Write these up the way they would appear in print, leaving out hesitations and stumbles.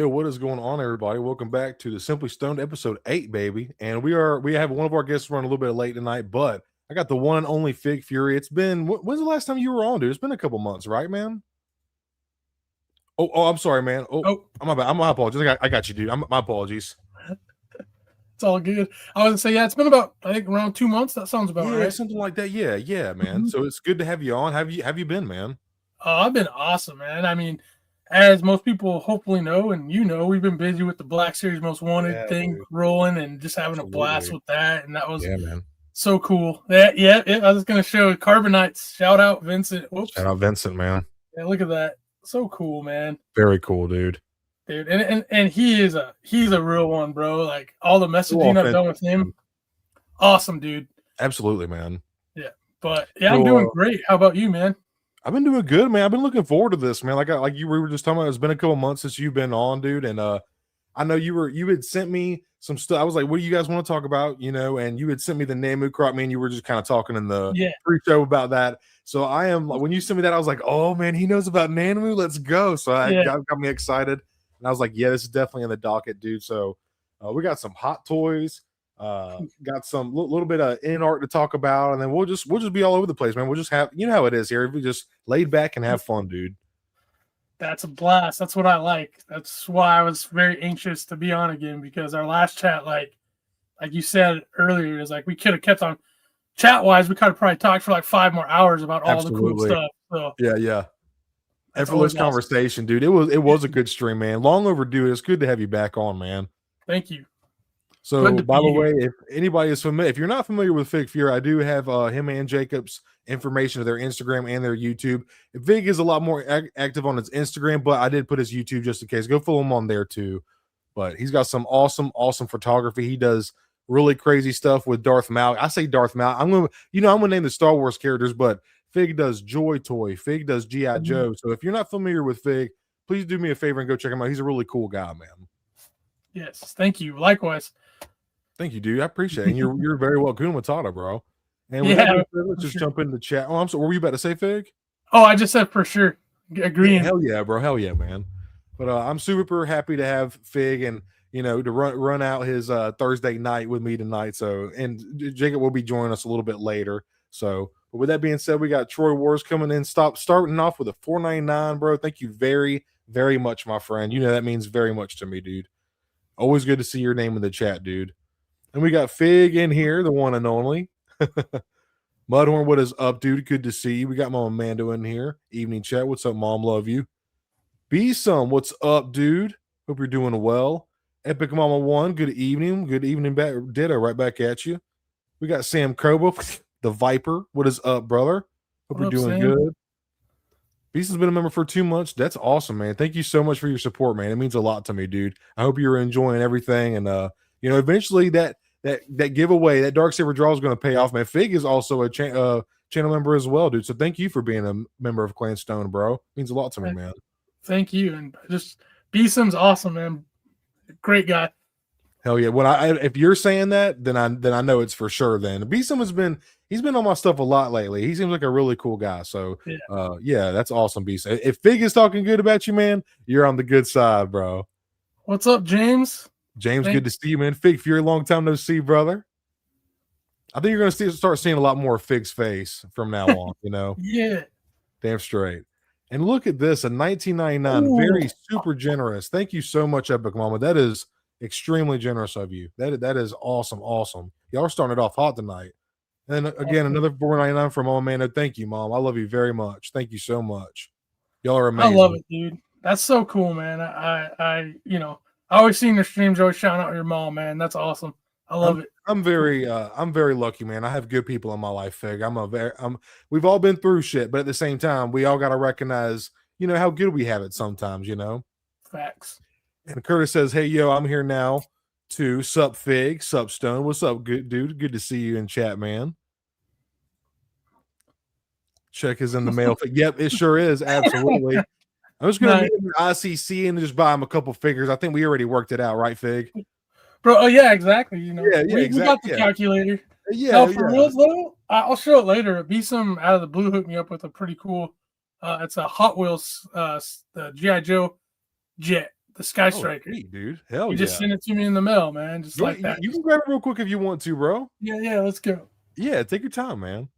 Yo, what is going on, everybody? Welcome back to the Simply Stoned episode 8, baby. And we have one of our guests running a little bit late tonight, but I got the one and only Fig Fury. It's been when's the last time you were on, dude? It's been a couple months, right, man? Oh, I'm sorry, man. My apologies. I got you, dude. My apologies. It's all good. I was gonna say, yeah, it's been about, I think, around 2 months. That sounds about right. Something like that. Yeah, man. So it's good to have you on. Have you been, man? I've been awesome, man. I mean, as most people hopefully know, and we've been busy with the Black Series Most Wanted thing rolling and just having a blast with that. And that was man. So cool. I was gonna show Carbonites. Shout out Vincent. Whoops. Shout out Vincent, man. Yeah, look at that. So cool, man. Very cool, dude. Dude, and he's a real one, bro. Like all the messaging I've done with him. Awesome, dude. Absolutely, man. Yeah. But yeah, I'm doing great. How about you, man? I've been doing good, man. I've been looking forward to this, man. Like you were just talking about, it's been a couple months since you've been on, dude. And I know you had sent me some stuff. I was like, what do you guys want to talk about? And you had sent me the Nanmu crop, man. You were just kind of talking in the pre-show about that. So I am like, when you sent me that, I was like, oh man, he knows about Nanmu. Let's go. So got me excited. And I was like, yeah, this is definitely in the docket, dude. So we got some hot toys. Got some little bit of in art to talk about, and then we'll just be all over the place, man. We'll just have, how it is here. We just laid back and have fun, dude. That's a blast. That's what I like. That's why I was very anxious to be on again, because our last chat, like you said earlier, is like we could have kept on chat wise. We could have probably talked for like 5 more hours about all the cool stuff. So yeah. Effortless conversation, dude. It was a good stream, man. Long overdue. It's good to have you back on, man. Thank you. So, by the way, if anybody is familiar, if you're not familiar with Fig Fury, I do have him and Jacob's information of their Instagram and their YouTube. Vig is a lot more active on his Instagram, but I did put his YouTube just in case. Go follow him on there too. But he's got some awesome photography. He does really crazy stuff with Darth Moocher. I say Darth Moocher. I'm gonna name the Star Wars characters, but Fig does Joy Toy. Fig does G.I. Joe. So if you're not familiar with Fig, please do me a favor and go check him out. He's a really cool guy, man. Yes, thank you. Likewise. Thank you, dude. I appreciate it. And you're very welcome, Matata, bro. And let's just jump into the chat. Oh, I'm sorry. What were you about to say, Fig? Oh, I just said for sure. Agreeing. Yeah, hell yeah, bro. Hell yeah, man. But I'm super happy to have Fig and to run out his Thursday night with me tonight. So, and Jacob will be joining us a little bit later. So, but with that being said, we got Troy Wars coming in. Starting off with a $4.99, bro. Thank you very, very much, my friend. That means very much to me, dude. Always good to see your name in the chat, dude. And we got Fig in here, the one and only. Mudhorn, what is up, dude? Good to see you. We got Mama Mando in here. Evening chat. What's up, Mom? Love you. Bsum, what's up, dude? Hope you're doing well. Epic Mama 1, good evening. Good evening back. Ditto, right back at you. We got Sam Cobra, the Viper. What is up, brother? Hope you're doing good. Bsum's been a member for 2 months. That's awesome, man. Thank you so much for your support, man. It means a lot to me, dude. I hope you're enjoying everything. And, eventually that giveaway, that Darksaber draw is going to pay off, man. Fig is also a channel member as well, dude. So thank you for being a member of Clan Stone, bro. It means a lot to me, man. Thank you. And just Bsum's awesome, man. Great guy. Hell yeah. If you're saying that, then I know it's for sure. Then Bsum he's been on my stuff a lot lately. He seems like a really cool guy. So that's awesome, Bsum. If Fig is talking good about you, man, you're on the good side, bro. What's up, James? James, good to see you, man. Fig Fury, long time no see, brother. I think you're going to start seeing a lot more of Fig's face from now on, Yeah. Damn straight. And look at this, a 1999, very super generous. Thank you so much, Epic Mama. That is extremely generous of you. That is awesome. Y'all are starting it off hot tonight. And again, another $4.99 from Mama Mando. Thank you, Mom. I love you very much. Thank you so much. Y'all are amazing. I love it, dude. That's so cool, man. I always seen your streams, always shouting out your mom, man. That's awesome. I love it. I'm very lucky, man. I have good people in my life, Fig. We've all been through shit, but at the same time, we all got to recognize, how good we have it sometimes, Facts. And Curtis says, hey, yo, I'm here now too. Sup, Fig. Sup, Stone. What's up, good dude? Good to see you in chat, man. Check is in the mail. Yep, it sure is. Absolutely. I'm just going to meet him in ICC and just buy him a couple figures. I think we already worked it out, right, Fig? Bro, oh, yeah, exactly. We got the calculator. Yeah. For real, though, I'll show it later. Bsum out of the blue hooked me up with a pretty cool, it's a Hot Wheels, the G.I. Joe jet. the Sky Oh, Striker. sweet, dude. Hell You yeah. just sent it to me in the mail, man. Just like that. You can grab it real quick if you want to, bro. Yeah, let's go. Yeah, take your time, man.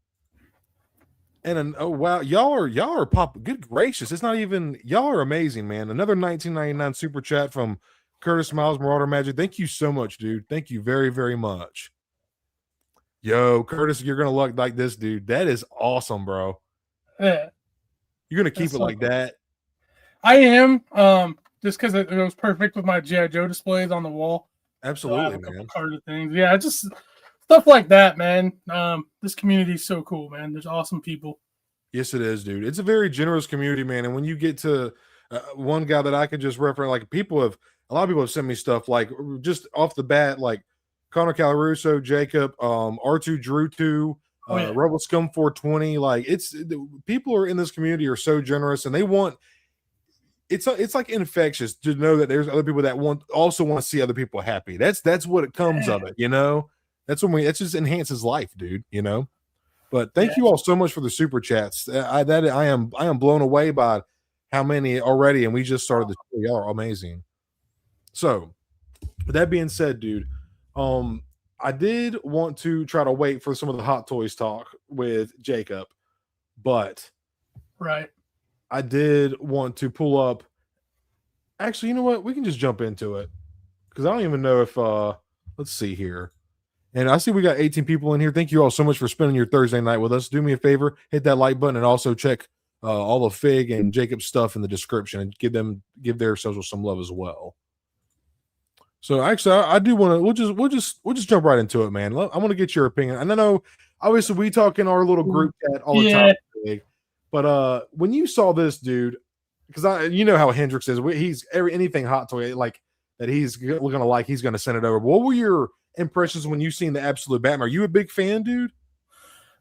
And then, oh wow, y'all are pop. Good gracious, it's not even y'all are amazing, man. Another 1999 super chat from Curtis Miles, Marauder Magic. Thank you so much, dude. Thank you very, very much. Yo, Curtis, you're gonna look like this, dude. That is awesome, bro. Yeah, you're gonna keep it like that. I am. Just because it was perfect with my G.I. Joe displays on the wall. Absolutely, so man. Card of things. Yeah, just stuff like that, man. This community is so cool, man. There's awesome people. Yes, it is, dude. It's a very generous community, man. And when you get to one guy that I can just reference, like a lot of people have sent me stuff like just off the bat, like Connor Calaruso, Jacob, R2 Drew 2, RebelScum420. Like people are in this community are so generous, and they want. It's like infectious to know that there's other people that also want to see other people happy. That's what it comes of it, you know. That just enhances life, dude. You know. But thank you all so much for the super chats. I am blown away by how many already, and we just started the show. Y'all are amazing. So, with that being said, dude, I did want to try to wait for some of the Hot Toys talk with Jacob, but I did want to pull up. Actually, you know what? We can just jump into it because I don't even know if let's see here. And I see we got 18 people in here. Thank you all so much for spending your Thursday night with us. Do me a favor, hit that like button, and also check all of Fig and Jacob's stuff in the description, and give their socials some love as well. So actually, I do want to. We'll just jump right into it, man. I want to get your opinion. And I know, obviously, we talk in our little group chat all the time, Fig. But when you saw this dude, because you know how Hendrix is, he's anything Hot Toy like that he's gonna like, he's gonna send it over. But what were your impressions when you seen the Absolute Batman? Are you a big fan, dude?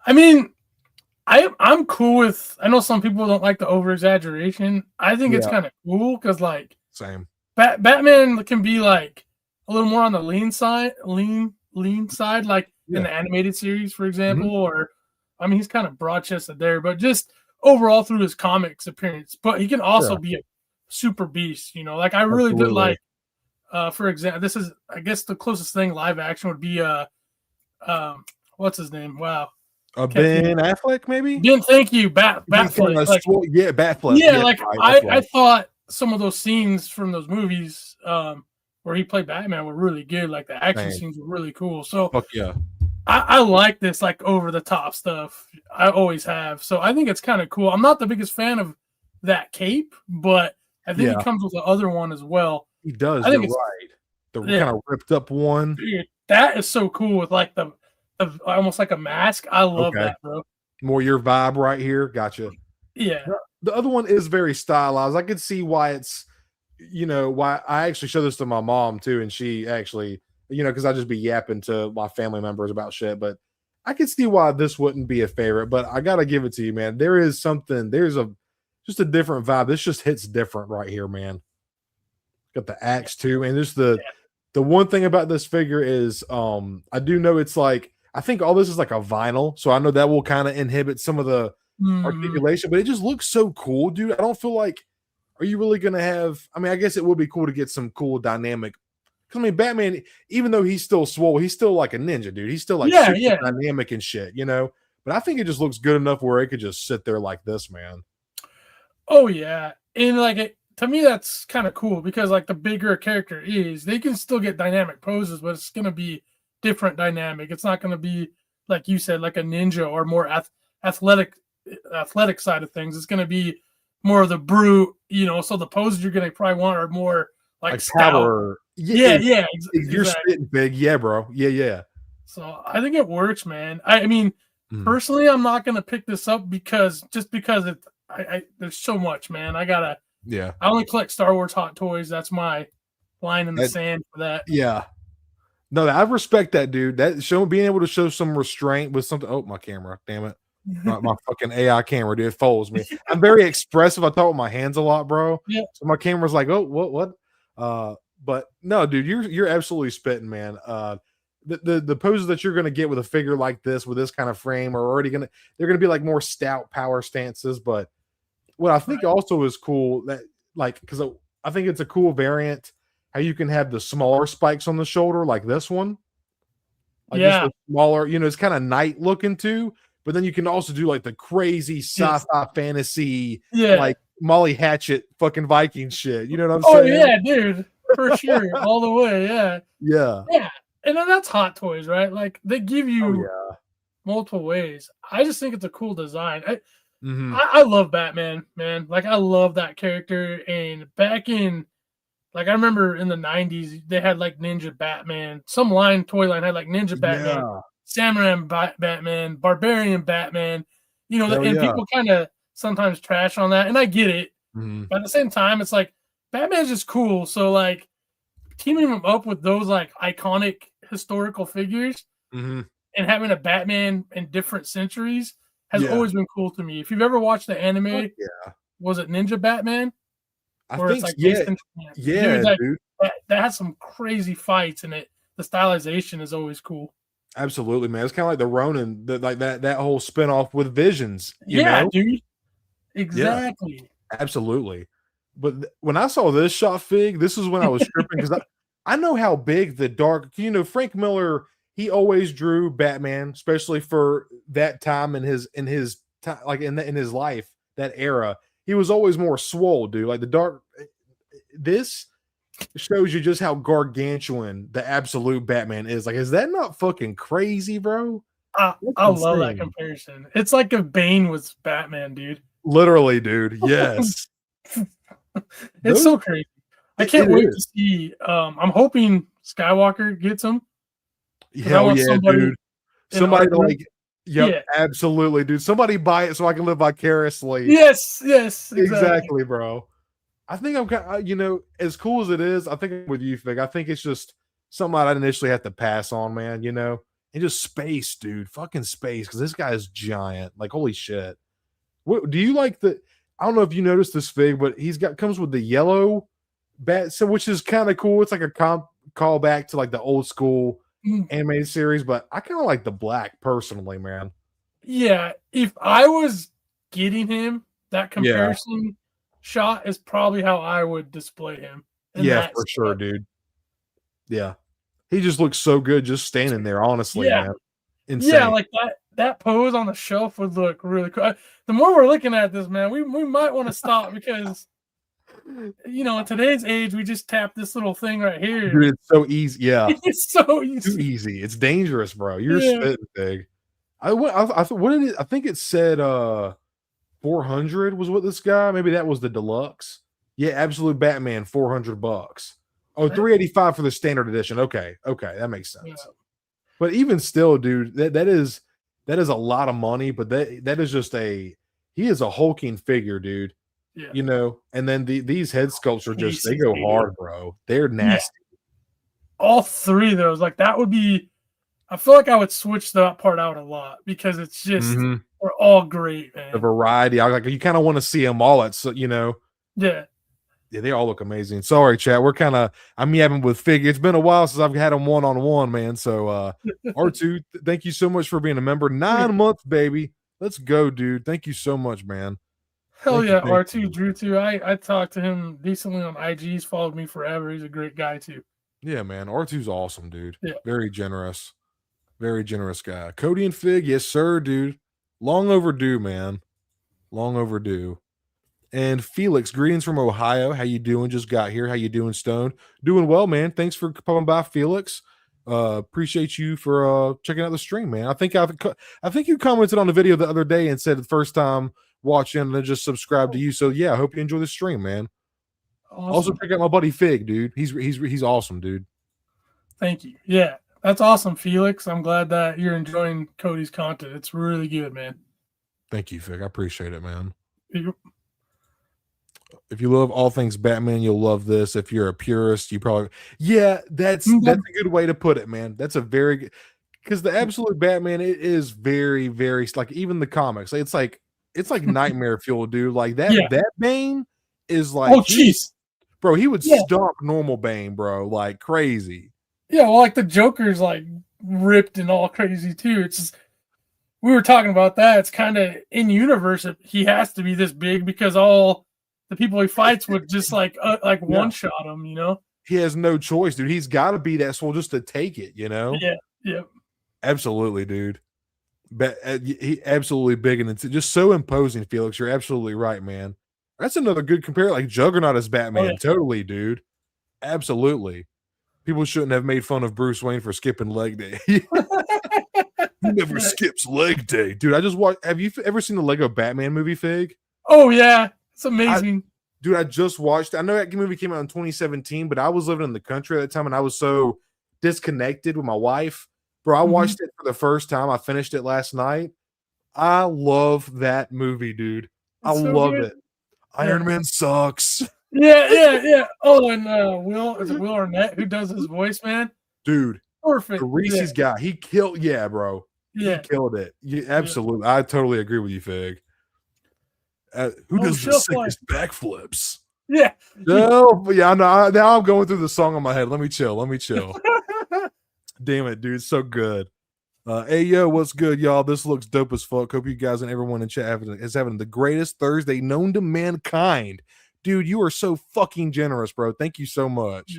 I mean, I'm cool with. I know some people don't like the over exaggeration. I think it's kind of cool because like same Batman can be like a little more on the lean side, like in the animated series, for example. Or I mean, he's kind of broad chested there, but just overall through his comics appearance. But he can also be a super beast. You know, like I really did like. For example, this is, I guess, the closest thing live action would be what's his name? Wow, Ben Affleck, maybe. Ben, thank you, Batfleck. Like, Batfleck. Yeah, like I thought some of those scenes from those movies where he played Batman were really good. Like the action scenes were really cool. So I like this like over the top stuff. I always have. So I think it's kind of cool. I'm not the biggest fan of that cape, but I think it comes with the other one as well. He does. You're right. The kind of ripped up one. Dude, that is so cool with like the almost like a mask. I love that, bro. More your vibe right here. Gotcha. Yeah. The other one is very stylized. I could see why it's, why I actually show this to my mom too. And she actually, because I just be yapping to my family members about shit. But I could see why this wouldn't be a favorite. But I got to give it to you, man. There's just a different vibe. This just hits different right here, man. Got the axe too, and just the one thing about this figure is I do know it's like, I think all this is like a vinyl, so I know that will kind of inhibit some of the articulation, but it just looks so cool, dude. I don't feel like, are you really gonna have, I mean, I guess it would be cool to get some cool dynamic, because I mean, Batman, even though he's still swole, he's still like a ninja, dude. He's still like super dynamic and shit, but I think it just looks good enough where it could just sit there like this, man. Oh yeah, and like to me, that's kind of cool because like the bigger a character is, they can still get dynamic poses, but it's going to be different dynamic. It's not going to be, like you said, like a ninja or more athletic side of things. It's going to be more of the brute, so the poses you're going to probably want are more like power. Yeah. You're spitting big. Yeah, bro. Yeah. So I think it works, man. I mean, personally, I'm not going to pick this up because there's so much, man. I only collect Star Wars Hot Toys. That's my line in the sand for that. Yeah. No, I respect that, dude. That being able to show some restraint with something. Oh, my camera. Damn it. My fucking AI camera, dude. It folds me. I'm very expressive. I talk with my hands a lot, bro. Yeah. So my camera's like, oh, what? But no, dude, you're absolutely spitting, man. The poses that you're gonna get with a figure like this, with this kind of frame, are they're gonna be like more stout power stances, but what I think also is cool that, like, because I think it's a cool variant how you can have the smaller spikes on the shoulder like this one. Like just the smaller, it's kind of night looking too. But then you can also do like the crazy sci-fi fantasy, like Molly Hatchet fucking Viking shit. You know what I'm saying? Oh yeah, dude. For sure. All the way, yeah. Yeah. Yeah. And then that's Hot Toys, right? Like they give you multiple ways. I just think it's a cool design. I love Batman, man. Like I love that character. And back in, like I remember in the 90s, they had like Ninja Batman. Some toy line had like Ninja Batman, Samurai Batman, Barbarian Batman. And people kind of sometimes trash on that, and I get it. But at the same time, it's like Batman's just cool. So like teaming him up with those like iconic historical figures and having a Batman in different centuries has always been cool to me. If you've ever watched the anime, was it Ninja Batman? I think like dude, that has some crazy fights in it. The stylization is always cool. Absolutely, man. It's kind of like the Ronin, like that whole spinoff with Visions. You know? Dude. Exactly. Yeah, absolutely. But when I saw this shot fig, this is when I was tripping because I know how big the dark. Frank Miller, he always drew Batman, especially for that time in his time, like in his life, that era. He was always more swole, dude. Like the dark. This shows you just how gargantuan the absolute Batman is. Like, is that not fucking crazy, bro? I love that comparison. It's like if Bane was Batman, dude. Literally, dude. Yes. It's so crazy. I can't wait to see. I'm hoping Skywalker gets him. Hell yeah, dude. Somebody like, absolutely, dude. Somebody buy it so I can live vicariously. Yes, exactly, bro. I think I'm kind of, as cool as it is, I think I'm with you, Fig. I think it's just something I'd initially have to pass on, man, and just space, dude. Fucking space, because this guy is giant. Like, holy shit. What do you like I don't know if you noticed this Fig, but comes with the yellow bat, so which is kind of cool. It's like a callback to like the old school animated series, but I kind of like the black personally, man. Yeah, if I was getting him, that comparison shot is probably how I would display him. Yeah, for sure, dude. Yeah. He just looks so good just standing there, honestly, man. Insane. Yeah, like that pose on the shelf would look really cool. The more we're looking at this, man, we might want to stop because in today's age, we just tap this little thing right here. Dude, it's so easy. Yeah. It's so easy. Too easy. It's dangerous, bro. You're spitting big. What did it? I think it said 400 was what this guy. Maybe that was the deluxe. Yeah, Absolute Batman, $400. Oh, $385 for the standard edition. Okay, that makes sense. Yeah. But even still, dude, that is a lot of money. But that is just he is a hulking figure, dude. Yeah. And then these head sculpts are just they go hard, bro. They're nasty. Yeah. All three of those, like that would be. I feel like I would switch that part out a lot because it's just they're all great, man. The variety, you kind of want to see them all. Yeah, they all look amazing. Sorry, chat. I'm yapping with Fig. It's been a while since I've had them one-on-one, man. So R2, thank you so much for being a member. 9 months, baby. Let's go, dude. Thank you so much, man. Hell yeah, R2 Drew too. I talked to him decently on IG. He's followed me forever. He's a great guy too. Yeah, man. R2's awesome, dude. Yeah. Very generous. Very generous guy. Cody and Fig, yes, sir, dude. Long overdue, man. Long overdue. And Felix, greetings from Ohio. How you doing? Just got here. How you doing, Stone? Doing well, man. Thanks for coming by, Felix. Appreciate you for checking out the stream, man. I think you commented on the video the other day and said the first time watching and then just subscribe to you. So yeah, I hope you enjoy the stream, man. Awesome. Also check out my buddy Fig, dude. He's awesome, dude. Thank you. Yeah. That's awesome, Felix. I'm glad that you're enjoying Cody's content. It's really good, man. Thank you, Fig. I appreciate it, man. If you love all things Batman, you'll love this. If you're a purist, you probably that's a good way to put it, man. That's a very good because the Absolute Batman it is very, very like even the comics. It's like nightmare fuel, dude. Like that Bane is like bro. He would stomp normal Bane, bro, like crazy. Yeah, well, like the Joker's like ripped and all crazy too. It's just, we were talking about that. It's kind of in universe. He has to be this big because all the people he fights would just like one shot him, you know. He has no choice, dude. He's got to be that swole just to take it, you know. Yeah. Absolutely, dude. He absolutely big and it's just so imposing, Felix. You're absolutely right, man. That's another good compare. Like Juggernaut as Batman, totally, dude. Absolutely. People shouldn't have made fun of Bruce Wayne for skipping leg day. He never skips leg day, dude. I just watched. Have you ever seen the Lego Batman movie, Fig? Oh yeah, it's amazing. Dude, I just watched. I know that movie came out in 2017, but I was living in the country at the time, and I was so disconnected with my wife. Bro, I watched it for the first time. I finished it last night. I love that movie, dude. I love it. Iron Man sucks. Yeah. Oh, and is it Will Arnett who does his voice, man? Dude, perfect. The Reese's guy, he killed. Yeah, bro. He killed it. Absolutely. I totally agree with you, Fig. Who does the sickest backflips? Yeah. No, yeah, I know. Now I'm going through the song on my head. Let me chill. Damn it, dude. So good. Hey, yo, what's good, y'all? This looks dope as fuck. Hope you guys and everyone in chat is having the greatest Thursday known to mankind. Dude, you are so fucking generous, bro. Thank you so much.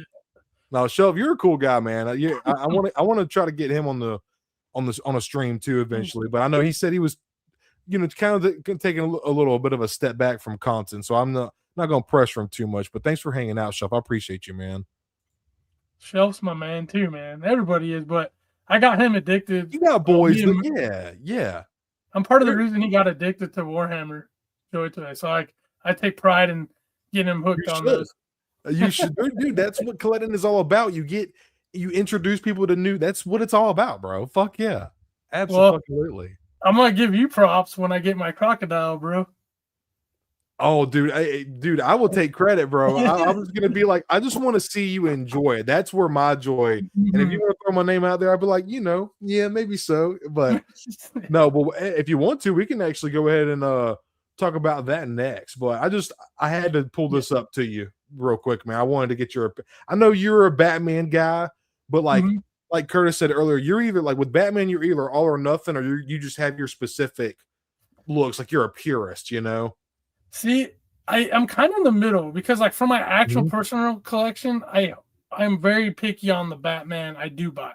Now, Shelf, you're a cool guy, man. I want to try to get him on a stream too eventually. But I know he said he was, kind of taking a little bit of a step back from content. So I'm not going to pressure him too much. But thanks for hanging out, Shelf. I appreciate you, man. Shelf's my man too, man. Everybody is, but I got him addicted. You got boys, yeah. I'm part of the reason he got addicted to Warhammer Joy today. So I take pride in getting him hooked on those. You should, dude. That's what collecting is all about. You introduce people to new. That's what it's all about, bro. Fuck yeah, absolutely. Well, I'm gonna give you props when I get my crocodile, bro. Oh, dude, I will take credit, bro. I was gonna be like, I just want to see you enjoy it. That's where my joy. And if you want to throw my name out there, I'd be like, yeah, maybe so. But no, but if you want to, we can actually go ahead and talk about that next. But I had to pull this up to you real quick, man. I wanted to get I know you're a Batman guy, but like Curtis said earlier, you're either like with Batman, you're either all or nothing, or you just have your specific looks. Like you're a purist, See, I'm kind of in the middle because, like, for my actual personal collection, I'm very picky on the Batman I do buy.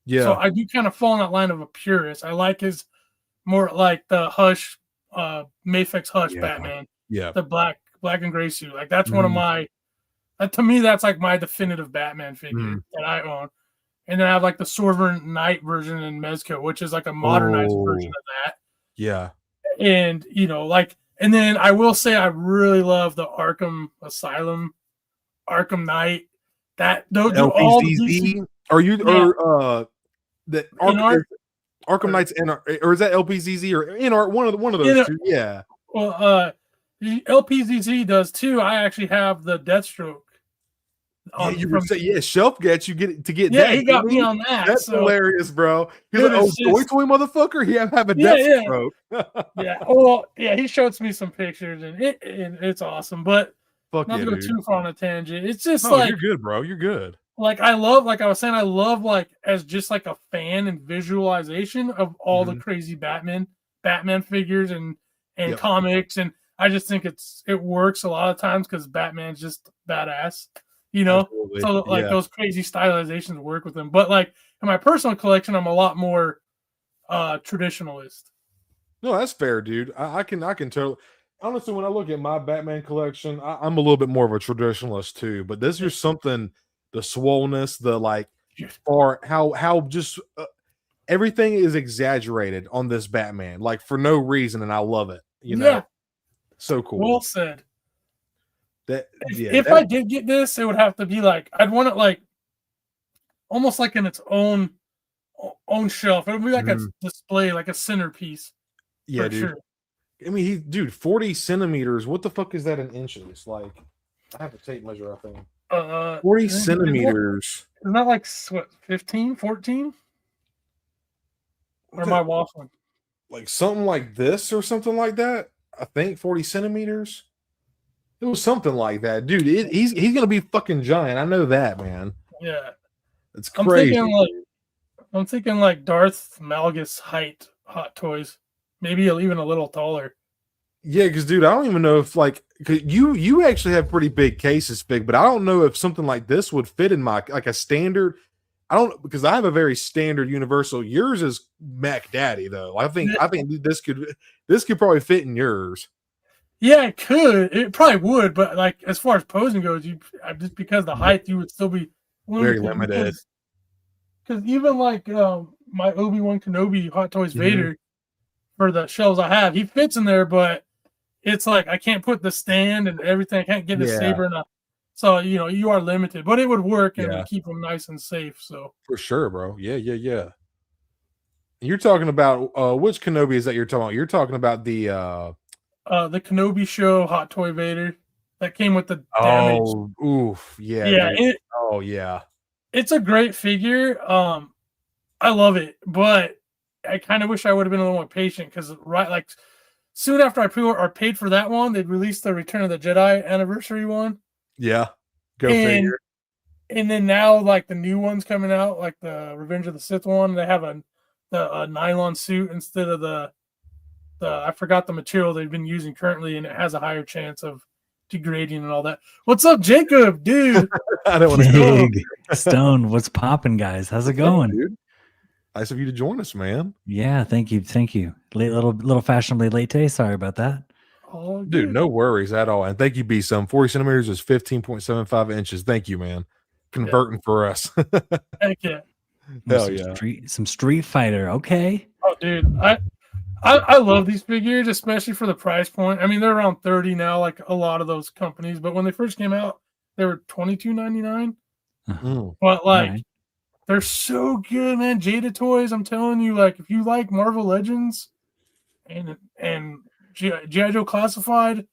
Yeah. So I do kind of fall in that line of a purist. I like his more like the Hush, Mafex Hush Batman. Yeah. The black and gray suit. Like that's one of my. To me, that's like my definitive Batman figure that I own. And then I have like the Sovereign Knight version in Mezco, which is like a modernized version of that. Yeah. And and then I will say I really love the Arkham Asylum, Arkham Knight. LPZZ? Are you or the Arkham Knight's or is that LPZZ or in art? One of those two. Yeah. Well, LPZZ does too. I actually have the Deathstroke. Shelf gets you get that. Yeah, he got me on that. That's hilarious, bro. He's like, toy motherfucker. He have a Deathstroke. Yeah. Well, yeah. He showed me some pictures, and it's awesome. But not to go too far on a tangent. It's just you're good, bro. You're good. Like I love, like I was saying, I love like as just like a fan and visualization of all the crazy Batman figures and comics, and I just think it works a lot of times because Batman's just badass. Absolutely. So like those crazy stylizations work with them. But like in my personal collection, I'm a lot more traditionalist. No, that's fair, dude. I can totally. Honestly, when I look at my Batman collection, I'm a little bit more of a traditionalist too. But this is something, the swollenness, the like, or how just everything is exaggerated on this Batman, like for no reason, and I love it. So cool. Well said. If I did get this, it would have to be like I'd want it like almost like in its own shelf. It would be like a display, like a centerpiece. Yeah, dude. Sure. I mean, 40 centimeters. What the fuck is that in inches? Like, I have a tape measure, I think. 40 centimeters. Isn't that like what, 15, 14? Or am I waffling? Like something like this or something like that. I think 40 centimeters. It was something like that, dude. He's gonna be fucking giant. I know that, man. Yeah, it's crazy. I'm thinking like Darth Malgus height Hot Toys, maybe even a little taller. Yeah, because dude, I don't even know if like 'cause you actually have pretty big cases, Fig, but I don't know if something like this would fit in my like a standard. I don't because I have a very standard universal. Yours is Mac Daddy though. I think this could probably fit in yours. Yeah, it could. It probably would, but like as far as posing goes, you just because the height, you would still be Very limited. limited. Because even like my Obi-Wan Kenobi Hot Toys Vader for the shelves I have, he fits in there, but it's like I can't put the stand and everything. I can't get the saber enough. So you are limited, but it would work and it would keep them nice and safe. So For sure, bro. Yeah. You're talking about which Kenobi is that you're talking about? You're talking about the Kenobi Show Hot Toy Vader that came with the damage. oh oof yeah yeah It's a great figure. I love it, but I kind of wish I would have been a little more patient because like soon after I paid for that one, they'd released the Return of the Jedi anniversary one. yeah figure. And then now like the new one's coming out, like the Revenge of the Sith one, they have a nylon suit instead of the I forgot the material they've been using currently, and it has a higher chance of degrading and all that. What's up, Jacob, dude? I don't want to go. Stone, what's popping, guys? How's it going, dude? Nice of you to join us, man. Yeah, thank you. Little fashionably late today. Sorry about that. Oh, dude, no worries at all. And thank you, Bsum. 40 centimeters is 15.75 inches. Thank you, man. Converting for us. Heck yeah. Hell yeah. Some Street Fighter. Okay. Oh, dude, I love these figures, especially for the price point. I mean, they're around 30 now, like a lot of those companies. But when they first came out, they were $22.99. But like, they're so good, man. Jada Toys, I'm telling you, like, if you like Marvel Legends and G.I. Joe Classified,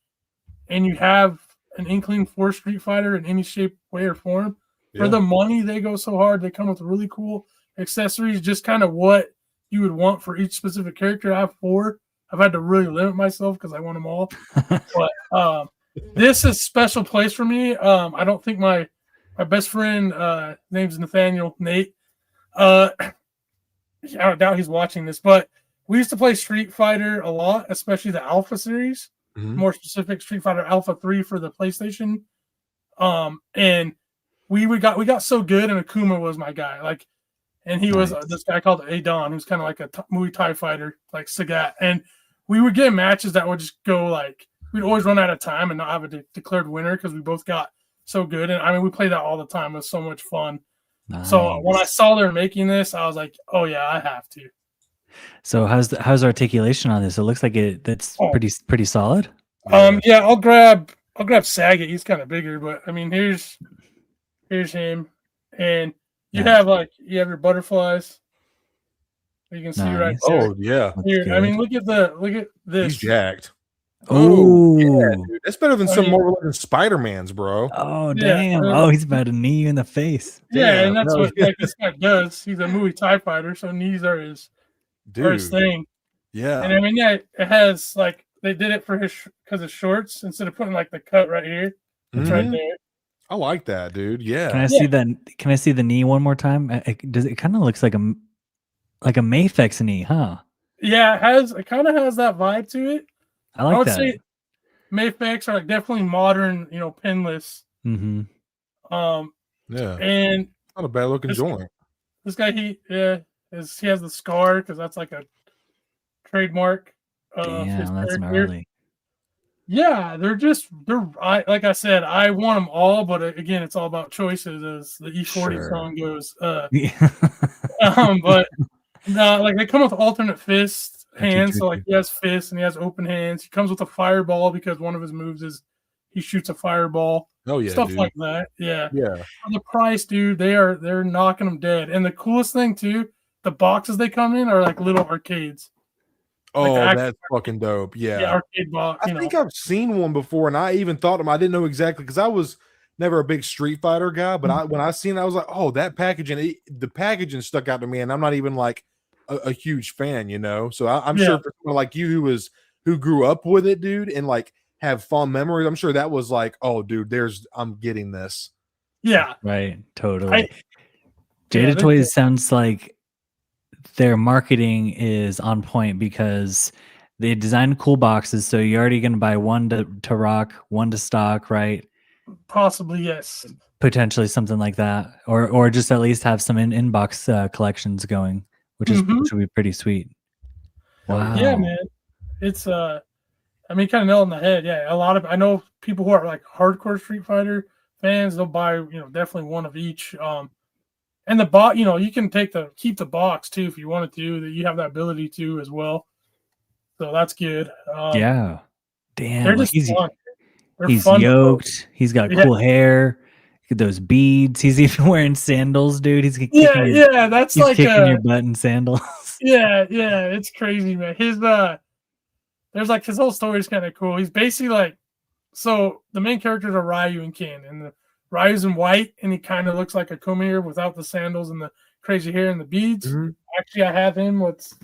and you have an inkling for Street Fighter in any shape, way, or form, for the money, they go so hard. They come with really cool accessories, just kind of what you would want for each specific character. I have 4. I've had to really limit myself because I want them all. But this is special place for me. I don't think my best friend, name's Nathaniel, Nate. I doubt he's watching this, but we used to play Street Fighter a lot, especially the Alpha series. More specific, Street Fighter Alpha 3 for the PlayStation. And we got so good, and Akuma was my guy. Like, and he was this guy called Adon, who's kind of like a Muay Thai fighter, like Sagat. And we would get matches that would just go like, we'd always run out of time and not have a declared winner because we both got so good. And I mean, we played that all the time. It was so much fun. Nice. So when I saw they're making this, I was like, oh yeah, I have to. So how's articulation on this? It looks like that's pretty solid. Yeah, I'll grab Sagat. He's kind of bigger, but I mean, here's him, and you have your butterflies. You can see right there. Oh yeah. Here, I mean, look at this. He's jacked. Oh yeah, dude. That's better than some more looking Spider-Mans, bro. Oh damn! He's about to knee you in the face. Yeah, and that's what this guy does. He's a Muay Thai fighter, so knees are his first thing. Yeah, and I mean, it has like they did it for because of shorts instead of putting like the cut right here. It's right there. I like that, dude. Yeah. Can I see that? Can I see the knee one more time? It kind of looks like a Mafex knee, huh? Yeah, it kind of has that vibe to it. I would say Mafex are like definitely modern, pinless. Yeah, and not a bad looking joint. This guy, he has the scar because that's like a trademark. Damn, that's gnarly. Yeah, like I said, I want them all, but again, it's all about choices, as the E40 song goes. But no, like they come with alternate fists. Hands, so like he has fists and he has open hands. He comes with a fireball because one of his moves is he shoots a fireball. Oh yeah, stuff like that. Yeah. For the price, dude, they're knocking them dead. And the coolest thing too, the boxes they come in are like little arcades. Oh, that's fucking dope. Yeah, arcade box. I think I've seen one before, and I even thought I didn't know exactly because I was never a big Street Fighter guy. But when I seen it, I was like, oh, that packaging, the packaging stuck out to me, and I'm not even like a huge fan, So I'm sure for someone like you who grew up with it, dude, and like have fond memories, I'm sure that was like, oh, dude, I'm getting this. Yeah, right, totally. Jada Toys sounds like their marketing is on point because they designed cool boxes, so you're already gonna buy one to rock, one to stock, right? Possibly, yes. Potentially something like that, or just at least have some in-box collections going, which would be pretty sweet. Wow. Yeah, man. It's I mean, kind of nail on the head. Yeah, I know people who are like hardcore Street Fighter fans. They'll buy, definitely one of each. And the box, you can keep the box too if you wanted to. That you have that ability to as well. So that's good. Yeah. Damn. They're Like just fun. he's fun yoked. He's got cool hair. Look at those beads. He's even wearing sandals, dude. He's kicking that's he's like kicking your butt in sandals. Yeah, it's crazy, man. There's like his whole story is kind of cool. He's basically like, so the main characters are Ryu and Ken, and Ryu's in white, and he kind of looks like a Kumir without the sandals and the crazy hair and the beads. Mm-hmm. Actually, I have him. Let's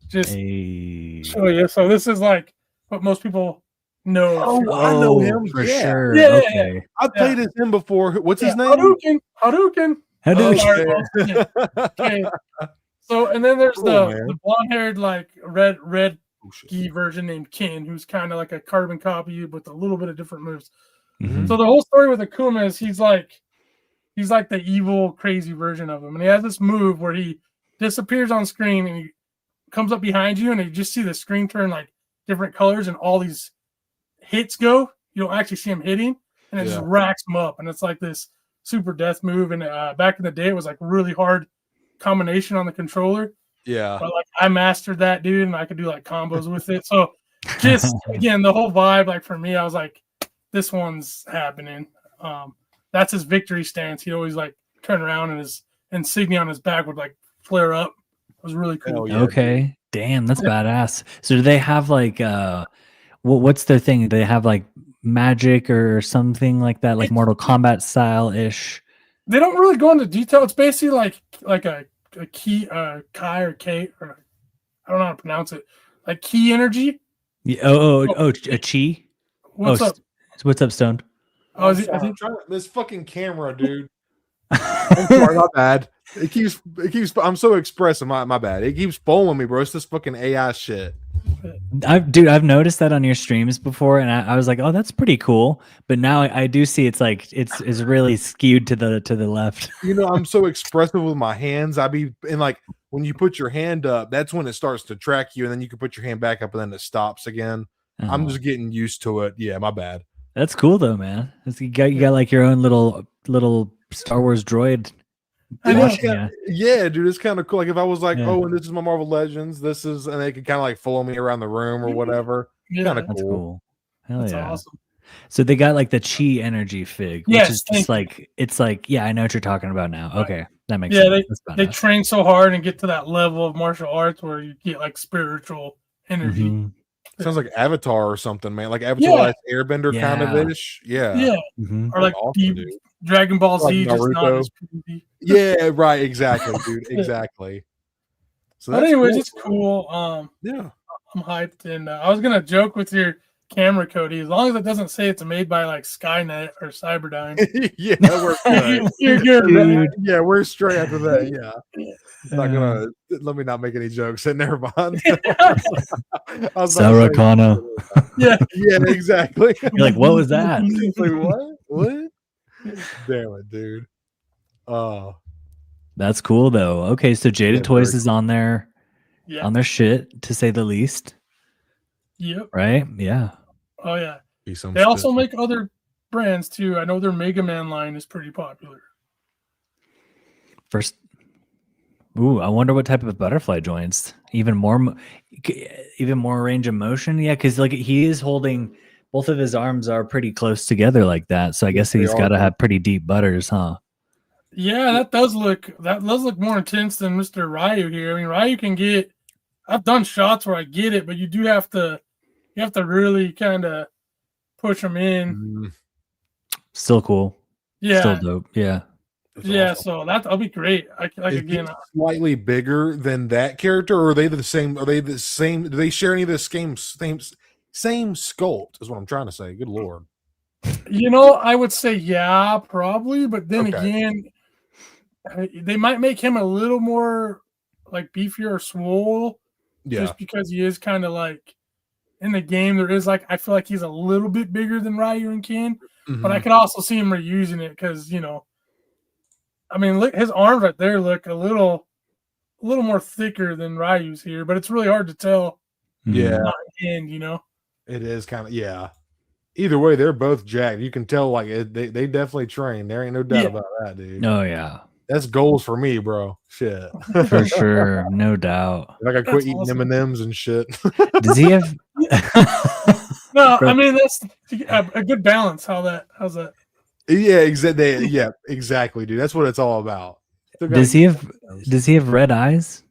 just show you. So this is like what most people know. Oh, I know him for sure. Yeah, okay. I played as him before. What's his name? Hadouken. Okay. So, and then there's the blonde-haired, like red version named Ken, who's kind of like a carbon copy with a little bit of different moves. Mm-hmm. So the whole story with Akuma is he's like the evil, crazy version of him, and he has this move where he disappears on screen and he comes up behind you, and you just see the screen turn like different colors, and all these hits go. You don't actually see him hitting, and it just racks him up, and it's like this super death move. And back in the day, it was like really hard combination on the controller. Yeah, but like I mastered that, dude, and I could do like combos with it. So just again, the whole vibe, like for me, I was like, this one's happening. That's his victory stance. He always like turn around and his insignia on his back would like flare up. It was really cool. Yeah, okay, damn, that's badass. So do they have like what's their thing? Do they have like magic or something like that, like Mortal Kombat style ish? They don't really go into detail. It's basically like a key, Kai or K, or I don't know how to pronounce it. Like key energy. Yeah. A chi. What's up? What's up, Stone? Oh, is I'm trying this fucking camera, dude. I'm sorry, my bad. It keeps. I'm so expressive. My bad. It keeps following me, bro. It's this fucking AI shit. I've noticed that on your streams before, and I was like, oh, that's pretty cool. But now I do see it's like it's really skewed to the left. I'm so expressive with my hands. And like when you put your hand up, that's when it starts to track you, and then you can put your hand back up, and then it stops again. Oh. I'm just getting used to it. Yeah, my bad. That's cool though, man. You got like your own little Star Wars droid. Yeah, dude, it's kind of cool. Like if I was like, oh, and this is my Marvel Legends, and they could kind of like follow me around the room or whatever. Yeah, kind of that's cool. Hell that's yeah, awesome. So they got like the chi energy fig, which is just like it's like I know what you're talking about now. Right. Okay, that makes sense. They train so hard and get to that level of martial arts where you get like spiritual energy. Mm-hmm. Sounds like Avatar or something, man. Like Avatar Airbender kind of ish. Yeah. Mm-hmm. Or like awesome, Dragon Ball Z, like just not as creepy. Yeah, right. Exactly, dude. Exactly. So but anyways, it's cool. Yeah, I'm hyped, and I was gonna joke with your camera, Cody, as long as it doesn't say it's made by like Skynet or Cyberdyne. Yeah, we're good. You're good, dude. Yeah, we're straight after that. Yeah. Not gonna let me not make any jokes. And never mind. Sarah Connor. Yeah, exactly. You're like, what was that? Like, what? Damn it, dude. That's cool though. Okay, so Jaded Toys is on there, on their shit, to say the least. Yep. Right? Yeah. Oh yeah. They also make other brands too. I know their Mega Man line is pretty popular. Ooh, I wonder what type of butterfly joints. Even more range of motion. Yeah, because like he is holding both of his arms are pretty close together like that. So I guess he's got to have pretty deep butters, huh? Yeah, that does look more intense than Mr. Ryu here. I mean, Ryu can get. I've done shots where I get it, but you do have to. You have to really kind of push him in. Still cool. Yeah. Still dope. Yeah. Yeah, awesome. So that'll be great. Again, slightly bigger than that character, or are they the same? Are they the same? Do they share any of the same sculpt? Is what I'm trying to say. Good lord. I would say yeah, probably, but then again, they might make him a little more like beefier or swole, just because he is kind of like in the game there is like I feel like he's a little bit bigger than Ryu and Ken, but I Mhm. could also see him reusing it because I mean, look, his arms right there look a little more thicker than Ryu's here, but it's really hard to tell. Yeah, Not hand, it is kind of yeah. Either way, they're both jacked. You can tell like they definitely train. There ain't no doubt Yeah. about that, dude. Oh yeah, That's goals for me, bro. Shit. for sure, no doubt. Like I quit That's eating awesome. M&Ms and shit. Does he have? No, I mean that's a good balance. How's that? Yeah, exactly. Yeah, exactly, dude. That's what it's all about. Still gotta Does he get have? Does he have red eyes?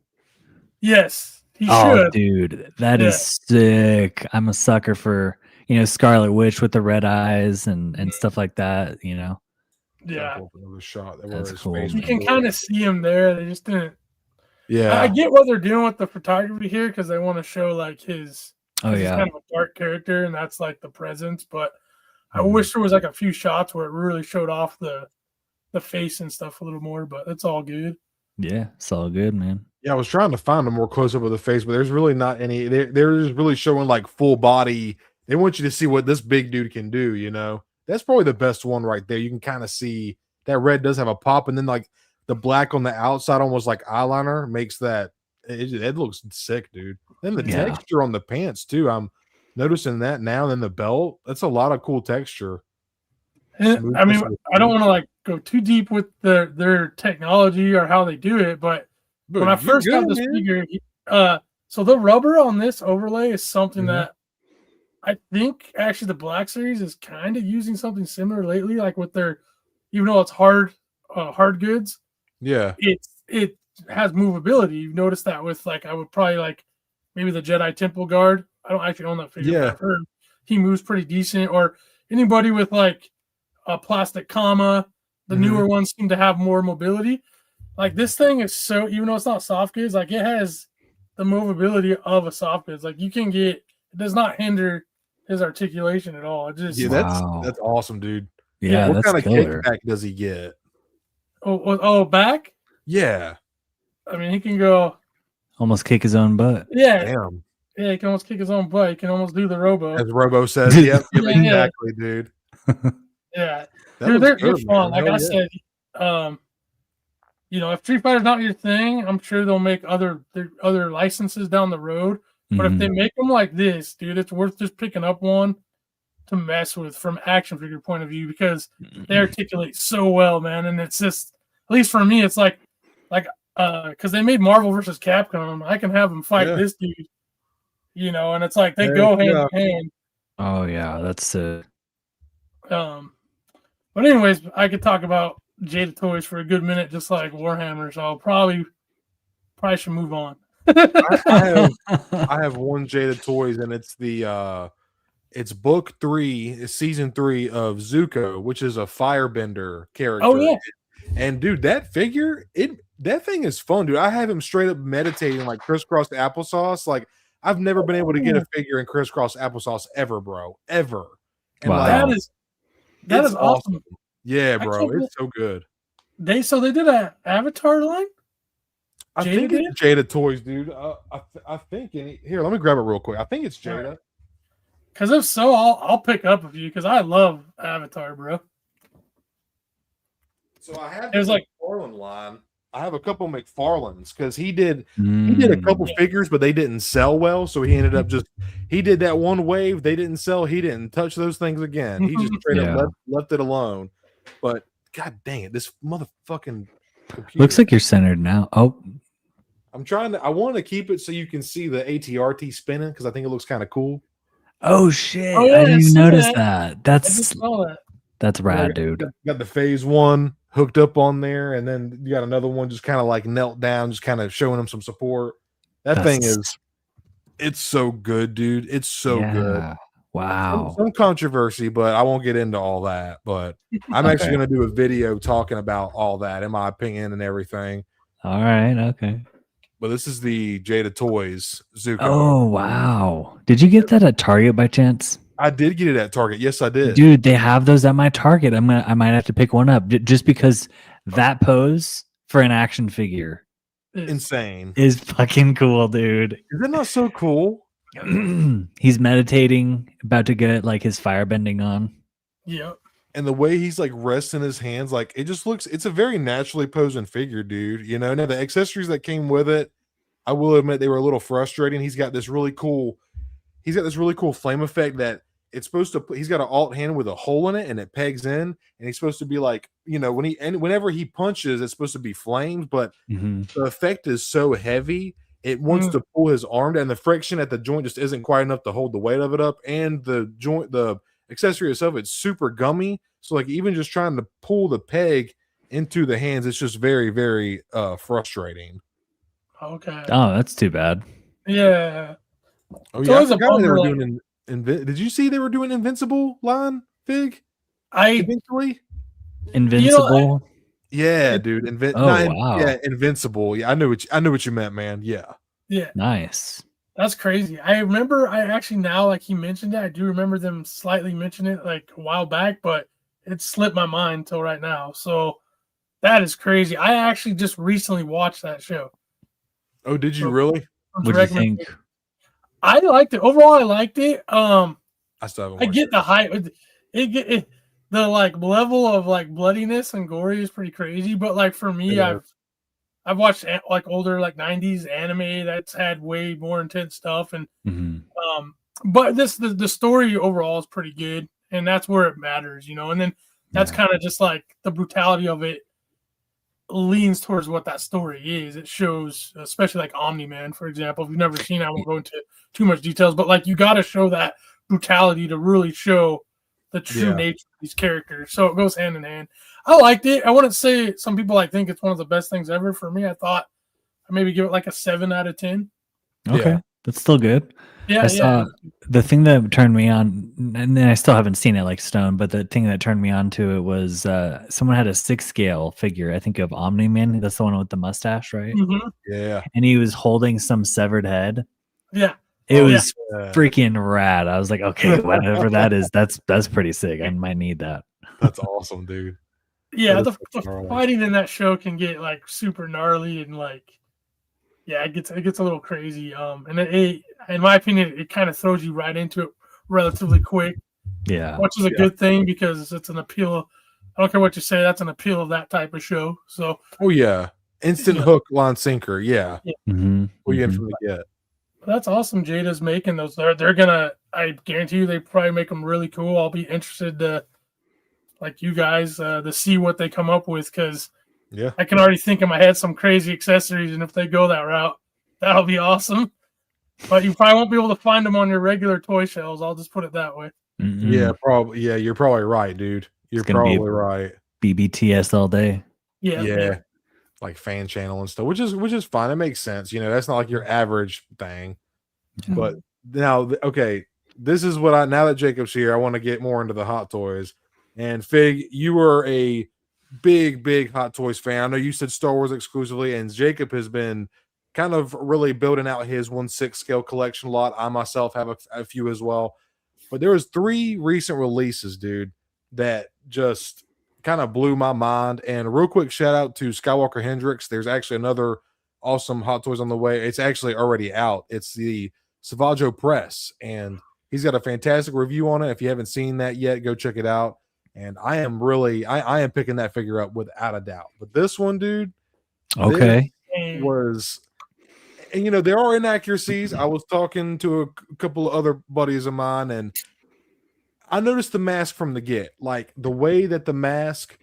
Yes, he Oh, should. dude, that is sick. I'm a sucker for Scarlet Witch with the red eyes and stuff like that. Yeah, another shot. That's His cool, face you was can blurry. kind of see him there. They just didn't. Yeah. I get what they're doing with the photography here because they want to show like his. Oh He's yeah, kind of a dark character, and that's like the presence. But I Mhm. wish there was like a few shots where it really showed off the face and stuff a little more. But it's all good. yeah, it's all good, man. Yeah, I was trying to find a more close up of the face, but there's really not any. They're just really showing like full body. They want you to see what this big dude can do. That's probably the best one right there. You can kind of see that red does have a pop, and then like the black on the outside, almost like eyeliner, makes that it looks sick, dude. Then the Yeah. texture on the pants too. I'm noticing that now. And then the belt, that's a lot of cool texture. And, I mean, I don't want to like go too deep with their technology or how they do it, but when I first got this figure, so the rubber on this overlay is something Mhm. that I think actually the Black Series is kind of using something similar lately, like with their, even though it's hard goods, Yeah. it has movability. You've noticed that with like I would probably like maybe the Jedi Temple Guard. I don't actually own that figure, Yeah. but I've heard he moves pretty decent. Or anybody with like a plastic comma, the Mhm. newer ones seem to have more mobility. Like this thing is so, even though it's not soft goods, like it has the movability of a soft goods. Like it does not hinder his articulation at all. It just Yeah, Wow. that's awesome, dude. Yeah, What that's kind of killer. kickback does he get? back. Yeah. I mean, he can go. Almost kick his own butt. Yeah, Damn. yeah. He can almost kick his own butt. He can almost do the robo. As Robo says, yep, Yeah. exactly, dude. Yeah, That dude, looks they're good, fun. man. Like I Hell yeah. said, if Street Fighter's not your thing, I'm sure they'll make other licenses down the road. But if they Mhm. make them like this, dude, it's worth just picking up one to mess with from action figure point of view because they articulate so well, man. And it's just, at least for me, it's like because they made Marvel versus Capcom, I can have them fight Yeah. this dude, and it's like they Heck go hand yeah. in hand. Oh yeah, that's But anyways, I could talk about Jada toys for a good minute, just like Warhammer. So I'll probably should move on. I have one Jada Toys, and it's it's book 3, season 3 of Zuko, which is a firebender character. Oh yeah, And dude, that figure, that thing is fun, dude. I have him straight up meditating like crisscross applesauce. Like I've never been able to get a figure in crisscross applesauce ever, bro. Ever. And Wow. like that it's is awesome. Yeah, I bro. can't It's so good. They did an Avatar line. I Jada think did? it's Jada Toys, dude. I think here, let me grab it real quick. I think it's All Jada. right. Because if so, I'll pick up with you because I love Avatar, bro. So I have It was the like- McFarlane line. I have a couple McFarlanes because he did a couple figures, but they didn't sell well. So he ended up he did that one wave. They didn't sell. He didn't touch those things again. He just straight up left it alone. But god dang it, this motherfucking computer. Looks like you're centered now. Oh, I want to keep it so you can see the ATRT spinning because I think it looks kind of cool. oh shit! Oh, yeah, I didn't I see notice that. that. I just That's saw that. that's rad, dude. Got the phase 1 hooked up on there, and then you got another one just kind of like knelt down, just kind of showing him some support. That thing it's so good, dude. It's so good. Wow. Some controversy, but I won't get into all that. But I'm actually going to do a video talking about all that, in my opinion, and everything. All right. Okay. But this is the Jada Toys Zuko. Oh wow! Did you get that at Target by chance? I did get it at Target. Yes, I did. Dude, they have those at my Target. I might have to pick one up just because that pose for an action figure Insane. is fucking cool, dude. Is that not so cool? He's meditating, about to get like his firebending on. Yep. And the way he's like resting his hands, like it just looks, it's a very naturally posing figure, dude. You know, now the accessories that came with it, I will admit they were a little frustrating. He's got this really cool flame effect that it's supposed to he's got an alt hand with a hole in it and it pegs in, and he's supposed to be like, you know, whenever he punches, it's supposed to be flames, but the effect is so heavy, it wants to pull his arm down. The friction at the joint just isn't quite enough to hold the weight of it up, and the accessory itself, it's super gummy. So like even just trying to pull the peg into the hands, it's just very, very frustrating. Okay. Oh, that's too bad. Yeah. Oh It's yeah, I always a forgot they were bummer, doing did you see they were doing Invincible line, Fig? I Eventually? Invincible. Yeah, dude. Wow. Yeah, Invincible. Yeah, I knew what you meant, man. Yeah. yeah. Nice. That's crazy. I remember I actually now like he mentioned it. I do remember them slightly mentioning it like a while back, but it slipped my mind till right now. So that is crazy. I actually just recently watched that show. Oh, did you really? What do you think? I liked it. Overall, I liked it. I still haven't I watched get it. the hype. The like level of like bloodiness and gory is pretty crazy. But like for me, Yeah. I've watched like older like 90s anime that's had way more intense stuff, and but the story overall is pretty good, and that's where it matters, you know. And then that's kind of just like the brutality of it leans towards what that story is. It shows, especially like Omni-Man, for example. If you've never seen it, I won't go into too much details, but like you got to show that brutality to really show the true nature of these characters. So it goes hand in hand. I liked it. I wouldn't say some people like think it's one of the best things ever. For me, I thought I maybe give it like a 7 out of 10. Okay, Yeah. that's still good. Yeah, I saw the thing that turned me on, and then I still haven't seen it like Stone, but the thing that turned me on to it was someone had a 6-scale figure, I think of Omni-Man. That's the one with the mustache, right? Yeah. And he was holding some severed head. Yeah. It was freaking rad. I was like, okay, whatever that is, that's pretty sick. I might need that. That's awesome, dude. Yeah, the fighting in that show can get like super gnarly and like, yeah, it gets a little crazy. And it in my opinion, it kind of throws you right into it relatively quick. Yeah, which is a good thing because it's an appeal. I don't care what you say, that's an appeal of that type of show. So, oh yeah, instant hook, line, sinker. Yeah, What you get from the get. That's awesome. Jada's making those. They're gonna. I guarantee you, they probably make them really cool. I'll be interested to, like you guys, to see what they come up with because I can already think in my head some crazy accessories, and if they go that route, that'll be awesome. But you probably won't be able to find them on your regular toy shelves. I'll just put it that way. Yeah, probably. Yeah, you're probably right, dude. You're probably right. BBTS all day. Yeah. Like fan channel and stuff, which is fine. It makes sense. You know, that's not like your average thing. But now, okay, this is what now that Jacob's here, I want to get more into the Hot Toys. And Fig, you were a big Hot Toys fan. I know you said Star Wars exclusively, and Jacob has been kind of really building out his 1/6 scale collection a lot. I myself have a few as well. But there was 3 recent releases, dude, that just kind of blew my mind. And a real quick shout out to Skywalker Hendricks. There's actually another awesome Hot Toys on the way. It's actually already out. It's the Savaggio Press, and he's got a fantastic review on it. If you haven't seen that yet, go check it out. And I am really, I am picking that figure up without a doubt. But this one, dude, okay, was, and you know, there are inaccuracies. I was talking to a couple of other buddies of mine, and I noticed the mask from the get, like the way that the mask,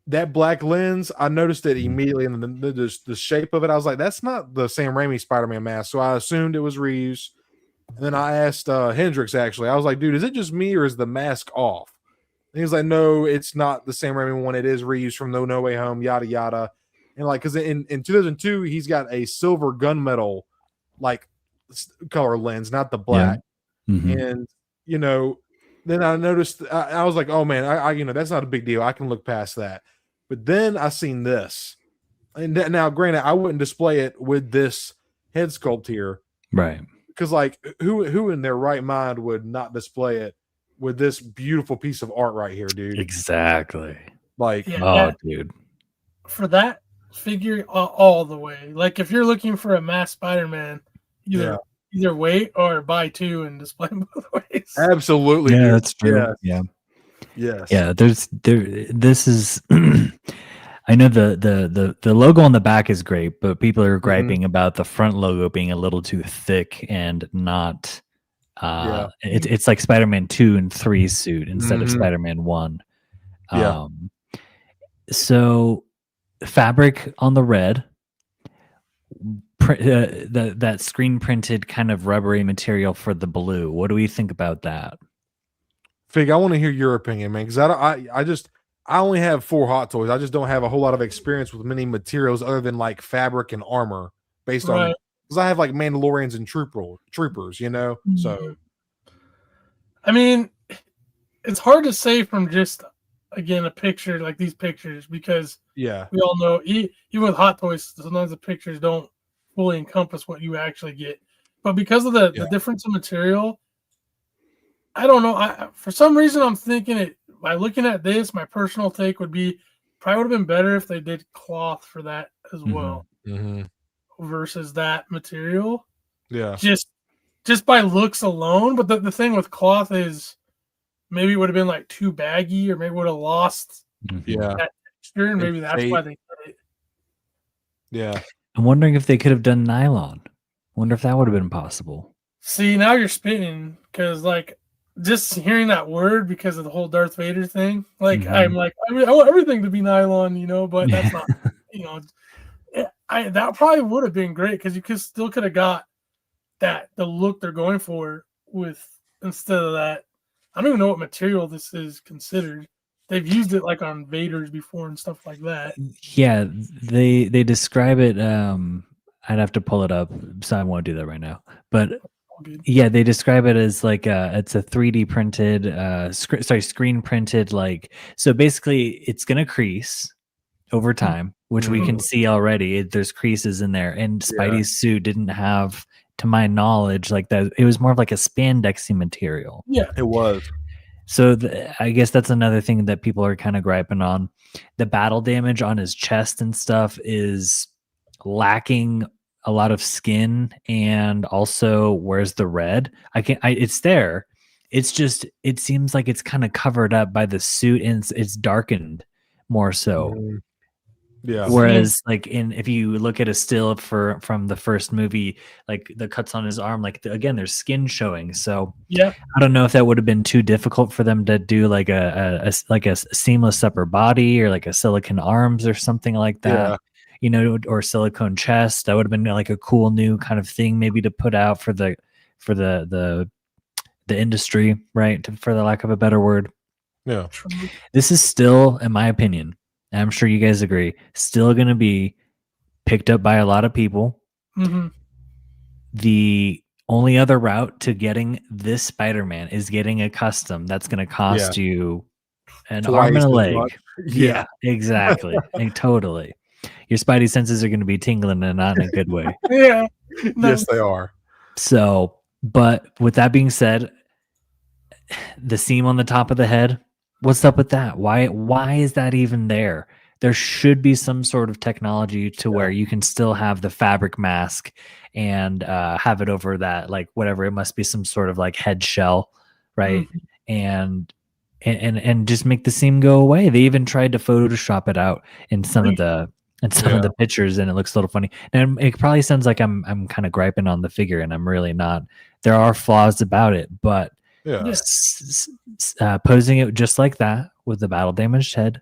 that black lens, I noticed it immediately, and the shape of it, I was like, that's not the Sam Raimi Spider-Man mask. So I assumed it was reused. And then I asked Hendricks, actually, I was like, dude, is it just me or is the mask off? And he was like, no, it's not the Sam Raimi one. It is reused from No Way Home, yada yada. And like, because in 2002, he's got a silver gunmetal like color lens, not the black. And you know, then I noticed, I was like, oh man, I you know, that's not a big deal. I can look past that. But then I seen this, and now granted, I wouldn't display it with this head sculpt here, right? Because like, who in their right mind would not display it with this beautiful piece of art right here, dude? Exactly. Like, dude, for that figure, all the way. Like, if you're looking for a masked Spider-Man, either either wait or buy 2 and display them both ways. Absolutely, Yeah, dude. that's true. Yeah. Yes. Yeah, this is I know the logo on the back is great, but people are griping about the front logo being a little too thick and not Yeah. it's like Spider-Man 2 and 3 suit instead of Mhm. Spider-Man 1. Yeah. So fabric on the red, that screen printed kind of rubbery material for the blue. What do we think about that? Fig, I want to hear your opinion, man, because I only have 4 Hot Toys. I just don't have a whole lot of experience with many materials other than like fabric and armor based on, Right. because I have like Mandalorians and troopers, you know. So I mean, it's hard to say from just again a picture like these pictures because yeah, we all know even with Hot Toys, sometimes the pictures don't fully encompass what you actually get. But because of the difference in material, I don't know. For some reason, I'm thinking it by looking at this. My personal take would be probably would have been better if they did cloth for that as well versus that material. Yeah, just by looks alone. But the thing with cloth is maybe it would have been like too baggy, or maybe would have lost that texture, and maybe that's why they did it. Yeah, I'm wondering if they could have done nylon. Wonder if that would have been possible. See, now you're spitting because like just hearing that word because of the whole Darth Vader thing. Like I'm like I want everything to be nylon, you know, but that's not, you know. That probably would have been great because you could have got the look they're going for with instead of that. I don't even know what material this is considered. They've used it like on Vaders before and stuff like that. Yeah, they describe it. I'd have to pull it up, so I won't do that right now. But yeah, they describe it as like it's a 3D printed, screen printed. Like, so basically, it's gonna crease over time, which we can see already. There's creases in there, and Spidey's suit didn't have, to my knowledge, like that. It was more of like a spandexy material. Yeah, it was. So I guess that's another thing that people are kind of griping on. The battle damage on his chest and stuff is lacking a lot of skin, and also where's the red? It's there. It's just, it seems like it's kind of covered up by the suit, and it's darkened more so. Yeah. Whereas like if you look at a still from the first movie, like the cuts on his arm, like again, there's skin showing. So yeah, I don't know if that would have been too difficult for them to do like a seamless upper body or like a silicone arms or something like that, you know, or silicone chest. That would have been like a cool new kind of thing maybe to put out for the industry, right? For the lack of a better word. Yeah. This is still, in my opinion, and I'm sure you guys agree, still going to be picked up by a lot of people. The only other route to getting this Spider-Man is getting a custom that's going to cost you an arm and a leg. Yeah, exactly. Totally. Your Spidey senses are going to be tingling and not in a good way. Yeah. Yes, they are. So, but with that being said, the seam on the top of the head, what's up with that? Why is that even there? There should be some sort of technology to where you can still have the fabric mask and have it over that, like whatever, it must be some sort of like head shell, right? And just make the seam go away. They even tried to Photoshop it out in some of the pictures, and it looks a little funny. And it probably sounds like I'm kind of griping on the figure, and I'm really not. There are flaws about it, but posing it just like that with the battle damaged head,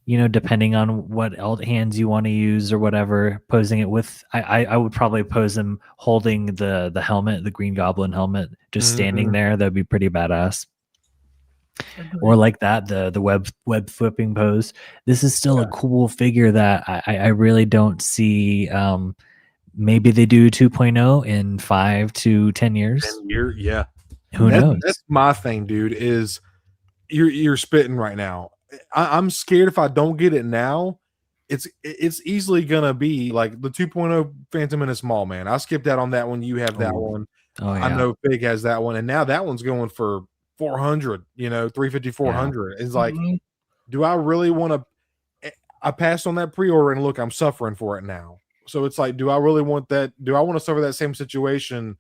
you know, depending on what alt hands you want to use or whatever, posing it with, I would probably pose him holding the helmet, the Green Goblin helmet, just standing there. That'd be pretty badass. Or like that, the web flipping pose. This is still a cool figure that I really don't see. Maybe they do 2.0 in 5 to 10 years. Yeah. Who knows? That's my thing, dude. Is you're spitting right now. I'm scared if I don't get it now, it's easily gonna be like the 2.0 Phantom Menace Small Man. I skipped out on that one. You have that one. Oh, yeah. I know Big has that one, and now that one's going for 400. You know, 350, 400. It's like, do I really want to? I passed on that pre-order, and look, I'm suffering for it now. So it's like, do I really want that? Do I want to suffer that same situation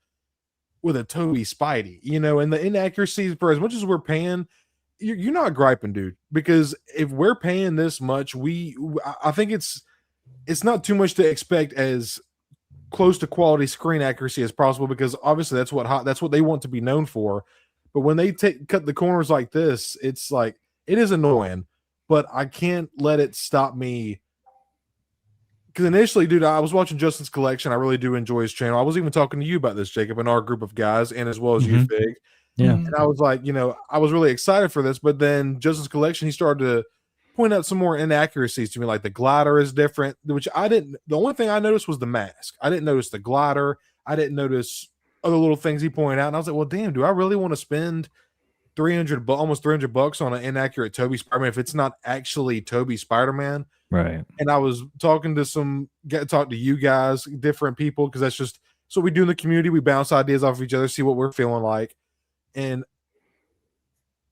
with a Toby Spidey? You know, and the inaccuracies, for as much as we're paying, you're not griping, dude. Because if we're paying this much, I think it's not too much to expect as close to quality screen accuracy as possible, because obviously that's what they want to be known for. But when they cut the corners like this, it's like, it is annoying, but I can't let it stop me. Because initially, dude, I was watching Justin's collection. I really do enjoy his channel. I was even talking to you about this, Jacob, in our group of guys, and as well as you, Fig. Yeah. And I was like, I was really excited for this, but then Justin's collection, he started to point out some more inaccuracies to me, like the glider is different, which I didn't. The only thing I noticed was the mask. I didn't notice the glider. I didn't notice other little things he pointed out. And I was like, well, damn, do I really want to spend almost $300 on an inaccurate Toby Spider-Man if it's not actually Toby Spider-Man? Right. And I was talking to talk to you guys, different people, because that's just so we do in the community. We bounce ideas off of each other, see what we're feeling like. And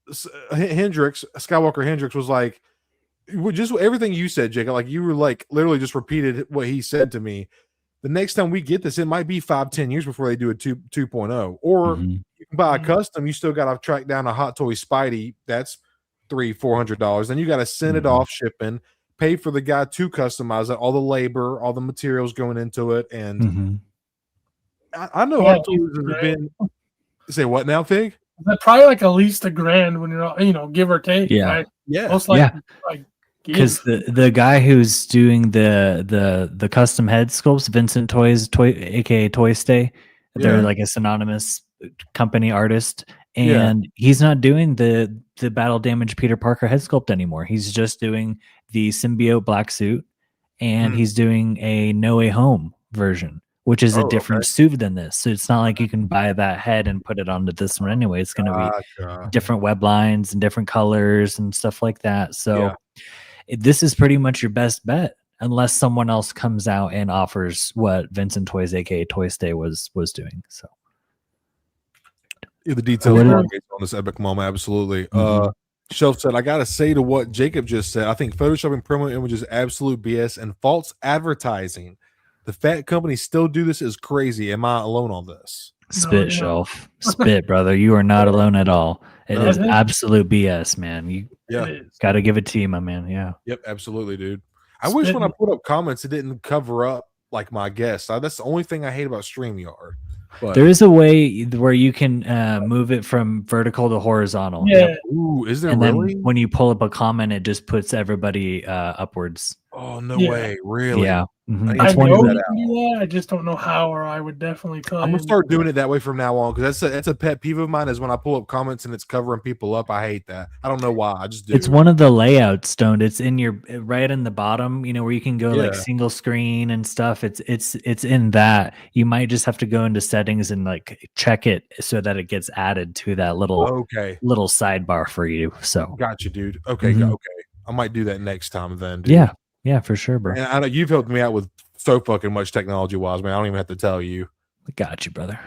Skywalker Hendricks was like, just everything you said, Jacob, like you were like literally just repeated what he said to me. The next time we get this, it might be 5-10 years before they do a 2.0. Or you can buy a custom. You still got to track down a Hot Toy Spidey. That's $300-$400. Then you got to send it off shipping, pay for the guy to customize it, all the labor, all the materials going into it. And I know Hot Toys has been. Say what now, Fig? That's probably like at least $1,000 when you're, give or take. Yeah. Right? Yeah. Most likely, because the guy who's doing the custom head sculpts, Vincent Toys, aka Toy Stay, they're like a synonymous company artist, and he's not doing the battle damage Peter Parker head sculpt anymore. He's just doing the symbiote black suit, and he's doing a No Way Home version, which is a different suit than this. So it's not like you can buy that head and put it onto this one anyway. It's going to be different web lines and different colors and stuff like that. So this is pretty much your best bet, unless someone else comes out and offers what Vincent Toys, aka Toy Stay, was doing. So the details on this epic moment, absolutely. Shelf said, I gotta say to what Jacob just said, I think photoshopping promo images absolute BS and false advertising. The fat companies still do this is crazy. Am I alone on this? Spit, Shelf. Spit, brother. You are not alone at all. It is absolute BS, man. You got to give it to you, my man. Yeah. Yep, absolutely, dude. I wish when I put up comments, it didn't cover up like my guests. That's the only thing I hate about StreamYard. But there is a way where you can move it from vertical to horizontal. Yeah. Ooh, is there and really? Then when you pull up a comment, it just puts everybody upwards. Oh, no way. Really? Yeah. I know you can do that. I just don't know how, or I would definitely tell you. I'm gonna start doing it that way from now on, because that's a pet peeve of mine. Is when I pull up comments and it's covering people up. I hate that. I don't know why. I just do. It's one of the layouts, Stoned. It's in your right in the bottom. Where you can go like single screen and stuff. It's in that. You might just have to go into settings and like check it so that it gets added to that little little sidebar for you. So gotcha, dude. Okay, okay. I might do that next time then. Dude. Yeah. Yeah, for sure, bro. And I know you've helped me out with so fucking much technology wise, man. I don't even have to tell you. I got you, brother.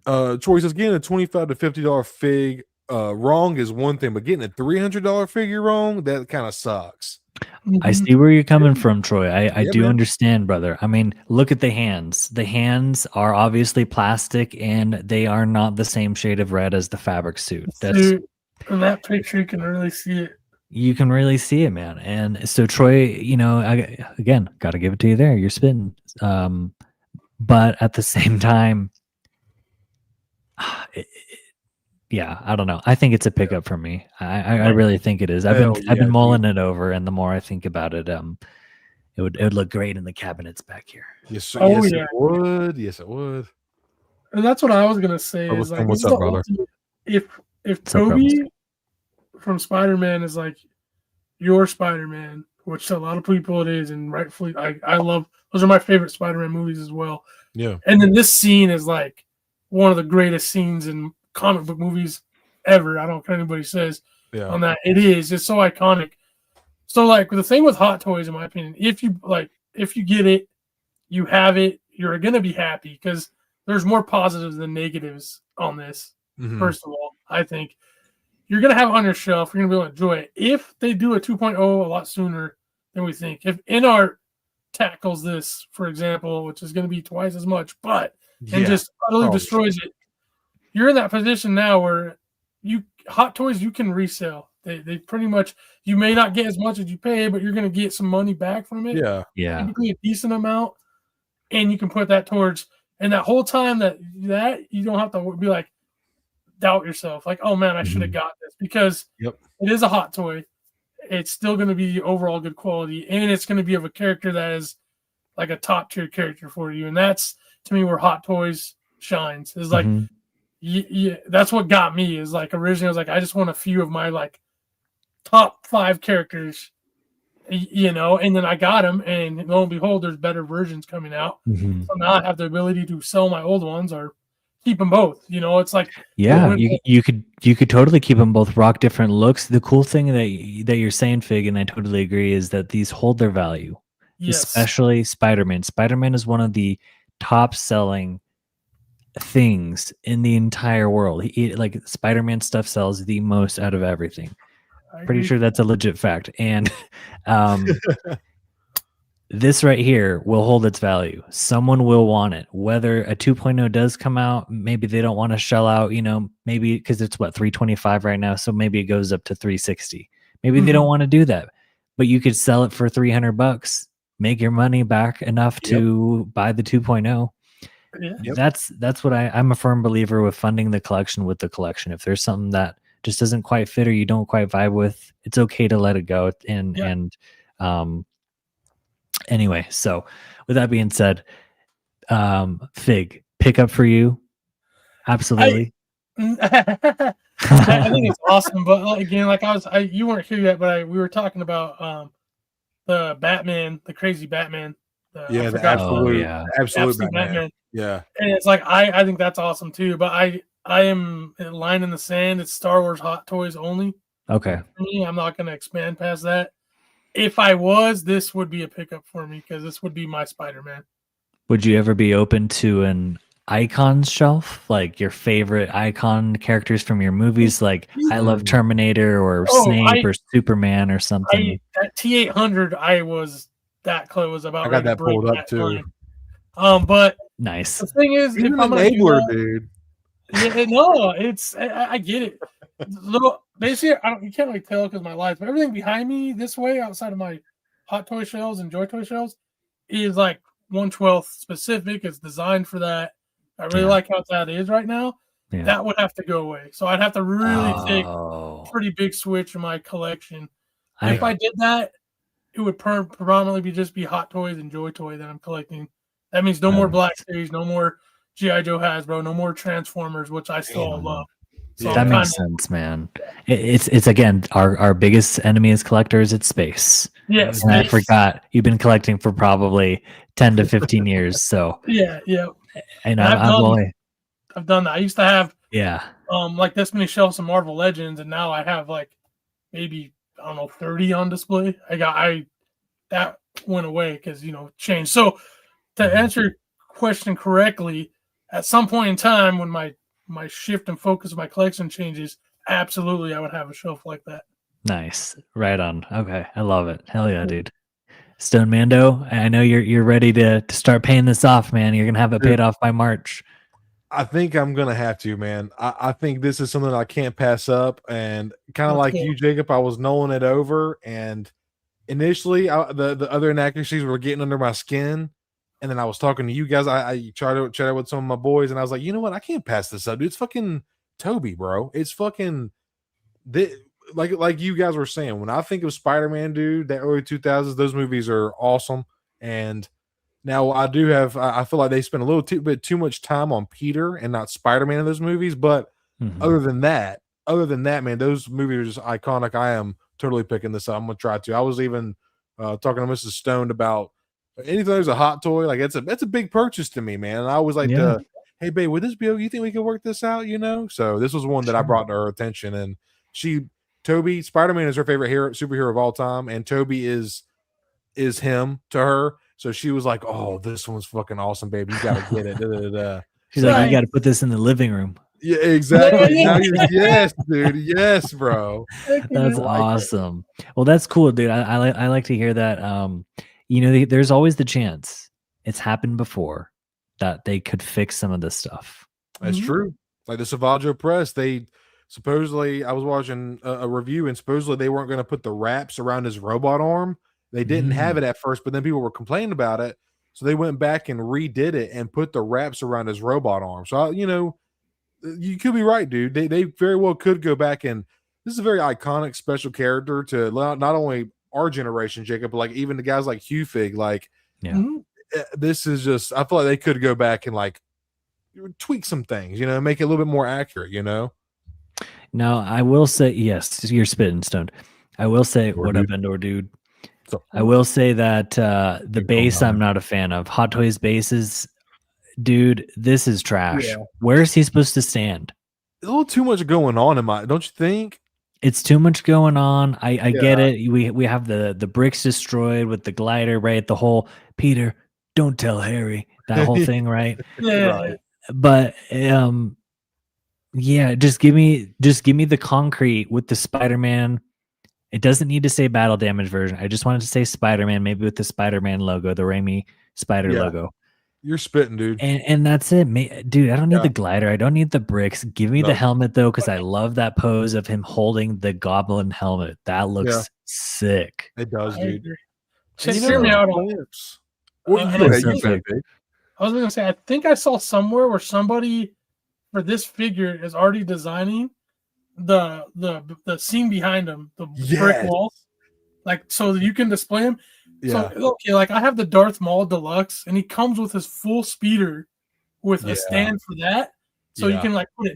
Troy says getting a $25 to $50 fig wrong is one thing, but getting a $300 figure wrong, that kind of sucks. I see where you're coming from, Troy. I do understand, brother. I mean, look at the hands. The hands are obviously plastic, and they are not the same shade of red as the fabric suit. In that picture, you can really see it. You can really see it, man. And so Troy, I got to give it to you there. You're spitting. But at the same time, I don't know. I think it's a pickup for me. I really think it is. I've been mulling it over, and the more I think about it, it would look great in the cabinets back here. Yes, sir. It would. Yes, it would. And that's what I was gonna say. Is like, what's up, brother? If Toby from Spider-Man is like your Spider-Man, which a lot of people it is, and rightfully, I love, those are my favorite Spider-Man movies as well. Yeah. And then this scene is like one of the greatest scenes in comic book movies ever. I don't care what anybody says on that. It is. It's so iconic. So like the thing with Hot Toys, in my opinion, if you get it, you have it, you're gonna be happy, because there's more positives than negatives on this. First of all, I think you're going to have it on your shelf. You're going to be able to enjoy it. If they do a 2.0 a lot sooner than we think, if in our tackles this, for example, which is going to be twice as much, but and Yeah. just utterly Oh, destroys it. You're in that position now where Hot Toys you can resell. They pretty much, you may not get as much as you pay, but you're going to get some money back from it. Yeah. Yeah. Typically a decent amount, and you can put that towards. And that whole time that you don't have to be like doubt yourself, like, oh man, I should have got this, because Yep. it is a Hot Toy. It's still going to be overall good quality, and it's going to be of a character that is like a top tier character for you. And that's, to me, where Hot Toys shines. Is like, yeah, that's what got me. Is like, originally I was like, I just want a few of my like top 5 characters, you know, and then I got them, and lo and behold, there's better versions coming out. So now I have the ability to sell my old ones or keep them both. You know, it's like, Yeah, you could totally keep them both, rock different looks. The cool thing that you're saying, Fig, and I totally agree, is that these hold their value. yes, Especially Spider-Man. Spider-Man is one of the top selling things in the entire world. Like Spider-Man stuff sells the most out of everything. I Pretty agree. sure that's a legit fact. And this right here will hold its value. Someone will want it. Whether a 2.0 does come out, maybe they don't want to shell out, you know, maybe because it's what, $325 right now, so maybe it goes up to $360. Maybe they don't want to do that, but you could sell it for $300, make your money back enough to buy the 2.0. Yeah. Yep. That's what I'm a firm believer with funding the collection with the collection. If there's something that just doesn't quite fit or you don't quite vibe with, it's okay to let it go. And anyway, so with that being said, Fig, pick up for you. Absolutely. I think it's awesome, but like, again, like you weren't here yet, but we were talking about the Batman, the crazy Batman. Yeah, the absolute absolute Batman. Yeah, and it's like I think that's awesome too. But I am in line in the sand. It's Star Wars Hot Toys only. Okay. For me, I'm not going to expand past that. If I was, this would be a pickup for me, because this would be my Spider-Man. Would you ever be open to an icon shelf, like your favorite icon characters from your movies, like I love Terminator or Snape or Superman or something? That T800, I was that close about. I got that pulled up too. Line. But nice. The thing is, if I'm enabler, dude. Yeah, no, it's I get it. Little basically, you can't really tell because my lights, but everything behind me this way, outside of my Hot Toy shelves and Joy Toy shelves, is like 1/12 specific. It's designed for that. I really like how that is right now. Yeah. That would have to go away. So I'd have to really take a pretty big switch in my collection. If I did that, it would predominantly be Hot Toys and Joy Toy that I'm collecting. That means no more Black Series, no more G.I. Joe Hasbro, no more Transformers, which I still love. So that makes sense, man. It's again, our biggest enemy as collectors, it's space. Yes. And I forgot you've been collecting for probably 10 to 15 years. So yeah. And I've done that. I used to have like this many shelves of Marvel Legends, and now I have like maybe 30 on display. That went away because changed. So to answer your question correctly, at some point in time when my shift and focus of my collection changes, absolutely I would have a shelf like that. Nice. Right on. Okay. I love it. Hell yeah, dude. Stone Mando, I know you're ready to start paying this off, man. You're gonna have it paid off by March. I think I'm gonna have to, man. I think this is something I can't pass up, and kind of like you, Jacob, I was knowing it over, and initially the other inaccuracies were getting under my skin, and then I was talking to you guys. I tried to chat with some of my boys, and I was like, you know what? I can't pass this up, dude. It's fucking Toby, bro. It's fucking like you guys were saying. When I think of Spider-Man, dude, that early 2000s, those movies are awesome. And now I feel like they spend a little bit too much time on Peter and not Spider-Man in those movies. But other than that, man, those movies are just iconic. I am totally picking this up. I'm gonna try to. I was even talking to Mrs. Stone about anything there's a Hot Toy, like that's a big purchase to me, man. And I always like to, hey babe, would this be okay? You think we can work this out? So this was one that I brought to her attention, and Toby, Spider-Man is her favorite superhero of all time, and Toby is him to her. So she was like, "Oh, this one's fucking awesome, baby. You gotta get it." She's like, "You got to put this in the living room." Yeah, exactly. Yes, dude. Yes, bro. That's awesome. Well, that's cool, dude. I like to hear that. there's always the chance. It's happened before that they could fix some of this stuff. That's true. Like the Savaggio Press, they supposedly, I was watching a review, and supposedly they weren't going to put the wraps around his robot arm. They didn't have it at first, but then people were complaining about it. So they went back and redid it and put the wraps around his robot arm. So, you could be right, dude. They very well could go back, and this is a very iconic special character to not only our generation, Jacob, but like even the guys like Hugh Fig. Like, this is just, I feel like they could go back and like tweak some things, make it a little bit more accurate, Now, I will say, yes, you're spitting stoned. I will say, what up, Endordude? I will say that the base I'm not a fan of. Hot Toys bases, dude, this is trash. Yeah. Where is he supposed to stand? A little too much going on don't you think? It's too much going on. I get it. We have the bricks destroyed with the glider, right? The whole Peter, don't tell Harry, that whole thing, right? Right. But just give me the concrete with the Spider-Man. It doesn't need to say battle damage version. I just wanted to say Spider-Man, maybe with the Spider-Man logo, the Raimi Spider logo. You're spitting, dude. And that's it, dude. I don't need the glider. I don't need the bricks. Give me the helmet though, because I love that pose of him holding the Goblin helmet. That looks sick. It does, dude. Just hear me out on this. I was going to say, I think I saw somewhere where somebody for this figure is already designing the scene behind him, the brick walls, like so that you can display him. So okay, like I have the Darth Maul Deluxe, and he comes with his full speeder with a stand for that, so you can like put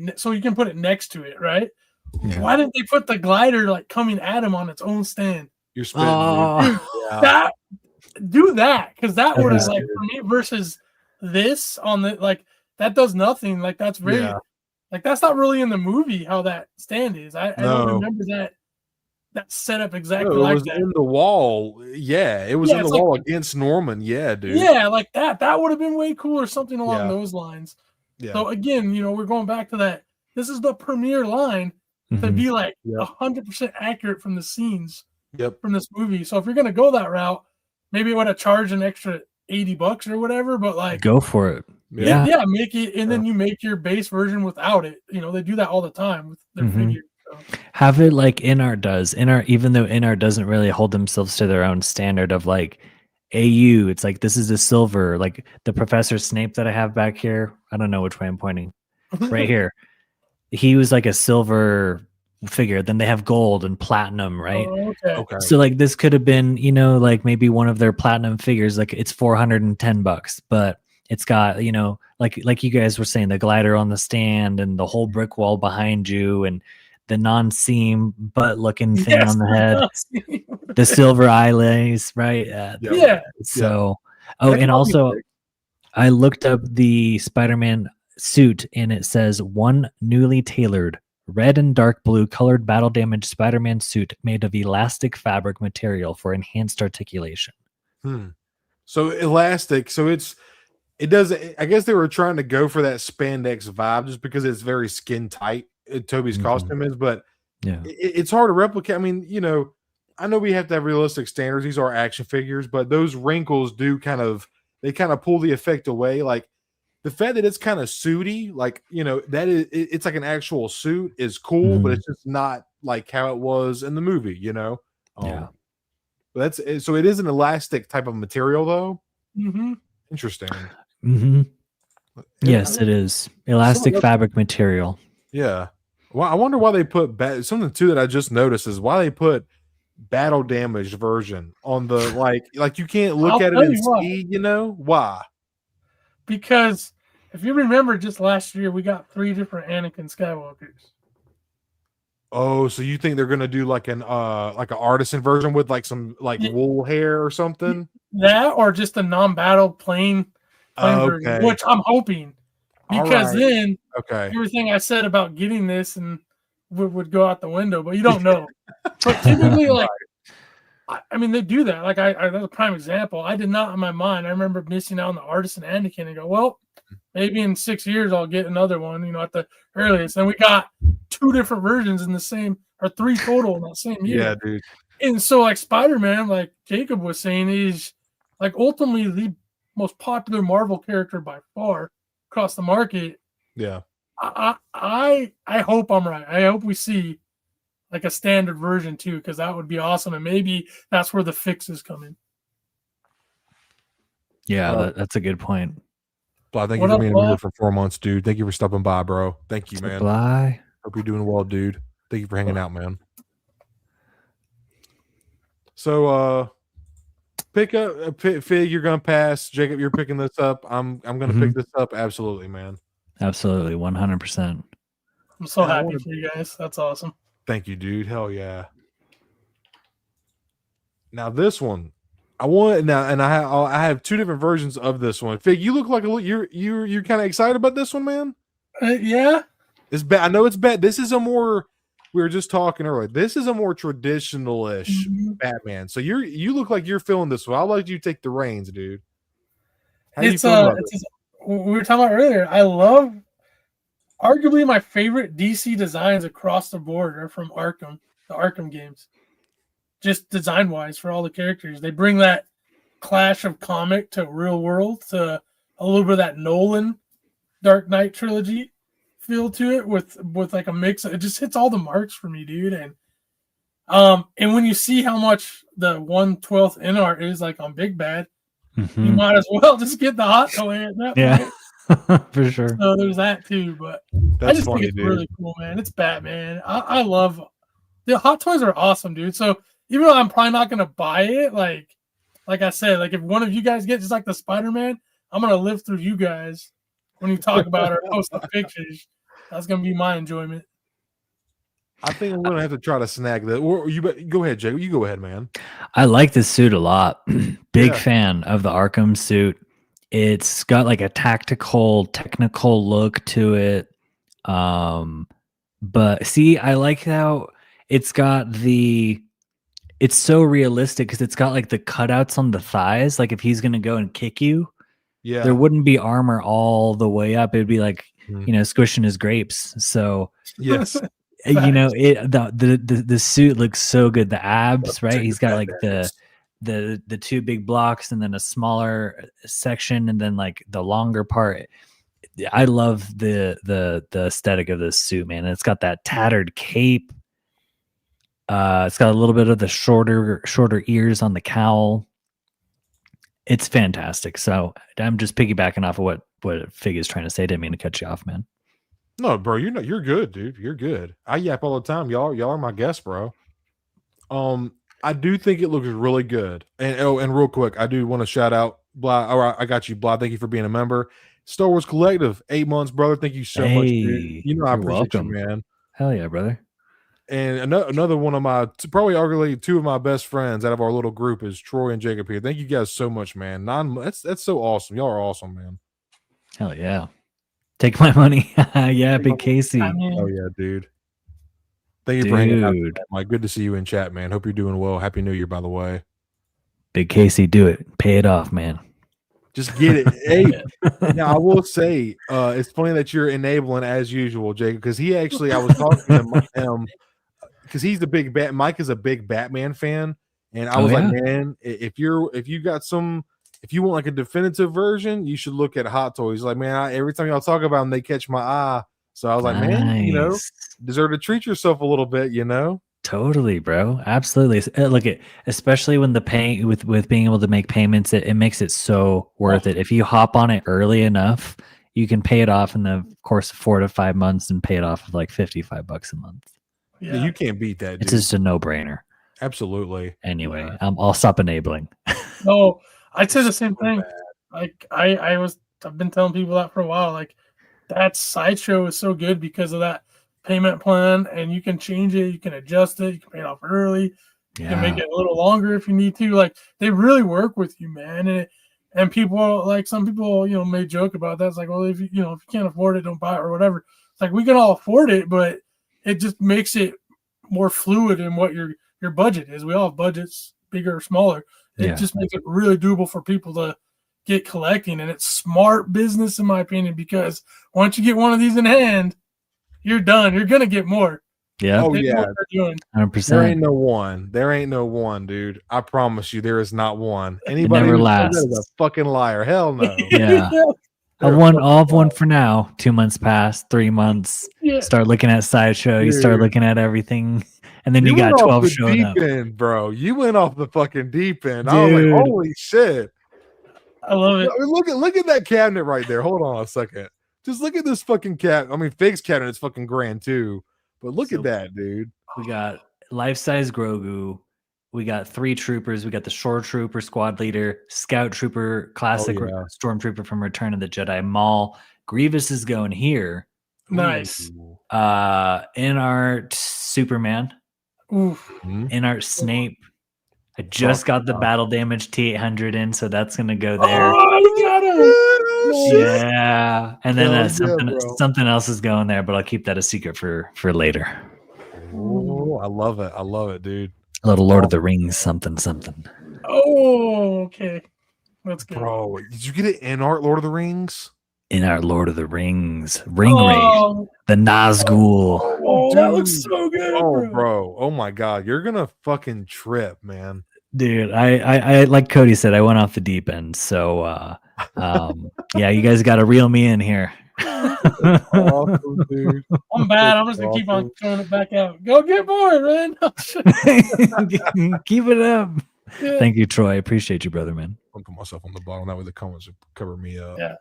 it next to it, right? Yeah. Why didn't they put the glider like coming at him on its own stand? You're spitting, do that, because that would have like for me versus this on the like that does nothing. Like that's very like that's not really in the movie how that stand is. I don't remember that set up exactly like that. It was in the wall. Yeah, it was in the wall against Norman. Yeah, dude. Yeah, like that. That would have been way cool or something along those lines. Yeah. So again, we're going back to that. This is the premiere line to be like 100% accurate from the scenes from this movie. So if you're gonna go that route, maybe it would have charged an extra $80 or whatever, but like go for it. Yeah, make it, and then you make your base version without it. They do that all the time with their figures. So. Have it like InArt does. Even though InArt doesn't really hold themselves to their own standard of like AU, it's like this is a silver, like the Professor Snape that I have back here. I don't know which way I'm pointing. Right here. He was like a silver figure. Then they have gold and platinum, right? Oh, okay. So like this could have been, like maybe one of their platinum figures. Like it's $410, but it's got, like you guys were saying, the glider on the stand and the whole brick wall behind you and the non-seam butt-looking thing on the head, the silver eyelays, right? So, and also, I looked up the Spider-Man suit, and it says one newly tailored red and dark blue colored battle damage Spider-Man suit made of elastic fabric material for enhanced articulation. So elastic. So it does. I guess they were trying to go for that spandex vibe, just because it's very skin tight. Toby's costume is, but it's hard to replicate. I mean, I know we have to have realistic standards. These are action figures, but those wrinkles do kind of pull the effect away. Like the fact that it's kind of suity, like that is it's like an actual suit is cool, but it's just not like how it was in the movie. But that's so it is an elastic type of material, though. Interesting. Yes, it is elastic fabric material. Yeah. Well, I wonder why they put something too that I just noticed is why they put battle damage version on the like you can't look at it and see, why? Because if you remember, just last year we got 3 different Anakin Skywalkers. Oh, so you think they're gonna do like an artisan version with like some wool hair or something? That or just a non-battle plain version, which I'm hoping. Because then everything I said about getting this and would go out the window, but you don't know. But typically, I mean, they do that. Like that's a prime example. I did not in my mind. I remember missing out on the Artisan Anakin and go, well, maybe in 6 years I'll get another one, at the earliest. And we got 2 different versions in the same, or 3 total in that same year. Yeah, dude. And so like Spider-Man, like Jacob was saying, is like ultimately the most popular Marvel character by far across the market. Yeah. I hope I'm right. I hope we see like a standard version too, because that would be awesome. And maybe that's where the fixes come in. Yeah, that's a good point. Bly, thank What you for up, being a Bly? member for 4 months, dude. Thank you for stopping by, bro. Thank you, man. Bly. Hope you're doing well, dude. Thank you for hanging out, man. So, pick up Fig. You're gonna pass. Jacob, you're picking this up. I'm gonna pick this up. Absolutely, man. Absolutely, 100%. I'm so And I happy wanna- for you guys. That's awesome. Thank you, dude. Hell yeah. Now this one, I want now, and I have 2 different versions of this one. Fig, you look like you're kind of excited about this one, man. Yeah. It's bad. I know it's bad. This is a more, we were just talking earlier. This is a more traditional-ish Batman. So you look like you're feeling this one. I'll let you take the reins, dude. How do you feel about it? We were talking about earlier. I love, arguably my favorite DC designs across the board are from Arkham, the Arkham games. Just design wise for all the characters, they bring that clash of comic to real world, to a little bit of that Nolan Dark Knight trilogy feel to it with like a mix. It just hits all the marks for me, dude. And when you see how much the 1/12 in art is like on Big Bad, you might as well just get the hot toy at that point. For sure. So there's that too. But That's I just funny, think it's dude. really cool, man. It's Batman. I love the hot toys are awesome, dude. So even though I'm probably not gonna buy it, like I said, like if one of you guys get just like the Spider-Man, I'm gonna live through you guys when you talk about or post the pictures. That's gonna be my enjoyment. I think I'm gonna have to try to snag that. Or go ahead, Jake. You go ahead, man. I like this suit a lot. Big Yeah. fan of the Arkham suit. It's got like a technical look to it. But see, I like how it's got it's so realistic because it's got like the cutouts on the thighs. Like if he's gonna go and kick you, Yeah. there wouldn't be armor all the way up. It'd be like, squishing his grapes. So Yes. the suit looks so good. The abs, right? He's got like the 2 big blocks and then a smaller section and then like the longer part. I love the aesthetic of this suit, man. And it's got that tattered cape. It's got a little bit of the shorter ears on the cowl. It's fantastic. So I'm just piggybacking off of what Fig is trying to say. Didn't mean to cut you off, man. No, bro, you're good, dude. You're good. I yap all the time. Y'all are my guests, bro. I do think it looks really good. And real quick, I do want to shout out Bly. All right, I got you, Bly. Thank you for being a member. Star Wars Collective, 8 months, brother. Thank you so much, dude. You know I appreciate you, man. Hell yeah, brother. And another one of my, probably arguably 2 of my best friends out of our little group is Troy and Jacob here. Thank you guys so much, man. That's so awesome. Y'all are awesome, man. Hell yeah. Take my money. Yeah, Big Casey. Oh yeah, dude. Thank you for hanging out, Mike. Good to see you in chat, man. Hope you're doing well. Happy New Year, by the way. Big Casey, do it. Pay it off, man. Just get it. Hey, now I will say, it's funny that you're enabling as usual, Jacob, because he actually, I was talking to him because he's the big Mike is a big Batman fan, and I was like, man, if you want like a definitive version, you should look at Hot Toys. Like, man, every time y'all talk about them, they catch my eye. So I was like, man, deserve to treat yourself a little bit, Totally, bro. Absolutely. Look at, especially when the pay with being able to make payments, it makes it so worth it. If you hop on it early enough, you can pay it off in the course of 4 to 5 months and pay it off of like $55 a month. Yeah, you can't beat that, dude. It's just a no-brainer. Absolutely. Anyway, I'll stop enabling. No, I'd say the same thing. Like I've been telling people that for a while. Like that sideshow is so good because of that payment plan, and you can change it, you can adjust it, you can pay it off early, you can make it a little longer if you need to. Like they really work with you, man. And people, like some people, may joke about that. It's like, well, if you can't afford it, don't buy it or whatever. It's like we can all afford it, but it just makes it more fluid in what your budget is. We all have budgets, bigger or smaller. It just makes it really doable for people to get collecting, and it's smart business in my opinion, because once you get one of these in hand, you're done. You're gonna get more. Yeah. Oh They know yeah, what they're doing. 100%. there ain't no one. There ain't no one, dude. I promise you, there is not one. Anybody never who says that is a lasts. fucking liar. Hell no. Yeah. They're I'll have one fucking for now. 2 months pass, 3 months. Yeah. Start looking at Sideshow. You start Dude. looking at everything. And then You you got went off 12 the showing deep up. end, bro. You went off the fucking deep end. I was like, Dude. holy shit. I love it. Look at that cabinet right there. Hold on a second. Just look at this fucking cat. I mean, Fig's cabinet is fucking grand too. But look So- at that, dude. We got life-size Grogu. We got 3 troopers. We got the Shore Trooper squad leader, Scout Trooper, classic Oh, yeah. Stormtrooper from Return of the Jedi, Maul. Grievous is going here. Nice. Ooh. Inart Superman. Oof. Mhm. Inart Snape. I just got the battle damage T800 in, so that's gonna go there. Oh, you got it. Yeah, and then Hell yeah, something bro. something else is going there, but I'll keep that a secret for later. Oh, I love it. I love it, dude. A little Lord of the Rings, something. Oh, okay. That's good. Bro, did you get it in Art Lord of the Rings? In our Lord of the Rings, Ring Raid, Oh, the Nazgul. oh, that Dude. looks so good, Oh, bro. bro. Oh my god. You're gonna fucking trip, man. Dude, I like Cody said, I went off the deep end. So yeah, you guys got to reel me in here. Awesome, dude. I'm bad. I'm just gonna keep on throwing it back out. Go get more, man. Keep it up. Yeah. Thank you, Troy. I appreciate you, brother, man. I'll put myself on the bottom. That way the comments will cover me up. Yeah.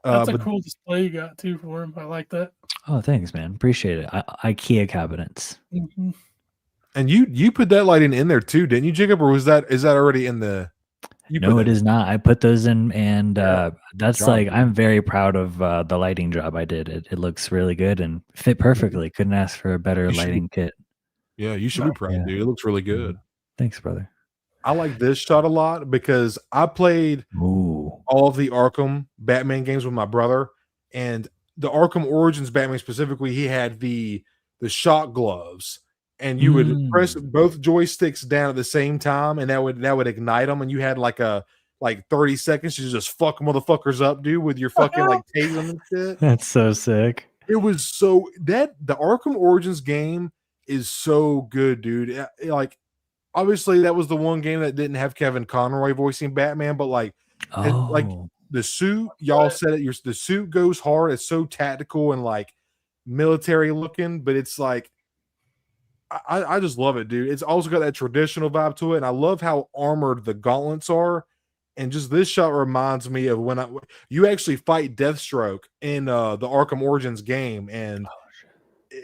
That's a but cool display you got too for him. I like that. Oh, thanks, man. Appreciate it. IKEA cabinets. Mhm. and you put that lighting in there too, didn't you, Jacob? Or is that already in the? You No, put it that- is not. I put those in, and that's job, like dude. I'm very proud of the lighting job I did. It looks really good and fit perfectly. Couldn't ask for a better You should be- lighting kit. Yeah, you should be proud, Yeah. dude. It looks really good. Thanks, brother. I like this shot a lot because I played Ooh. all of the Arkham Batman games with my brother, and the Arkham Origins Batman specifically, he had the shot gloves, and you would press both joysticks down at the same time, and that would ignite them, and you had like 30 seconds to just fuck motherfuckers up, dude, with your fucking like tasing and shit. That's so sick. It was so the Arkham Origins game is so good, dude. Like, obviously, that was the one game that didn't have Kevin Conroy voicing Batman, but like the suit, y'all said it. The suit goes hard. It's so tactical and like military looking, but it's like I just love it, dude. It's also got that traditional vibe to it, and I love how armored the gauntlets are. And just this shot reminds me of when you actually fight Deathstroke in the Arkham Origins game, and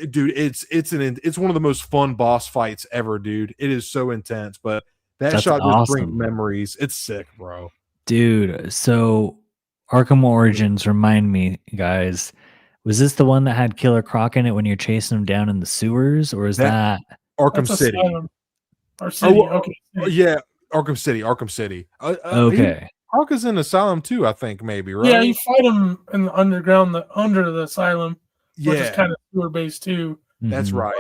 dude, it's one of the most fun boss fights ever, dude. It is so intense, but that That's shot just brings awesome. memories. It's sick, bro. Dude, so Arkham Origins, remind me, guys, was this the one that had Killer Croc in it when you're chasing him down in the sewers, or is that Arkham That's City? Asylum. Or City. Okay. Yeah, Arkham City. okay? Croc is in Asylum too, I think, maybe, right? Yeah, you fight him in the underground, under the asylum, which is Yeah, kind of sewer based too. that's Mhm.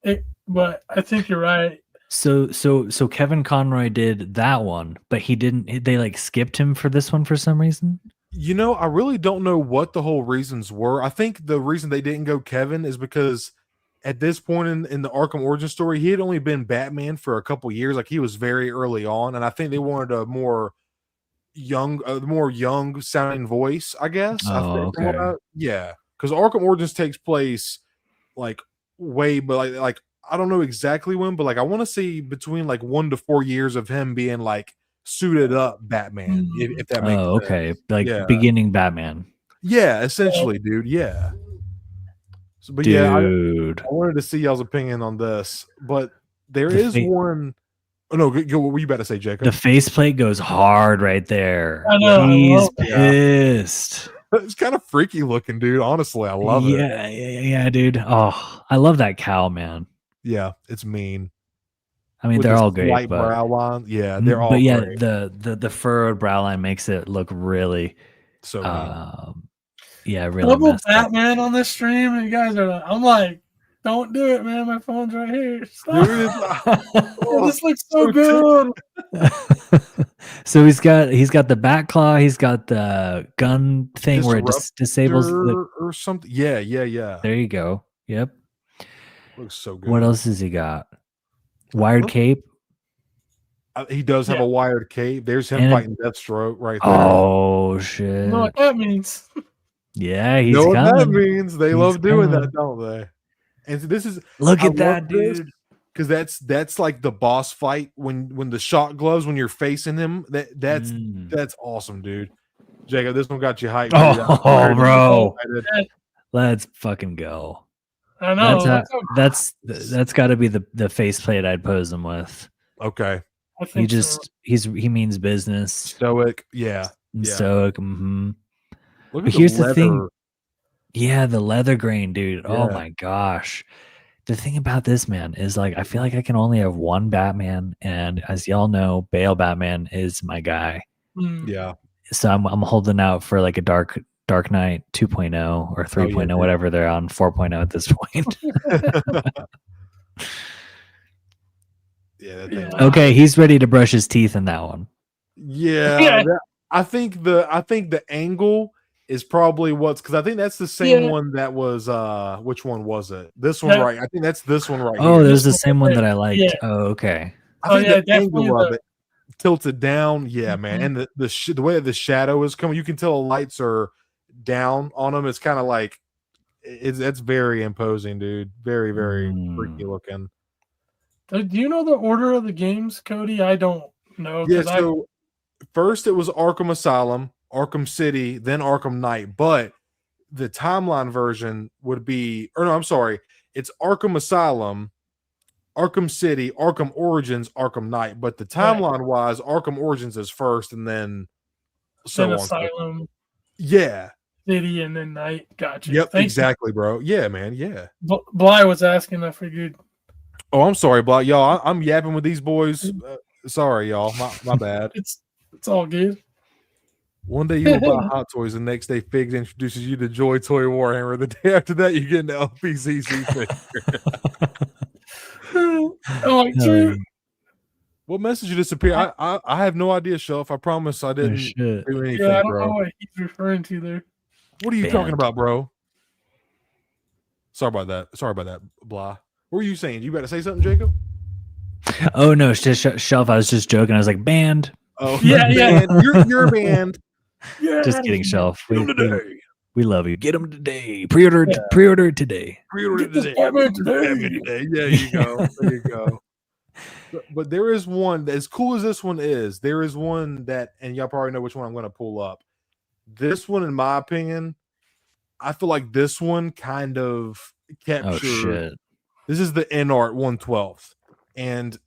right. But I think you're right. So Kevin Conroy did that one, but he didn't. They like skipped him for this one for some reason. You know, I really don't know what the whole reasons were. I think the reason they didn't go Kevin is because at this point in the Arkham origin story, he had only been Batman for a couple years. Like, he was very early on, and I think they wanted a more young sounding voice, I guess. Oh, okay. Yeah, because Arkham Origins takes place like but like I don't know exactly when, but like I want to see between like 1 to 4 years of him being like suited up Batman, if that makes Oh, sense. okay. Like Yeah. beginning Batman. Yeah, essentially, dude. Yeah. So, but yeah, I Dude. wanted to see y'all's opinion on this, but there The is fa- one. Oh no, go, what were you about to say, Jacob? The faceplate goes hard right there. I know, I He's love that. pissed. It's kind of freaky looking, dude. Honestly, I love it. Yeah, dude. Oh, I love that cowl, man. Yeah, it's mean. I mean, With they're this all great, light but brow line. Yeah, they're all but yeah, great. the furrowed brow line makes it look really, So mean. yeah, really Double messed up. Batman on this stream, and you guys are like, I'm like, don't do it, man. My phone's right here. Stop. Dude, Oh, this looks so so good. So he's got the back claw, he's got the gun thing where it just disables the. or something. Yeah. There you go. Yep. Looks so good. What else has he got? Wired cape. He does have a wired cape. There's him And fighting Deathstroke right there. Oh You shit! know what that means? Yeah, You he's know what coming. that means? They He's love doing coming. that, don't they? And so this is Look at that, dude. Because that's like the boss fight when the shot gloves when you're facing him. That's awesome, dude. Jacob, this one got you hyped. Oh, bro. Excited. Let's fucking go. I know. That's got to be the faceplate I'd pose him with. Okay. I think he means business. Stoic. Yeah. Stoic. Mm-hmm. Look But at here's the the thing. Yeah, the leather grain, dude. Yeah. Oh my gosh. The thing about this, man, is like I feel like I can only have one Batman, and as y'all know, Bale Batman is my guy. Yeah. So I'm holding out for like a Dark Knight 2.0 or 3.0, whatever they're on 4.0 at this point. Okay, he's ready to brush his teeth in that one. Yeah. I think the angle is probably because I think that's the same one that was which one was it? This one, right? I think that's this one right here. Here. There's the same one that I liked. Yeah. Oh, okay. I think the angle of it tilted down, man. And the way the shadow is coming, you can tell the lights are down on them. It's kind of like it's very imposing, dude. Very, very freaky looking. Do you know the order of the games, Cody? I don't know. Yeah, so first it was Arkham Asylum, Arkham City, then Arkham Knight, but the timeline version would be, or no, I'm sorry, it's Arkham Asylum, Arkham City, Arkham Origins, Arkham Knight, but the timeline wise, Arkham Origins is first, and then so on. Asylum, City, and then Knight. Gotcha. Yep, exactly, bro. Yeah, man. Yeah. Bly was asking. I figured. Oh, I'm sorry, Bly. Y'all, I'm yapping with these boys. Sorry, y'all. My bad. It's all good. One day you will buy Hot Toys, the next day Figs introduces you to Joy Toy Warhammer. The day after that, you get an LPCC figure. What message you disappear? I have no idea, Shelf. I promise I didn't do anything, I don't bro. know what he's referring to there. What are you talking about, bro? Sorry about that, Blah. What were you saying? You better say something, Jacob? Oh no, Shelf. I was just joking. I was like, banned. Oh yeah. You're banned. Yeah. Just kidding, Shelf. We love you. Get them today. Pre-order today. Pre-order today. Yeah, you go. There you go. But there is one, as cool as this one is, there is one that, and y'all probably know which one I'm going to pull up. This one, in my opinion, I feel like this one kind of captured. Oh shit! This is the NART 112th, and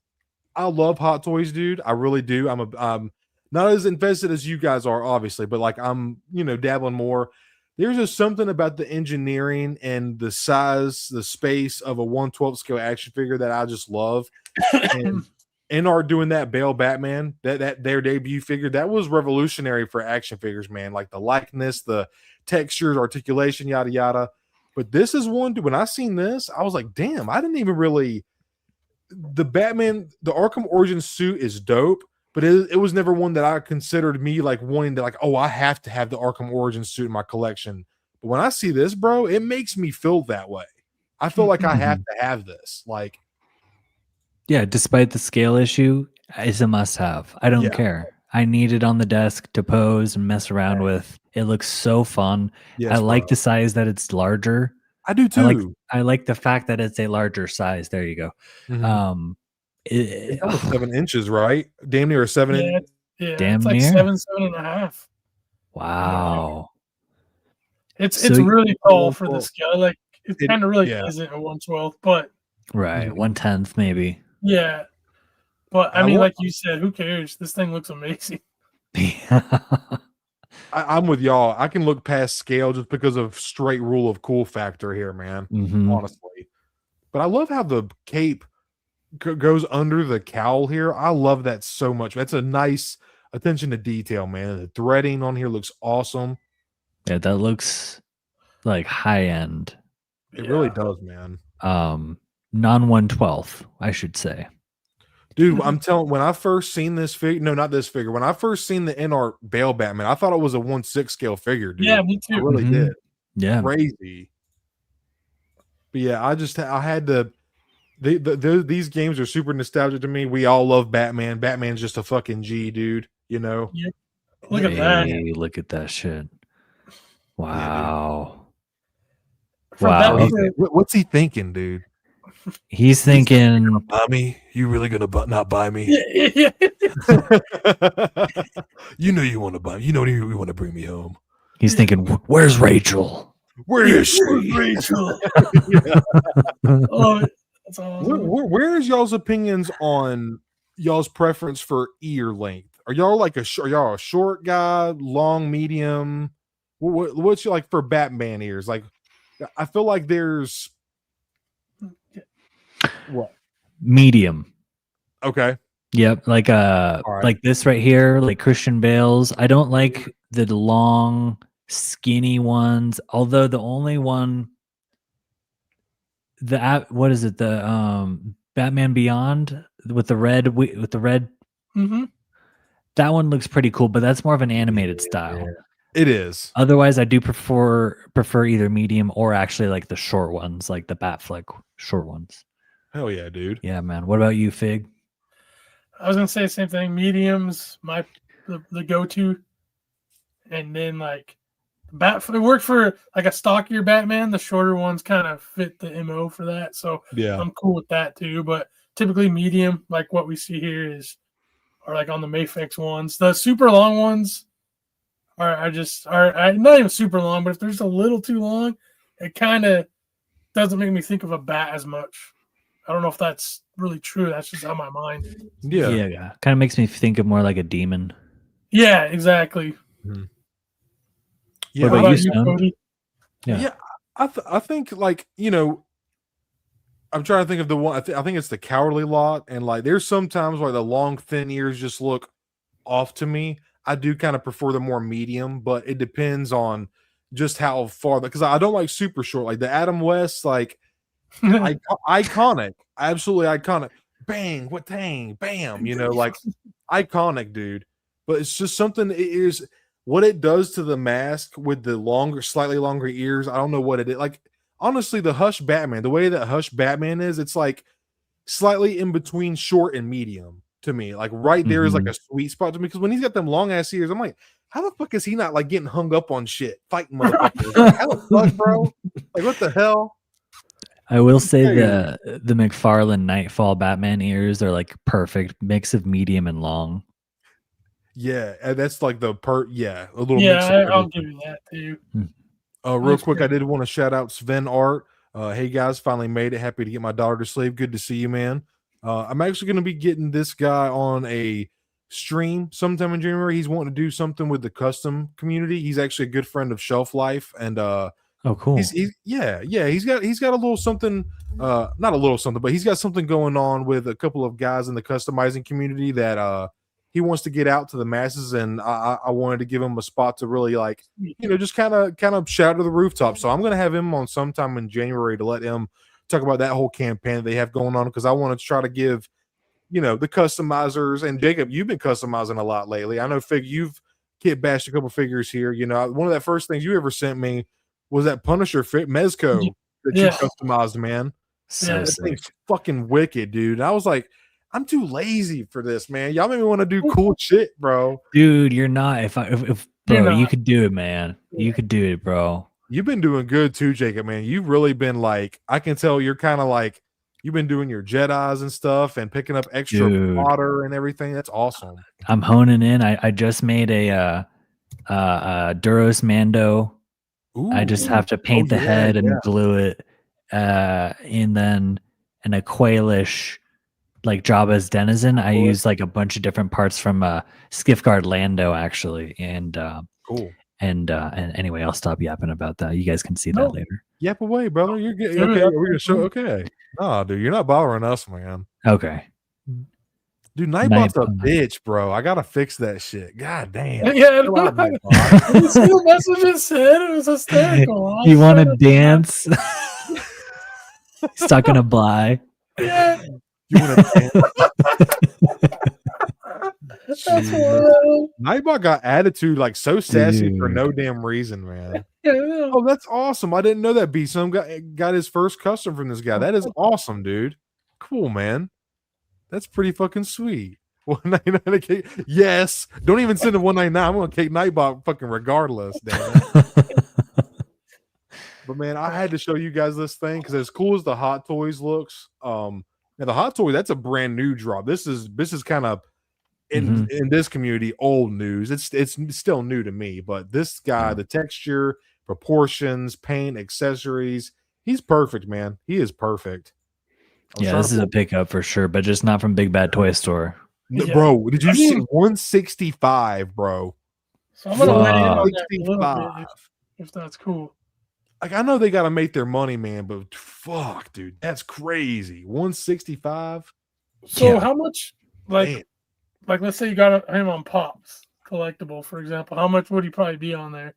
I love Hot Toys, dude. I really do. I'm not as invested as you guys are, obviously, but like I'm, dabbling more. There's just something about the engineering and the size, the space of a 112 scale action figure that I just love. And NR doing that Bale Batman, that their debut figure, that was revolutionary for action figures, man. Like the likeness, the textures, articulation, yada yada. But this is one, dude. When I seen this, I was like, damn, I didn't even really. The Batman, the Arkham Origins suit is dope, but it was never one that I considered me like wanting to like, oh, I have to have the Arkham Origins suit in my collection. But when I see this, bro, it makes me feel that way. I feel like I have to have this. Like, yeah, despite the scale issue, it's a must-have. I don't care. I need it on the desk to pose and mess around with. It looks so fun. Yes, I like the size that it's larger. I do too. I like the fact that it's a larger size. There you go. Mm-hmm. It's 7 inches, right? Damn near 7 inches. Yeah, damn it's like near 7.5. Wow. It's really tall for the scale. Like it kind of really isn't a 112, but right, 1/10 maybe. Yeah, but I mean, like you said, who cares? This thing looks amazing. I'm with y'all. I can look past scale just because of straight rule of cool factor here, man. Honestly, but I love how the cape goes under the cowl here. I love that so much. That's a nice attention to detail, man. The threading on here looks awesome. Yeah, that looks like high end. It really does, man. Non-112th, I should say. Dude, I'm telling, when I first seen this figure, no, not this figure. When I first seen the NR Bale Batman, I thought it was a 1/6 scale figure, dude. Yeah, me too. I really did. Yeah. Crazy. But yeah, I had to, These games are super nostalgic to me. We all love Batman. Batman's just a fucking G, dude. You know. Yeah. Look at that. Hey, look at that shit. Wow. For Wow. What's he thinking, dude? He's thinking, Buy me? You really gonna not buy me? Yeah. You know you want to buy me. You know you want to bring me home. he's thinking, where's Rachel? Where is she? Rachel. Yeah. Oh, that's awesome. Where is y'all's opinions on y'all's preference for ear length? Are y'all like are y'all a short guy, long, medium? What's you like for Batman ears? Like, I feel like there's what? Medium. Okay. Yep, like right. like this right here, like Christian Bale's. I don't like the long, skinny ones. Although the only one, what is it? The Batman Beyond with the red Mm-hmm. That one looks pretty cool, but that's more of an animated style. It is. Otherwise, I do prefer either medium or actually like the short ones, like the Batfleck short ones. Hell yeah, dude. Yeah, man. What about you, Fig? I was gonna say the same thing. Mediums, the go-to, and then like it worked for like a stockier Batman. The shorter ones kind of fit the MO for that, so Yeah, I'm cool with that too. But typically medium, like what we see here, are like on the Mafex ones. The super long ones are not even super long, but if they're just a little too long, it kind of doesn't make me think of a bat as much. I don't know if that's really true. That's just on my mind. Yeah. Kind of makes me think of more like a demon. Yeah, exactly. Mm-hmm. Yeah. What about you, Cody? Yeah. I think like, you know, I'm trying to think of the one. I think it's the Cowardly Lot, and like there's sometimes where the long thin ears just look off to me. I do kind of prefer the more medium, but it depends on just how far, because I don't like super short. Like the Adam West, like iconic, absolutely iconic. Bang, what tang, bam, you know, like iconic, dude. But it's just something. It is what it does to the mask with the slightly longer ears. I don't know what it is. Like honestly, the Hush Batman, the way that Hush Batman is, it's like slightly in between short and medium to me. Like right there is like a sweet spot to me, because when he's got them long ass ears, I'm like, how the fuck is he not like getting hung up on shit, fighting motherfuckers? Like, how the fuck, bro? Like what the hell? I will say the McFarlane Nightfall Batman ears are like perfect mix of medium and long. Yeah, and that's like a little yeah. mix. I'll give you that too. Real quick, I did want to shout out Sven Art. Hey guys, finally made it. Happy to get my daughter to sleep. Good to see you, man. I'm actually going to be getting this guy on a stream sometime in January. He's wanting to do something with the custom community. He's actually a good friend of Shelf Life, and oh, cool. He's got a little something, not a little something, but he's got something going on with a couple of guys in the customizing community that he wants to get out to the masses, and I wanted to give him a spot to really like, you know, just kind of shout to the rooftop. So I'm gonna have him on sometime in January to let him talk about that whole campaign that they have going on, because I want to try to give, you know, the customizers, and Jacob, you've been customizing a lot lately. I know Fig, you've kit bashed a couple figures here. You know, one of the first things you ever sent me was that Punisher fit Mezco that you customized, man. So that thing's fucking wicked, dude. I was like, I'm too lazy for this, man. Y'all make me want to do cool shit, bro. Dude, you're not. If bro, you could do it, man. You could do it, bro. You've been doing good too, Jacob, man. You've really been like, I can tell you're kind of like, you've been doing your Jedis and stuff and picking up extra water and everything. That's awesome. I'm honing in. I just made a Duros Mando. Ooh, I just have to paint the head and glue it, and then an Aqualish, like Jabba's Denizen. I use like a bunch of different parts from Skiffguard Lando, actually, and cool. And anyway, I'll stop yapping about that. You guys can see that later. Yap away, brother. You're good. Okay, we're gonna show. Okay. No, dude, you're not bothering us, man. Okay. Dude, Nightbot's a bitch, bro. I gotta fix that shit. God damn. Yeah, you see the message it said? It was hysterical. You want to dance? Stuck in a Bly. Yeah. You want to dance? Nightbot got attitude, like so sassy for no damn reason, man. Oh, that's awesome. I didn't know that Bsum got his first custom from this guy. That is awesome, dude. Cool, man. That's pretty fucking sweet. 199 a cake. Yes. Don't even send a 199. I'm gonna Kate Nightbot fucking regardless, damn it. But man, I had to show you guys this thing because as cool as the Hot Toys looks, now the Hot Toy, that's a brand new drop. This is kind of in this community old news. It's still new to me, but this guy, the texture, proportions, paint, accessories, he's perfect, man. He is perfect. Yeah, this is a pickup for sure, but just not from Big Bad Toy Store. Yeah. Bro, did you see 165, bro? So I'm gonna weigh in on that a little bit if that's cool. Like, I know they got to make their money, man, but fuck, dude, that's crazy. 165. So how much, like let's say you got him on Pops Collectible, for example, how much would he probably be on there?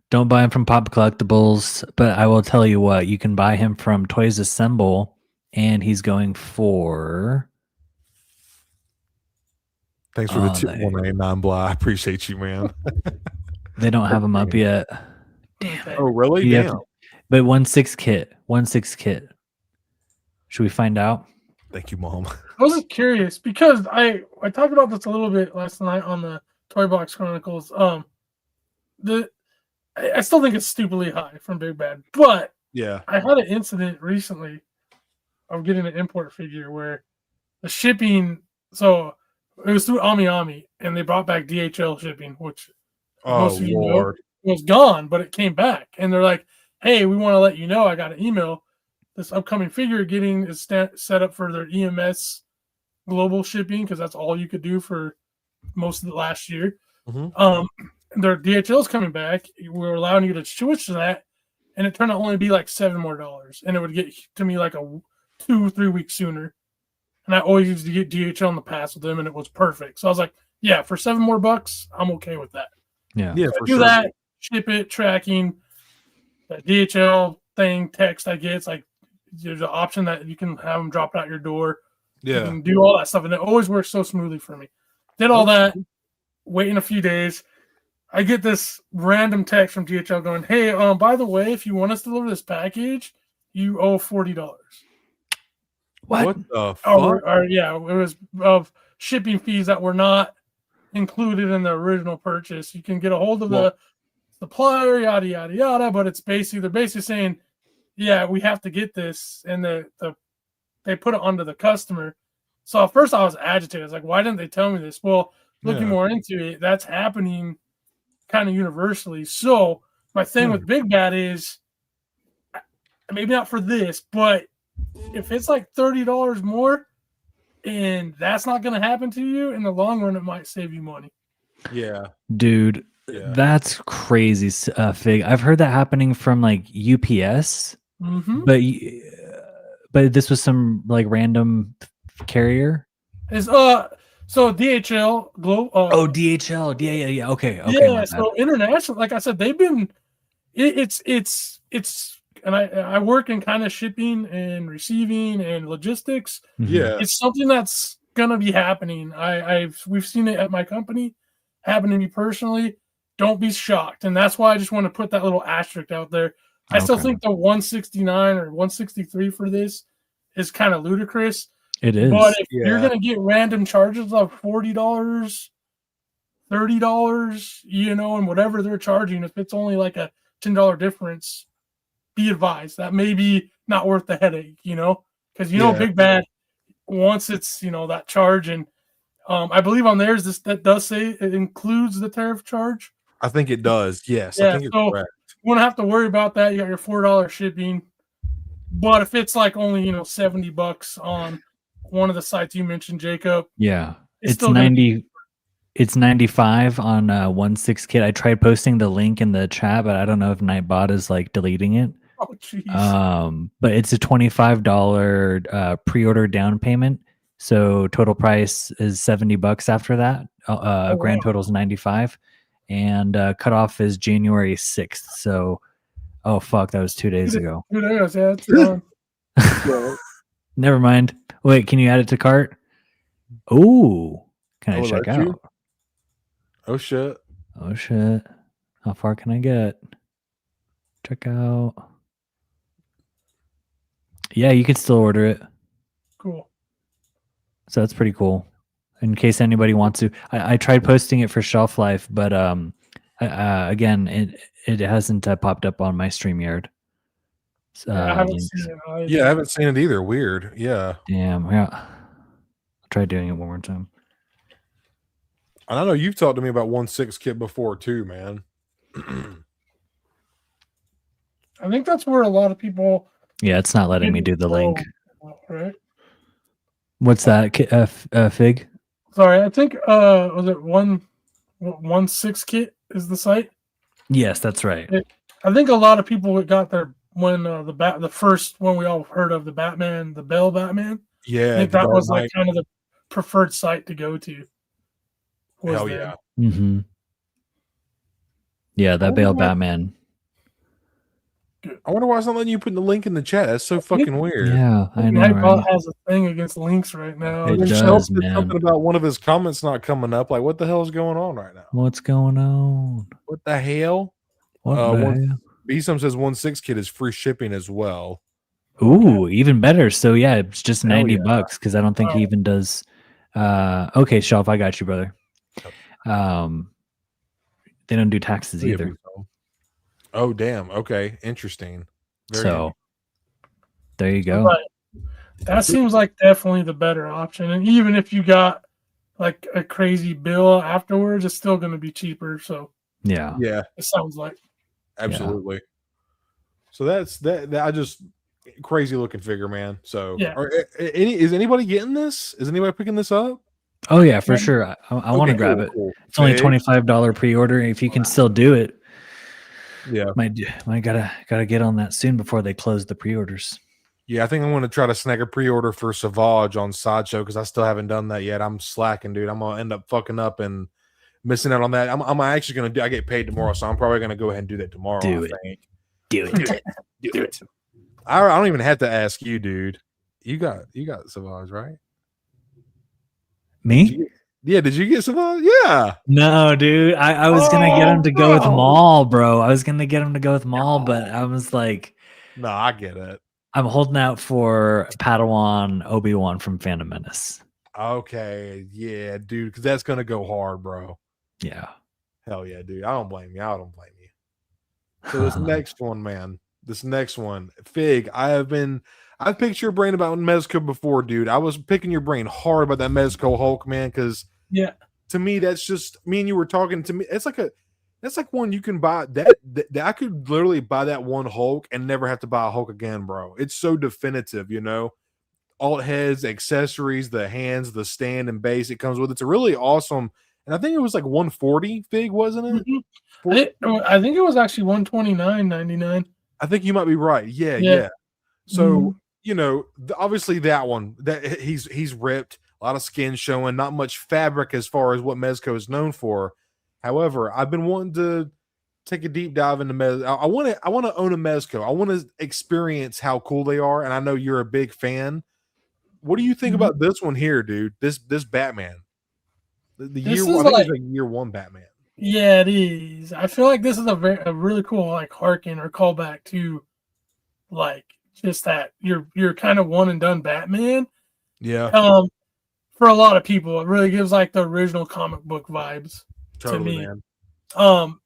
Don't buy him from Pop Collectibles, but I will tell you what, you can buy him from Toys Assemble, and he's going for... Thanks for the 189 Bly. I appreciate you, man. They don't have him up yet. Damn. Oh, really? Damn. But 1/6 kit. 1/6 kit. Should we find out? Thank you, Mom. I was just curious because I talked about this a little bit last night on the Toy Box Chronicles. I still think it's stupidly high from Big Bad, but yeah, I had an incident recently of getting an import figure where the shipping, so it was through Ami, and they brought back DHL shipping, which most of you know was gone, but it came back, and they're like, "Hey, we want to let you know I got an email. This upcoming figure is set up for their EMS global shipping because that's all you could do for most of the last year. Their DHL is coming back. We're allowing you to switch to that, and it turned out only be like $7 more, and it would get to me like 2-3 weeks sooner. And I always used to get DHL in the past with them, and it was perfect. So I was like, yeah, for $7 more, I'm okay with that. Yeah, so for sure. That, ship it, tracking, that DHL thing, text I get, it's like there's an option that you can have them drop it out your door. Yeah, you can do all that stuff, and it always works so smoothly for me. Did all that, waiting a few days. I get this random text from DHL going, "Hey, by the way, if you want us to deliver this package, you owe $40." What the fuck? Yeah, it was of shipping fees that were not included in the original purchase. You can get a hold of the supplier, yada yada yada, but they're basically saying, yeah, we have to get this, and they put it onto the customer. So at first I was agitated. I was like, why didn't they tell me this? Well, looking more into it, that's happening kind of universally. So my thing with Big Bad is maybe not for this, but if it's like $30 more and that's not going to happen to you in the long run, it might save you money. Yeah, dude, that's crazy. Fig, I've heard that happening from like UPS, but this was some like random carrier. So DHL, DHL, yeah. Okay. Yeah, so international, like I said, they've been. It's, and I work in kind of shipping and receiving and logistics. Yeah, it's something that's gonna be happening. We've seen it at my company, happen to me personally. Don't be shocked, and that's why I just want to put that little asterisk out there. I still think the 169 or 163 for this is kind of ludicrous. It is. But if you're going to get random charges of $40, $30, and whatever they're charging, if it's only like a $10 difference, be advised that may be not worth the headache, because, Big Bad, once it's, that charge. And I believe on theirs, that does say it includes the tariff charge. I think it does. Yes. I think it's correct. You won't have to worry about that. You got your $4 shipping. But if it's like only, $70 on one of the sites you mentioned, Jacob. Yeah. It's 90. It's 95 on 1/6 kit. I tried posting the link in the chat, but I don't know if Nightbot is like deleting it. Oh, jeez. But it's a $25 pre-order down payment. So total price is $70 after that. Grand total is 95, and cutoff is January 6th. So, oh fuck, that was 2 days ago. 2 days, yeah. It's Never mind. Wait, can you add it to cart? Ooh, can I check out? Oh shit. Oh shit. How far can I get? Check out. Yeah, you can still order it. So that's pretty cool. In case anybody wants to, I tried posting it for Shelf Life, but again, it hasn't popped up on my StreamYard. I haven't Links. seen it either. Yeah, I haven't seen it either. Weird. Yeah. Damn. Yeah. I'll try doing it one more time. And I know you've talked to me about 1.6 kit before too, man. I think that's where a lot of people. Yeah, it's not letting me do the link. Right. What's that, Fig? Sorry, I think was it 1.6 kit is the site? Yes, that's right. I think a lot of people got there when the first one we all heard of, the Batman, the Bell Batman. Yeah, I think that was like kind of the preferred site to go to. Hell yeah. Mm-hmm. Yeah, that Bale Batman. I wonder why it's not letting you put the link in the chat. That's so fucking weird. Yeah, I know. Nightbot has a thing against links right now. It And does, Shelf said man. something about one of his comments not coming up. Like, what the hell is going on right now? What's going on? What the hell? What the hell? Bsum says 1.6 kit is free shipping as well. Ooh, even better. So yeah, it's just Hell $90 yeah. because I don't think he even does. Okay, Shelf, I got you, brother. They don't do taxes Yeah, either. Oh damn. Okay, interesting. So there you go. But that seems like definitely the better option. And even if you got like a crazy bill afterwards, it's still going to be cheaper. So Yeah. it sounds like. Absolutely. So that's that. I just crazy looking figure, man. So Yeah. Is anybody getting this? Is anybody picking this up? Oh yeah, for sure. I want to grab it. Cool. It's only $25 pre-order. If you can still do it, yeah, might gotta get on that soon before they close the pre-orders. Yeah, I think I'm going to try to snag a pre-order for Savage on Sideshow because I still haven't done that yet. I'm slacking, dude. I'm gonna end up fucking up and missing out on that. I'm actually gonna do. I get paid tomorrow, so I'm probably gonna go ahead and do that tomorrow. Do it. Do it. I don't even have to ask you, dude. You got Savage, right? Me? Did you get Savage? Yeah. No, dude. I was gonna get him to go with Maul, bro. I was gonna get him to go with Maul, but I was like, no, I get it. I'm holding out for Padawan Obi-Wan from Phantom Menace. Okay, yeah, dude, because that's gonna go hard, bro. Yeah. Hell yeah, dude. I don't blame you. So this next one, man. This next one, Fig. I've picked your brain about Mezco before, dude. I was picking your brain hard about that Mezco Hulk, man, because to me, that's just me and you were talking to me. It's like one you can buy that I could literally buy that one Hulk and never have to buy a Hulk again, bro. It's so definitive, you know. Alt heads, accessories, the hands, the stand and base it comes with. It's a really awesome, and I think it was like 140 Fig, wasn't it? Mm-hmm. I think it was actually $129.99. I think you might be right. Yeah. So you know, obviously that one that he's ripped, a lot of skin showing, not much fabric as far as what Mezco is known for. However, I've been wanting to take a deep dive into Mezco. I want to own a Mezco. I want to experience how cool they are, and I know you're a big fan. What do you think about this one here, dude? This Batman, the year one, I think it's like year one Batman. Yeah, it is. I feel like this is a really cool like harken or callback to like just that you're kind of one and done Batman. Yeah. For a lot of people, it really gives like the original comic book vibes to me. Man.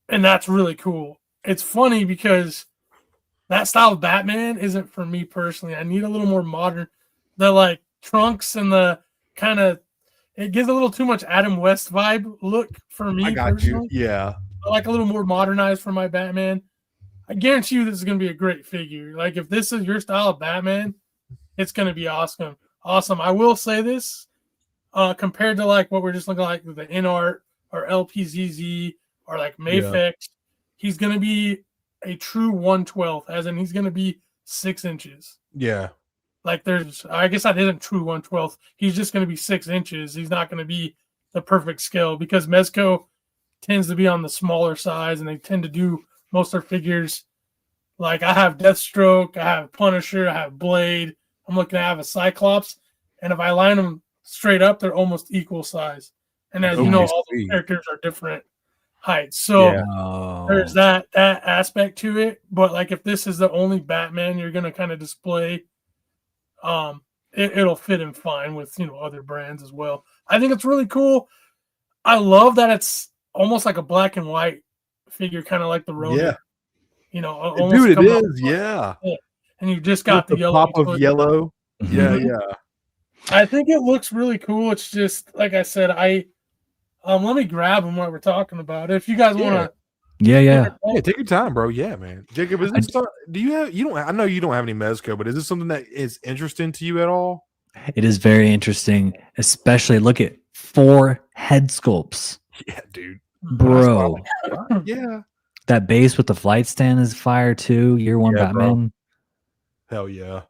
And that's really cool. It's funny because that style of Batman isn't for me personally. I need a little more modern. The like trunks and the kind of it gives a little too much Adam West vibe look for me. I got personally. You. Yeah. I like a little more modernized for my Batman. I guarantee you this is going to be a great figure. Like if this is your style of Batman, it's going to be awesome. Awesome. I will say this compared to like what we're just looking like with the InArt or LPZZ or like Mayfix, he's going to be a true 1/12, as in he's going to be 6 inches. Yeah. Like I guess that isn't true 1/12. He's just going to be 6 inches. He's not going to be the perfect scale because Mezco tends to be on the smaller size and they tend to do most of their figures. Like I have Deathstroke, I have Punisher, I have Blade. I'm looking to have a Cyclops. And if I line them straight up, they're almost equal size. And as you know, all the characters are different heights. So there's that aspect to it. But like if this is the only Batman you're going to kind of display, it'll fit him fine with other brands as well. I think it's really cool. I love that it's almost like a black and white figure, kind of like the Ronin. Yeah, Almost dude, it coming off is. Yeah, and you just got with the yellow pop of hood. yellow. Yeah, Mhm. yeah. I think it looks really cool. It's just like I said, let me grab them while we're talking about it. If you guys want to, Yeah. Take your time, bro. Yeah, man. Jacob, is this do you have? You don't. I know you don't have any Mezco, but is this something that is interesting to you at all? It is very interesting, especially look at 4 head sculpts. Yeah, dude. Bro. Yeah. That base with the flight stand is fire too. Year 1 Yeah, bro. Batman. Hell yeah.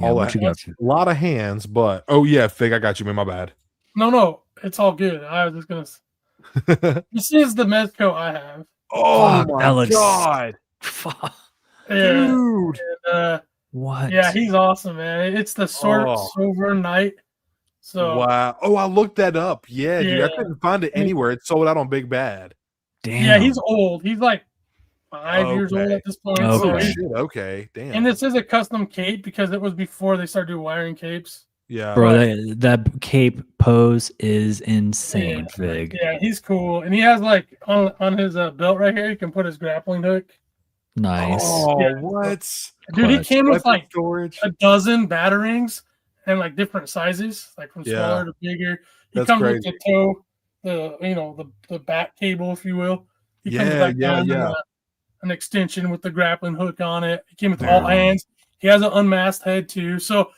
Yeah, what you got? A lot of hands, but oh yeah, Fig, I got you, man. My bad. No, it's all good. I was just gonna. This is the Mezco I have. Oh Fuck, my that looks- god, Fuck. Yeah, dude! and, What? yeah, he's awesome, man. It's the Silver Knight. So Wow. Oh, I looked that up. Yeah, dude. I Yeah. couldn't find it anywhere. It's sold out on Big Bad. Damn. yeah, he's old. He's like 5 years old Okay. at this point. Okay. So Oh he- shit. Okay. Damn. and this is a custom cape because it was before they started doing wiring capes. yeah. Bro, that cape pose is insane, Yeah. Fig. Yeah, he's cool, and he has like on his belt right here. He can put his grappling hook. Nice. Oh, Yeah. what? Dude, he Clutch. came with like storage. a dozen batarangs and like different sizes, like from Yeah. smaller to bigger. He That's comes crazy. with the toe, the back cable, if you will. He comes Yeah, back yeah, down yeah. and, an extension with the grappling hook on it. He came with all hands. He has an unmasked head too. So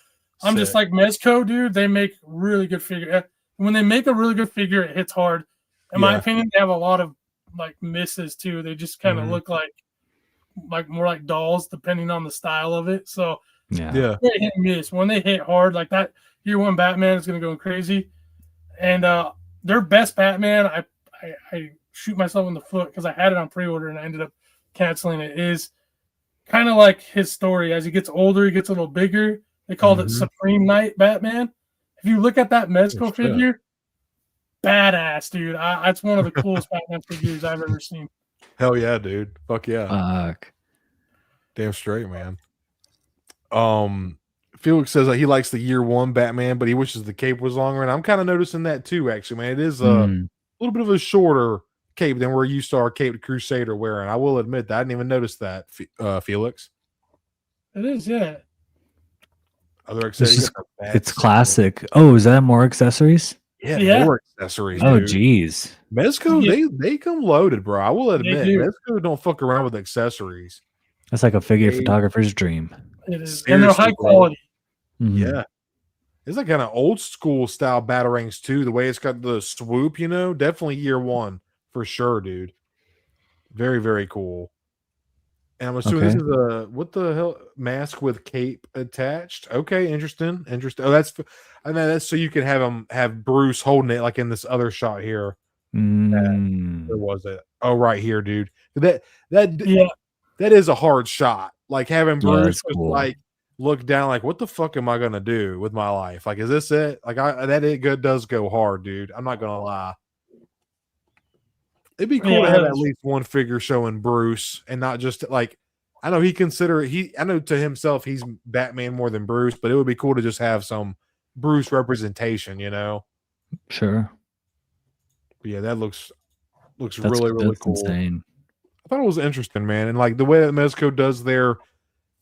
I'm just Sick. like Mezco, dude. They make really good figure. When they make a really good figure, it hits hard. In my Yeah. opinion, they have a lot of like misses too. They just kind of Mhm. look like more like dolls, depending on the style of it. So Yeah. Yeah. they hit and miss. When they hit hard like that, Year 1 Batman is going to go crazy. And their best Batman, I shoot myself in the foot because I had it on pre-order and I ended up canceling it, is kind of like his story. As he gets older, he gets a little bigger. They called it Mhm. Supreme Knight Batman. If you look at that Mezco Oh, shit. figure, badass, dude. It's one of the coolest Batman figures I've ever seen. Hell yeah, dude. Fuck yeah. Fuck. Damn straight, man. Felix says that he likes the Year 1 Batman, but he wishes the cape was longer. And I'm kind of noticing that too, actually, man. It is a Mm. little bit of a shorter cape than we're used to our Caped Crusader wearing. I will admit that. I didn't even notice that, Felix. It is, yeah. Other It's accessories. just- It's classic. Oh, is that more accessories? Yeah. More accessories. Oh, dude. geez. Mezco, Yeah. they come loaded, bro. I will admit, do. Mezco don't fuck around with accessories. That's like a figure Hey. photographer's dream. It is. And they're high Seriously, bro. quality. Mhm. Yeah. It's like kind of old school style batarangs too. The way it's got the swoop, definitely Year 1 for sure, dude. Very, very cool. And I'm assuming this Okay. is a what the hell mask with cape attached. Okay, interesting. Oh, I know that's so you can have Bruce holding it like in this other shot here. Mm. Where was it? Oh, right here, dude. That Yeah. that is a hard shot. Like having Yeah, Bruce that's just cool. like look down, like what the fuck am I gonna do with my life? Like, is this it? Like, does go hard, dude. I'm not gonna lie. It'd be cool Yeah, to have it at is. least one figure showing Bruce and not just like I know I know to himself he's Batman more than Bruce, but it would be cool to just have some Bruce representation, Sure. But yeah, that looks That's really, really that's cool. insane. I thought it was interesting, man. And like the way that Mezco does their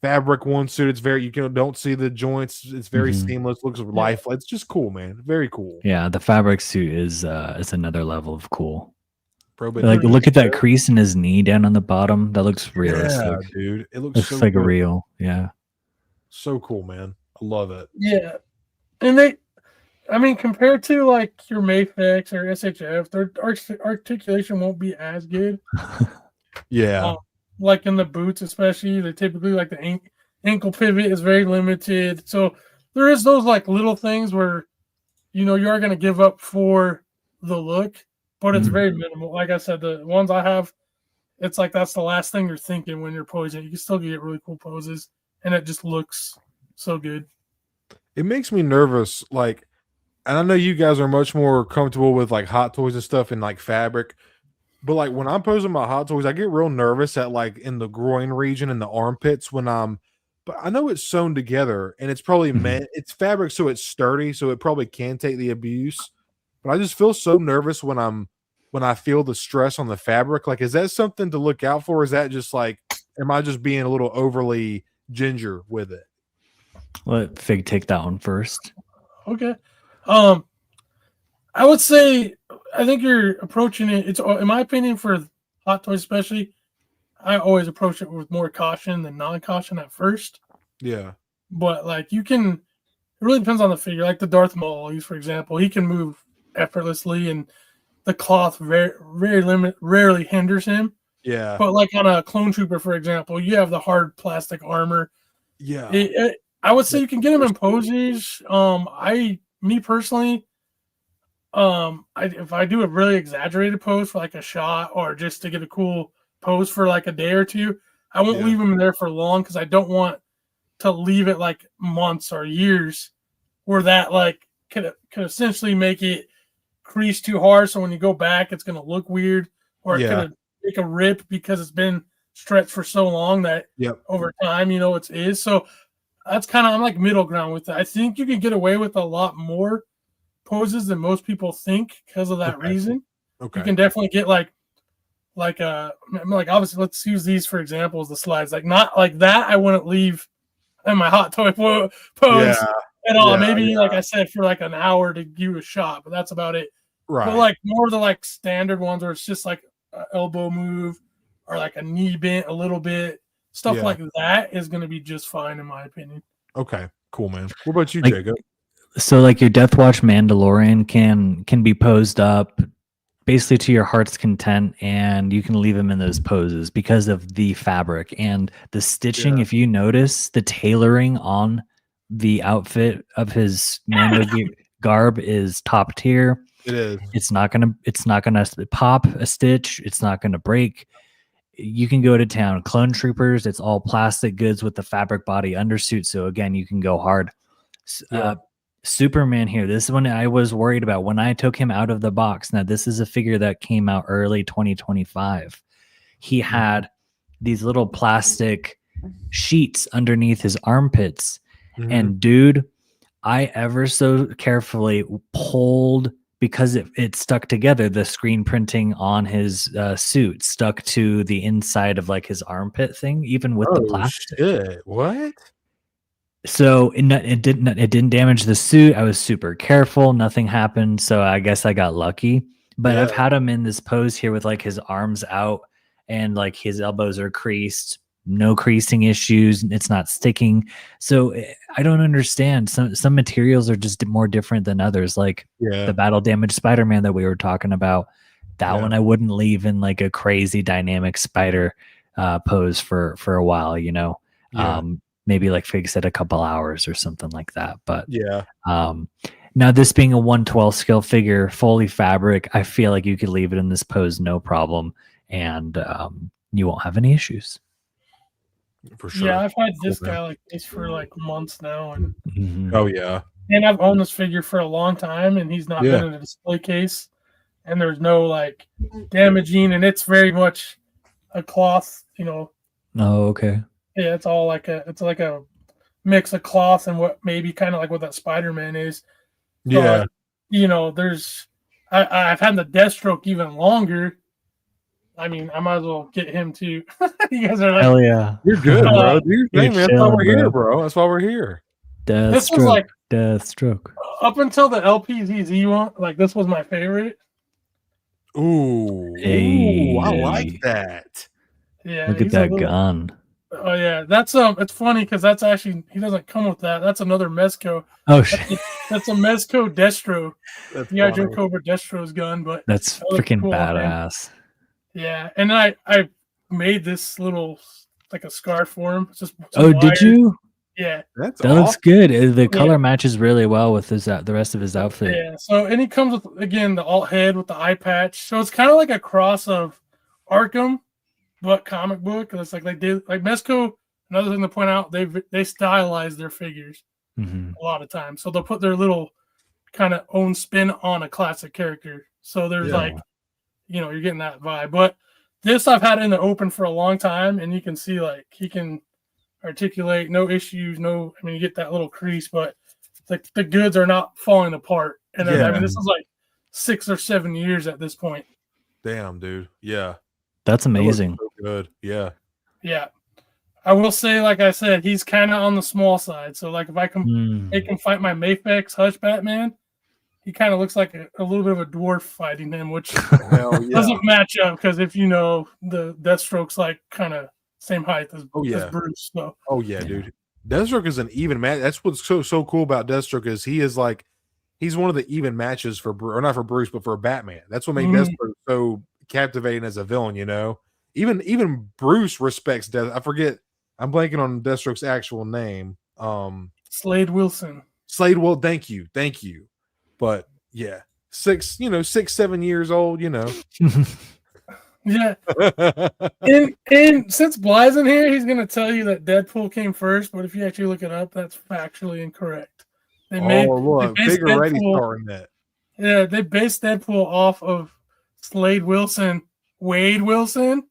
fabric one suit, it's very don't see the joints. It's very Mhm. seamless, looks lifeless. It's just cool, man. Very cool. Yeah, the fabric suit is another level of cool. Bro, but Like, dude, look at that crease in his knee down on the bottom. That looks realistic. yeah, dude. It looks Looks so like a good. real. Yeah. So cool, man. I love it. Yeah. And compared to like your Mayfix or SHF, their articulation won't be as good. Yeah. Like in the boots, especially, they typically like the ankle pivot is very limited. So there is those like little things where you are going to give up for the look, but it's Mhm. very minimal. Like I said, the ones I have, it's like that's the last thing you're thinking when you're posing. You can still get really cool poses, and it just looks so good. It makes me nervous. Like, and I know you guys are much more comfortable with like Hot Toys and stuff and like fabric. But like when I'm posing my Hot Toys, I get real nervous at like in the groin region and the armpits when I'm but I know it's sewn together and it's probably meant it's fabric, so it's sturdy, so it probably can take the abuse. But I just feel so nervous when I feel the stress on the fabric. Like, is that something to look out for? Is that just like, am I just being a little overly ginger with it? Let Fig take that one first. Okay. I would say I think you're approaching it. It's in my opinion for hot toys especially. I always approach it with more caution than non-caution at first. Yeah. But like you can, it really depends on the figure. Like the Darth Maul, for example, he can move effortlessly, and the cloth rarely hinders him. Yeah. But like on a clone trooper, for example, you have the hard plastic armor. Yeah. I would say you can get him in poses. Me personally, if I do a really exaggerated pose for like a shot or just to get a cool pose for like a day or two, I won't leave him there for long because I don't want to leave it like months or years where that like could essentially make it crease too hard. So when you go back, it's going to look weird, or it could make a rip because it's been stretched for so long that over time, it is. So that's kind of, I'm like middle ground with it. I think you can get away with a lot more poses than most people think because of that reason. Okay. You can definitely get like obviously let's use these for examples, the slides, like not like that I wouldn't leave in my hot toy pose at all. Maybe like I said, for like an hour to give a shot, but that's about it. Right. But like more of the like standard ones where it's just like an elbow move or like a knee bent a little bit, stuff like that is going to be just fine in my opinion. Okay, cool, man. What about you, Jacob? So like your Death Watch Mandalorian can be posed up basically to your heart's content, and you can leave him in those poses because of the fabric and the stitching. If you notice, the tailoring on the outfit of his Mando garb is top tier. It is. It's not gonna pop a stitch. It's not gonna break. You can go to town. Clone Troopers, it's all plastic goods with the fabric body undersuit. So again, you can go hard. Superman here. This one I was worried about when I took him out of the box. Now, this is a figure that came out early 2025. He had these little plastic sheets underneath his armpits. And dude, I ever so carefully pulled, because it stuck together, the screen printing on his suit stuck to the inside of like his armpit thing, even with the plastic. Shit. What? So it didn't damage the suit. I was super careful. Nothing happened. So I guess I got lucky. But I've had him in this pose here with like his arms out and like his elbows are creased. No creasing issues. It's not sticking. So I don't understand. Some materials are just more different than others. Like the battle damaged Spider-Man that we were talking about. That one I wouldn't leave in like a crazy dynamic spider pose for a while. Maybe like Fig said, a couple hours or something like that. But now this being a 112 scale figure, fully fabric, I feel like you could leave it in this pose no problem, and you won't have any issues. For sure. Yeah, I've had this guy like this for like months now, and and I've owned this figure for a long time, and he's not been in a display case, and there's no like damaging, and it's very much a cloth, Oh, okay. Yeah, it's all like a mix of cloth and what maybe kind of like what that Spider-Man is. Yeah. There's I've had the Deathstroke even longer. I mean, I might as well get him too. You guys are like, hell yeah, you're good, bro. Dude, man, that's why we're here, bro. That's why we're here. This was like Deathstroke. Up until the LPZZ one, like this was my favorite. Ooh, hey. I like that. Yeah, look at that gun. Oh yeah, that's it's funny because that's actually, he doesn't come with that. That's another Mezco. Oh shit, that's a Mezco Destro. That's Joe Cobra Destro's gun, but that's freaking cool, badass. Yeah, and I made this little like a scarf for him. It's just did you? Yeah, that looks good. The color matches really well with his the rest of his outfit. Yeah, so and he comes with again the alt head with the eye patch. So it's kind of like a cross of Arkham, but comic book. It's like they did like Mezco. Another thing to point out, they stylize their figures a lot of times. So they'll put their little kind of own spin on a classic character. So there's like, you're getting that vibe. But this I've had in the open for a long time, and you can see like he can articulate, no issues, no. I mean, you get that little crease, but the goods are not falling apart. And then, I mean, this is like 6 or 7 years at this point. Damn, dude. Yeah. That's amazing. So good. Yeah. Yeah. I will say, like I said, he's kind of on the small side. So, like, if I can make him fight my Mafex Hush Batman, he kind of looks like a little bit of a dwarf fighting him, which doesn't match up because if you know, the Deathstroke's like kind of same height as Bruce. So. Oh, yeah, dude. Deathstroke is an even match. That's what's so cool about Deathstroke is he's one of the even matches for or not for Bruce, but for Batman. That's what made Deathstroke so captivating as a villain, you know. Even Bruce respects Death. I forget. I'm blanking on Deathstroke's actual name. Slade Wilson. Well, thank you. But yeah, 6, 7 years old, you know. Yeah. and since Bly's in here, he's gonna tell you that Deadpool came first, but if you actually look it up, that's factually incorrect. They based Deadpool off of Slade Wilson, Wade Wilson.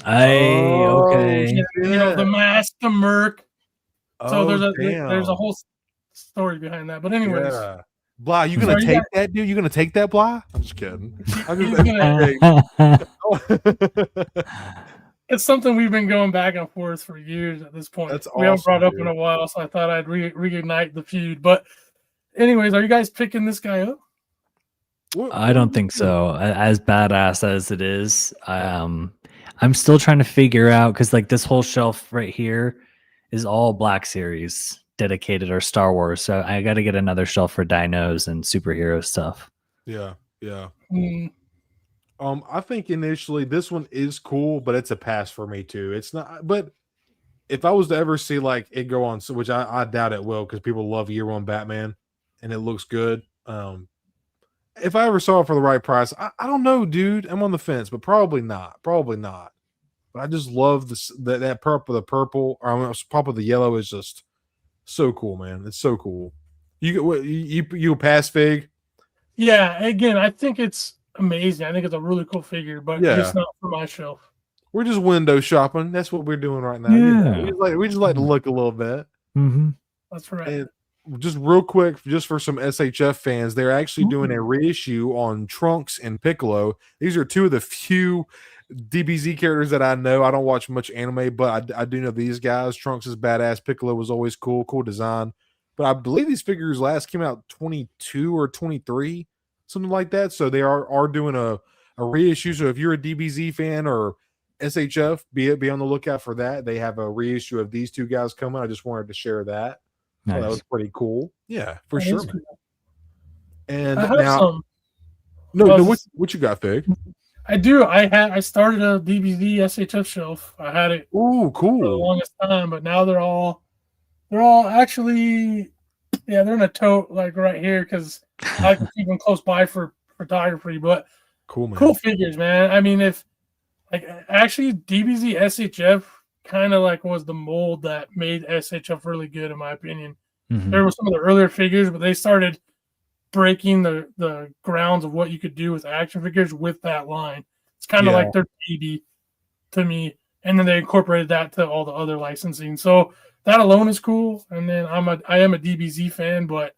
Okay. You know, the mask, the Merc. So there's a whole story behind that. But anyways, Bly, you gonna take that, dude? You gonna take that, Bly? I'm just kidding. It's something we've been going back and forth for years at this point. That's we haven't brought up in a while, so I thought I'd reignite the feud. But anyways, are you guys picking this guy up? I don't think so. As badass as it is, I'm still trying to figure out because like this whole shelf right here is all Black Series dedicated or Star Wars. So I got to get another shelf for dinos and superhero stuff. Yeah. I think initially this one is cool, but it's a pass for me too. It's not, but if I was to ever see like it go on, which I doubt it will because people love Year One Batman and it looks good. If I ever saw it for the right price, I don't know, dude. I'm on the fence, but probably not. But I just love that purple. The purple, or purple, the yellow is just so cool, man. It's so cool. You pass Fig? Yeah. Again, I think it's amazing. I think it's a really cool figure, but it's not for my shelf. We're just window shopping. That's what we're doing right now. Yeah. You know? We just like to look a little bit. Mm-hmm. That's right. And just real quick, just for some SHF fans, they're actually doing a reissue on Trunks and Piccolo. These are two of the few DBZ characters that I know. I don't watch much anime, but I do know these guys. Trunks is badass. Piccolo was always cool design. But I believe these figures last came out 22 or 23, something like that. So they are doing a reissue. So if you're a DBZ fan or SHF, be on the lookout for that. They have a reissue of these two guys coming. I just wanted to share that. Nice. So that was pretty cool. Yeah, for sure. Cool. And now, what you got, Fig? I do. I started a DBZ SHF shelf. I had it. Ooh, cool. For the longest time, but now they're all actually, they're in a tote like right here because I can keep them close by for photography. But cool, man. Cool figures, man. I mean, if like actually DBZ SHF kind of like was the mold that made SHF really good, in my opinion. Mm-hmm. There were some of the earlier figures, but they started breaking the grounds of what you could do with action figures with that line. It's kind of like their baby to me, and then they incorporated that to all the other licensing. So that alone is cool. And then I am a DBZ fan, but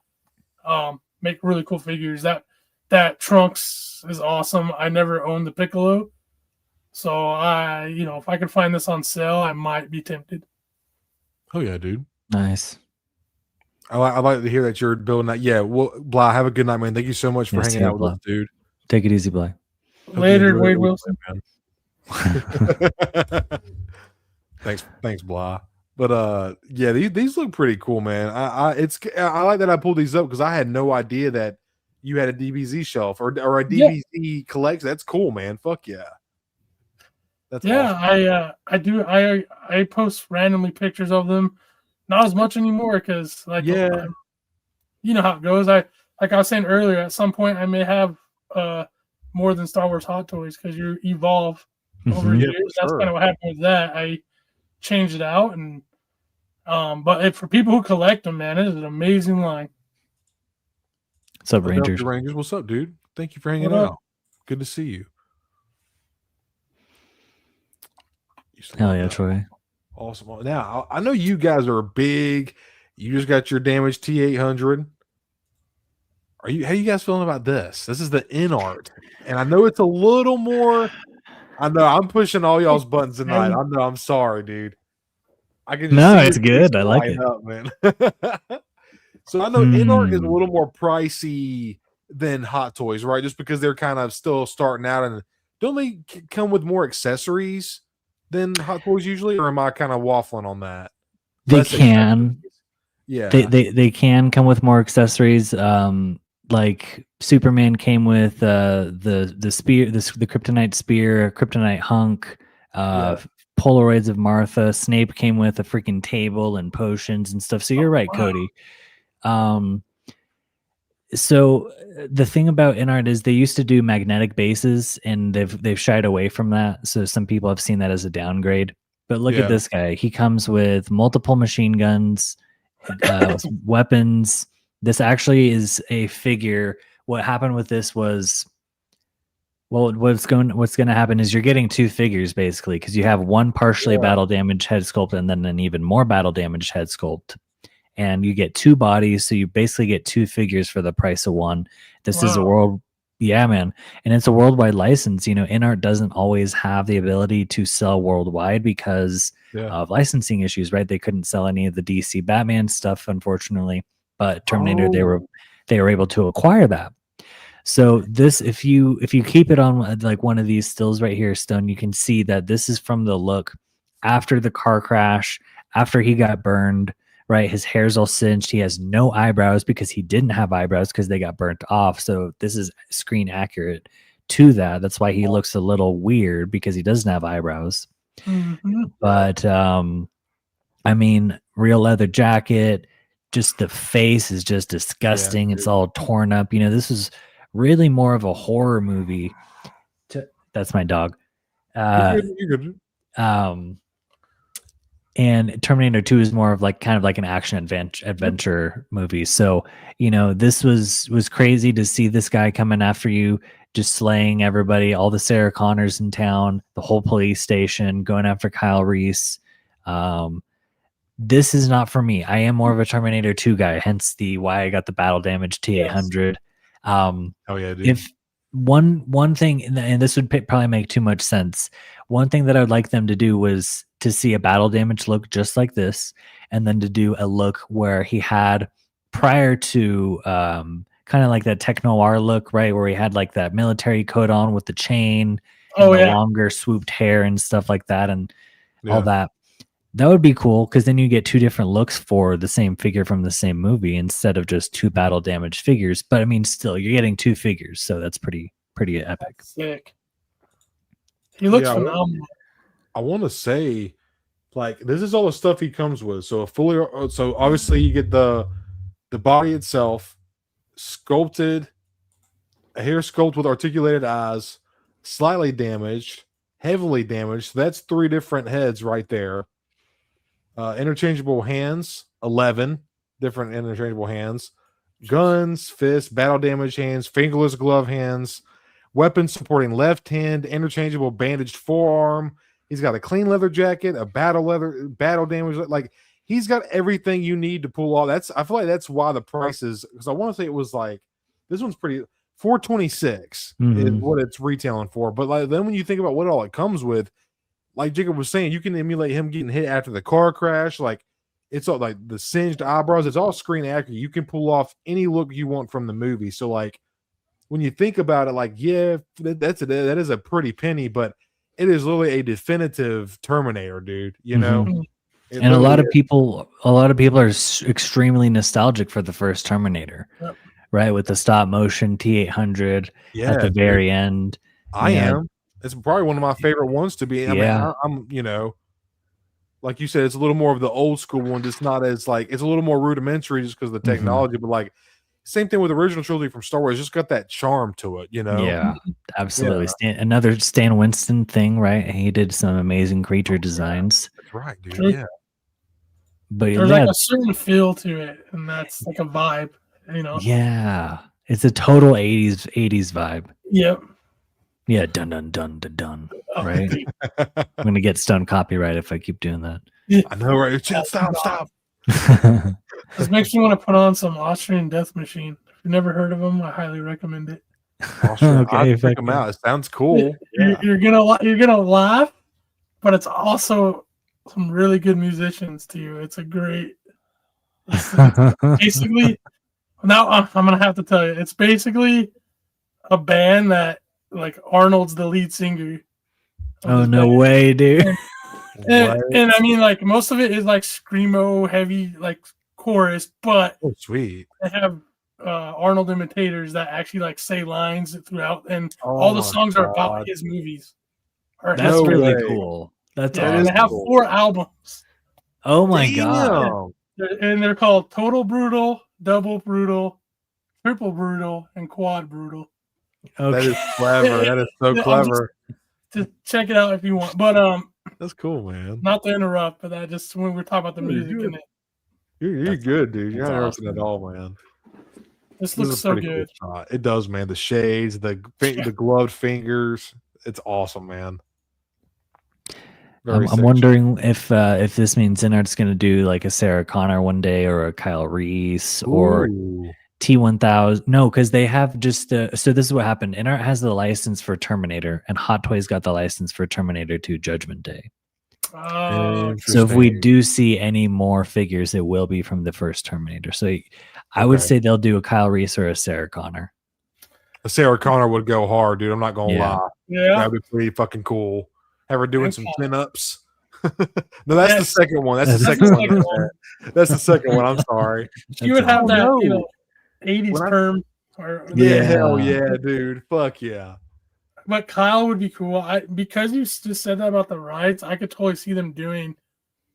make really cool figures. That Trunks is awesome. I never owned the Piccolo. So if I could find this on sale, I might be tempted. Oh yeah, dude. Nice. I like to hear that you're building that. Yeah, well, Bly, have a good night, man. Thank you so much for hanging out with us, dude. Take it easy, Bly. Later, Wade Wilson. Thanks, Bly. But these look pretty cool, man. I like that I pulled these up because I had no idea that you had a DBZ shelf or a DBZ collection. That's cool, man. Fuck yeah. That's awesome. I do. I post randomly pictures of them. Not as much anymore because you know how it goes. Like I was saying earlier, at some point I may have more than Star Wars Hot Toys because you evolve over years. That's kind of what happened with that. I changed it out, and but for people who collect them, man, it is an amazing line. What's up, Rangers? Rangers, what's up, dude? Thank you for hanging out. Good to see you. Hell yeah, Troy. Awesome. Now I know you guys are big. You just got your damaged T800. How you guys feeling about this? This is the InArt, and I know it's a little more. I know I'm pushing all y'all's buttons tonight. I know. I'm sorry, dude. I can just No, see it's your face good. I like light it. up, man. So I know InArt is a little more pricey than Hot Toys, right? Just because they're kind of still starting out, and don't they come with more accessories than Hot Toys usually, or am I kind of waffling on that? They Less can. accessories. Yeah. They can come with more accessories. Like Superman came with the spear, the kryptonite spear, kryptonite hunk, Polaroids of Martha. Snape came with a freaking table and potions and stuff. So you're right, wow. Cody. So the thing about InArt is they used to do magnetic bases, and they've shied away from that. So some people have seen that as a downgrade. But look at this guy. He comes with multiple machine guns, weapons. This actually is a figure. What happened with this was, well, what's going to happen is you're getting two figures basically, because you have one partially battle damaged head sculpt and then an even more battle damaged head sculpt, and you get two bodies, so you basically get two figures for the price of one. This is a world, man, and it's a worldwide license. You know, InArt doesn't always have the ability to sell worldwide because of licensing issues, right? They couldn't sell any of the DC Batman stuff, unfortunately. But Terminator, they were able to acquire that. So this, if you keep it on like one of these stills right here, Stone, you can see that this is from the look after the car crash, after he got burned, right? His hair's all singed. He has no eyebrows because he didn't have eyebrows because they got burnt off. So this is screen accurate to that. That's why he looks a little weird, because he doesn't have eyebrows. But I mean, real leather jacket. Just the face is just disgusting. It's all torn up. You know, this is really more of a horror movie. That's my dog. You're good. And Terminator 2 is more of like kind of like an action adventure movie. So, you know, this was crazy to see this guy coming after you, just slaying everybody, all the Sarah Connors in town, the whole police station, going after Kyle Reese. This is not for me. I am more of a Terminator 2 guy, hence why I got the battle damage T800. Dude. If one thing, and this would probably make too much sense, one thing that I would like them to do was to see a battle damage look just like this, and then to do a look where he had prior to kind of like that tech noir look, right, where he had like that military coat on with the chain and the longer swooped hair and stuff like that, and all that. That would be cool, because then you get two different looks for the same figure from the same movie instead of just two battle damaged figures. But I mean, still, you're getting two figures, so that's pretty epic. Sick. He looks phenomenal. I want to say, like, this is all the stuff he comes with. So so obviously you get the body itself, sculpted, a hair sculpt with articulated eyes, slightly damaged, heavily damaged. So that's 3 different heads right there. Interchangeable hands, 11 different interchangeable hands, guns, fists, battle damage hands, fingerless glove hands, weapons supporting left hand, interchangeable bandaged forearm. He's got a clean leather jacket, a battle damage. Like, he's got everything you need to pull off. I feel like that's why the price is, because I want to say it was like, this one's pretty, $426 is what it's retailing for. But like, then when you think about what all it comes with, like Jacob was saying, you can emulate him getting hit after the car crash. Like, it's all like the singed eyebrows. It's all screen accurate. You can pull off any look you want from the movie. So like, when you think about it, like, that is a pretty penny, but it is literally a definitive Terminator, dude. You know, and a lot of people are extremely nostalgic for the first Terminator, right? With the stop motion T800 at the very end. I am. It's probably one of my favorite ones to be. I mean, I'm, you know, like you said, it's a little more of the old school one. It's not as like, it's a little more rudimentary just because of the technology, but like, same thing with the original trilogy from Star Wars. It's just got that charm to it, you know? Yeah, absolutely. Another Stan Winston thing, right? He did some amazing creature designs. That's right, dude. Yeah. But there's like a certain feel to it, and that's like a vibe, you know? Yeah. It's a total 80s vibe. Yep. Yeah, dun dun dun dun dun. Right? I'm gonna get Stone copyright if I keep doing that. I know, right? Stop. This makes me want to put on some Austrian Death Machine. If you've never heard of them, I highly recommend it. Awesome. Okay, I'll check them out. It sounds cool. You're gonna laugh, but it's also some really good musicians too. It's a great. It's basically, now I'm gonna have to tell you, it's basically a band that like Arnold's the lead singer. Oh no way, dude! And I mean, like most of it is like screamo heavy, like chorus, but Oh, sweet. they have Arnold imitators that actually like say lines throughout, and Oh all the my songs are about God. his movies. Or That's his really way. cool. That's yeah, awesome. and they have 4 albums, Oh my god! and they're called Total Brutal, Double Brutal, Triple Brutal, and Quad Brutal. That Okay. is clever. That is so clever. Just check it out if you want. But That's cool, man. not to interrupt, but that just when we're talking about the No, you're music good. and it, You're good, dude. You're that's not interrupting awesome. at all, man. this This looks is a so pretty good. cool shot. It does, man. The shades, the gloved fingers. It's awesome, man. Very I'm sick wondering if this means Zinart's going to do like a Sarah Connor one day or a Kyle Reese shit. or Ooh. T1000. No, because they have just so this is what happened. Inart has the license for Terminator, and Hot Toys got the license for Terminator 2 Judgment Day. So if we Interesting. do see any more figures, it will be from the first Terminator. So I would Okay. say they'll do a Kyle Reese or a Sarah Connor. Sarah Connor would go hard, dude. I'm not gonna Yeah. lie. Yeah, That'd be pretty fucking cool. Have her doing And some Kyle. chin-ups. No, that's the Yes. second one. That's the That's second the one. second one. That's the second one. I'm sorry. She would have awesome. that, Oh, you no. know, 80s When I- perm. Or Yeah, Yeah. hell yeah, dude. Fuck yeah. But Kyle would be cool. Because you just said that about the rides, I could totally see them doing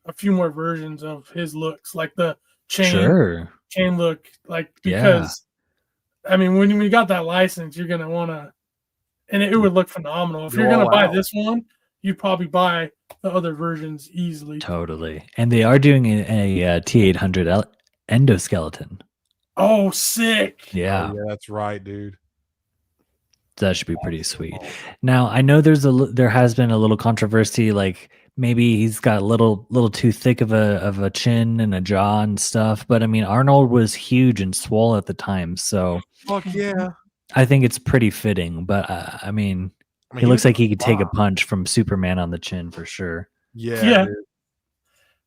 a few more versions of his looks, like the chain look, like because I mean when we got that license, you're gonna want to, and it would look phenomenal. If Go you're gonna all buy out. this one, you'd probably buy the other versions easily. Totally. And they are doing a T800 endoskeleton. Oh, sick! Yeah. Oh, yeah, that's right, dude. That should be pretty sweet. Now I know there has been a little controversy, like maybe he's got a little too thick of a chin and a jaw and stuff. But I mean, Arnold was huge and swole at the time, so Fuck yeah. I think it's pretty fitting. But I mean, he looks like he could take a punch from Superman on the chin for sure. Yeah. Dude.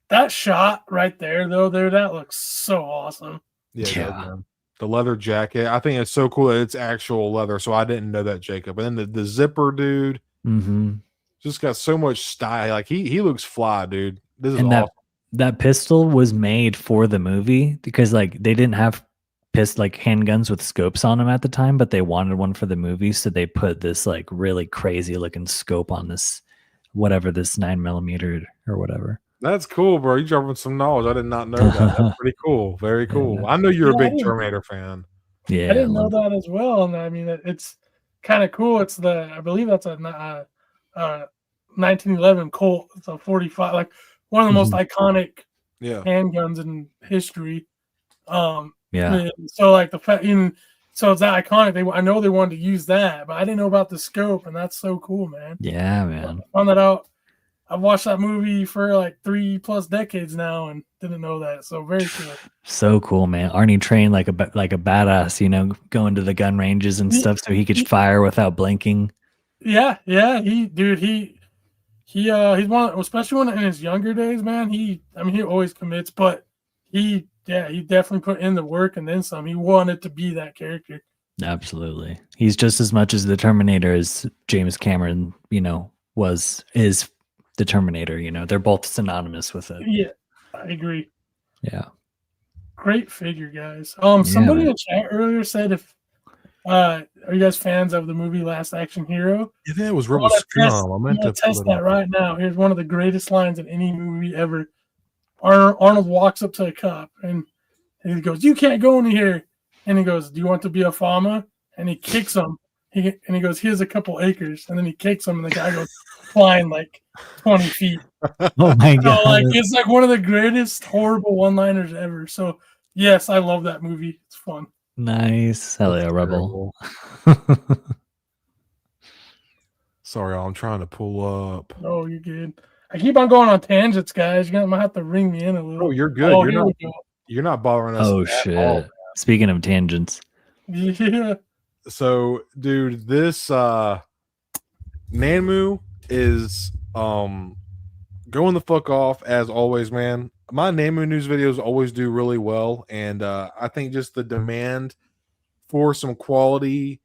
That shot right there, though, that looks so awesome. Yeah, it Yeah. does, man. The leather jacket. I think it's so cool that it's actual leather. So I didn't know that, Jacob. And then the zipper, dude, Mm-hmm. just got so much style. Like he looks fly, dude. This is And awesome. that pistol was made for the movie because like they didn't have handguns with scopes on them at the time, but they wanted one for the movie, so they put this like really crazy looking scope on this 9mm or whatever. That's cool, bro. You dropping some knowledge. I did not know that. That's pretty cool. Very cool. Yeah. I know you're Yeah, a I big didn't- Terminator fan. Yeah, I didn't know that as well, and I mean it's kind of cool. It's I believe that's a 1911 Colt. It's a 45, like one of the most iconic Yeah. handguns in history. Yeah. And so like the fact, so it's that iconic. I know they wanted to use that, but I didn't know about the scope, and that's so cool, man. Yeah, man. I found that out. I've watched that movie for like 3+ decades now, and didn't know that. So very cool. So cool, man. Arnie trained like a badass, going to the gun ranges and stuff so he could fire without blinking. Yeah. He's one, especially when in his younger days, man. He always commits, but he definitely put in the work and then some. He wanted to be that character. Absolutely. He's just as much as the Terminator as James Cameron, is the Terminator. They're both synonymous with it. Yeah, I agree. Yeah. Great figure, guys. Somebody in the chat earlier said are you guys fans of the movie Last Action Hero? Yeah, that was I wanna RebelScum. I meant to test put it that up. right now. Here's one of the greatest lines in any movie ever. Arnold walks up to a cop and he goes, "You can't go in here." And he goes, "Do you want to be a farmer?" And he kicks him. He goes, "Here's a couple acres." And then he kicks him, and the guy goes flying like 20 feet. Oh my So god. like it's like one of the greatest horrible one-liners ever. So yes, I love that movie. It's fun. Nice. Hell yeah, Rebel. Sorry, I'm trying to pull up. Oh, you're good. I keep on going on tangents, guys. You might have to ring me in a little. Oh, you're good. Oh, You're not bothering us. Oh at shit! all. Speaking of tangents, Yeah. So, dude, this Nanmu is going the fuck off as always, man. My Nanmu news videos always do really well, and I think just the demand for some quality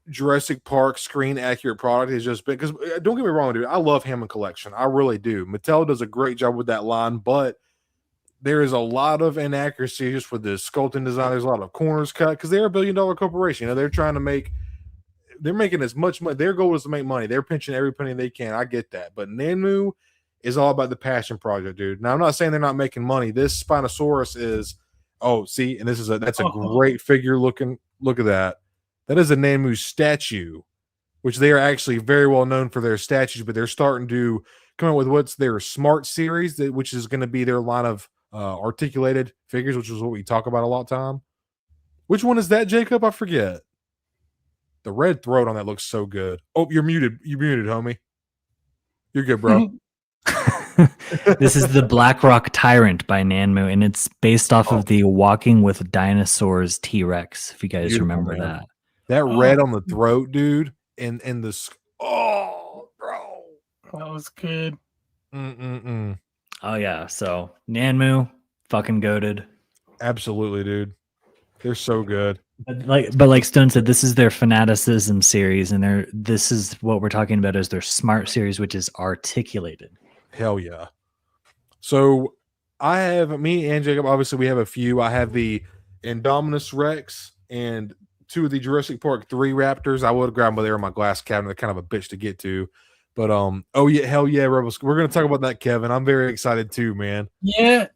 Jurassic Park screen accurate product is just big. Because don't get me wrong, dude, I love Hammond Collection, I really do. Mattel does a great job with that line, but there is a lot of inaccuracy just with the sculpting design. There's a lot of corners cut because they're a $1 billion corporation. You know, they're trying to make. They're making as much money. Their goal is to make money. They're pinching every penny they can. I get that. But Nanmu is all about the passion project, dude. Now, I'm not saying they're not making money. This Spinosaurus is, see, and that's a great figure looking. Look at that. That is a Nanmu statue, which they are actually very well known for their statues, but they're starting to come out with what's their Smart series, which is going to be their line of articulated figures, which is what we talk about a lot of time. Which one is that, Jacob? I forget. The red throat on that looks so good. Oh, you're muted. You're muted, homie. You're good, bro. This is the Blackrock Tyrant by Nanmu, and it's based off of the Walking with Dinosaurs T-Rex, if you guys remember that. That red on the throat, dude, and the bro. That was good. Oh yeah, so Nanmu, fucking goated. Absolutely, dude. They're so good. But like Stone said, this is their Fanaticism series, and this is what we're talking about as their Smart series, which is articulated. Hell yeah. So I have, me and Jacob, obviously we have a few. I have the Indominus Rex and 2 of the Jurassic Park 3 Raptors. I would grab them, but they're in my glass cabinet. They're kind of a bitch to get to. But oh yeah, hell yeah, Rebels. We're gonna talk about that, Kevin. I'm very excited too, man. Yeah.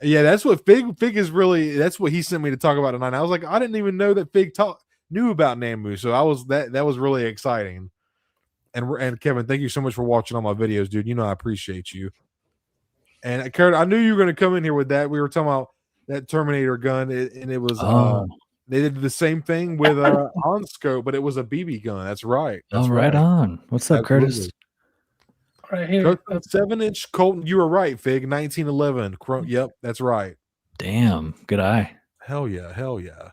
Yeah, that's what Fig is really. That's what he sent me to talk about tonight. I was like, I didn't even know that Fig knew about Nanmu, so I was that was really exciting. And Kevin, thank you so much for watching all my videos, dude. You know I appreciate you. And Kurt, I knew you were going to come in here with that. We were talking about that Terminator gun, and it was they did the same thing with on scope, but it was a BB gun. That's right. That's right on. What's up, Absolutely. Curtis? Right here. 7-inch Colton. You were right, Fig. 1911. Yep, that's right. Damn, good eye. Hell yeah, hell yeah.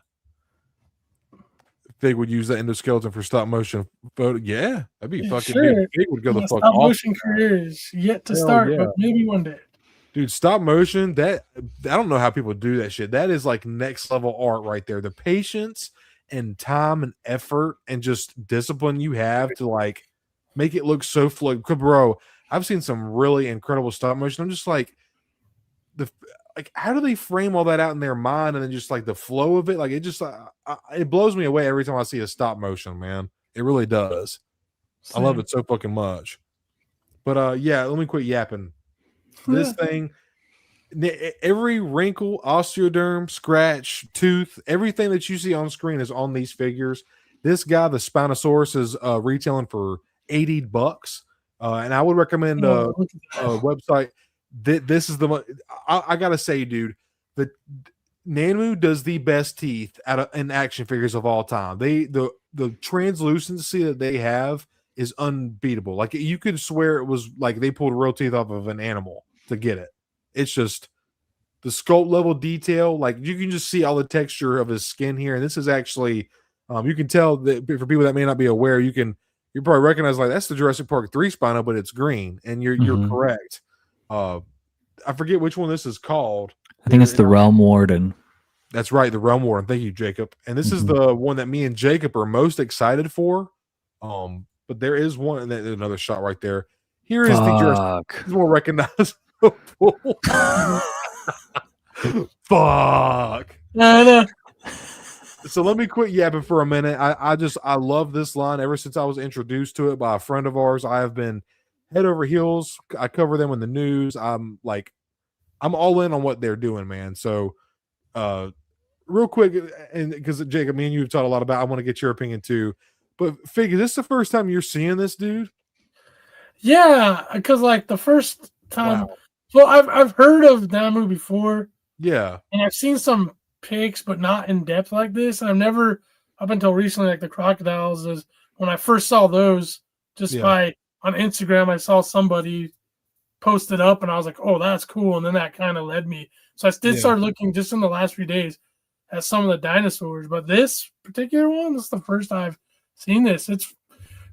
Fig would use that endoskeleton for stop motion photo. Yeah, that'd be fucking big. Fig would go the fuck stop off. motion career is yet to start, but maybe one day. Dude, stop motion, I don't know how people do that shit. That is like next level art right there. The patience and time and effort and just discipline you have to like make it look so fluid. Bro, I've seen some really incredible stop motion. I'm just like, how do they frame all that out in their mind, and then just like the flow of it? Like it just it blows me away every time I see a stop motion, man. It really does. I love it so fucking much. But yeah, let me quit yapping. This thing, every wrinkle, osteoderm, scratch, tooth, everything that you see on screen is on these figures. This guy, the Spinosaurus, is retailing for $80, and I would recommend a website. This is the I gotta say, dude, the Nanmu does the best teeth in action figures of all time. The translucency that they have is unbeatable. Like you could swear it was like they pulled real teeth off of an animal to get it. It's just the sculpt level detail. Like you can just see all the texture of his skin here, and this is actually you can tell that for people that may not be aware, you probably recognize like that's the Jurassic Park 3 Spino, but it's green, and you're correct. I forget which one this is called. I think it's the Realm Warden. That's right, the Realm Warden. Thank you, Jacob. And this is the one that me and Jacob are most excited for. But there is one, and then another shot right there. Here is the Jurassic. It's more recognizable. Fuck. So let me quit yapping for a minute. I love this line ever since I was introduced to it by a friend of ours. I have been head over heels. I cover them in the news. I'm all in on what they're doing, man. So real quick, and because Jacob, me and you have talked a lot about, I want to get your opinion too. But Fig, is this the first time you're seeing this, dude? Yeah, because like the first time, well, I've heard of Nanmu before. Yeah, and I've seen some pics, but not in depth like this. And I've never, up until recently, like the crocodiles, is when I first saw those just by on Instagram, I saw somebody post it up, and I was like, oh, that's cool. And then that kind of led me. So I did start looking just in the last few days at some of the dinosaurs. But this particular one, this is the first I've seen this. It's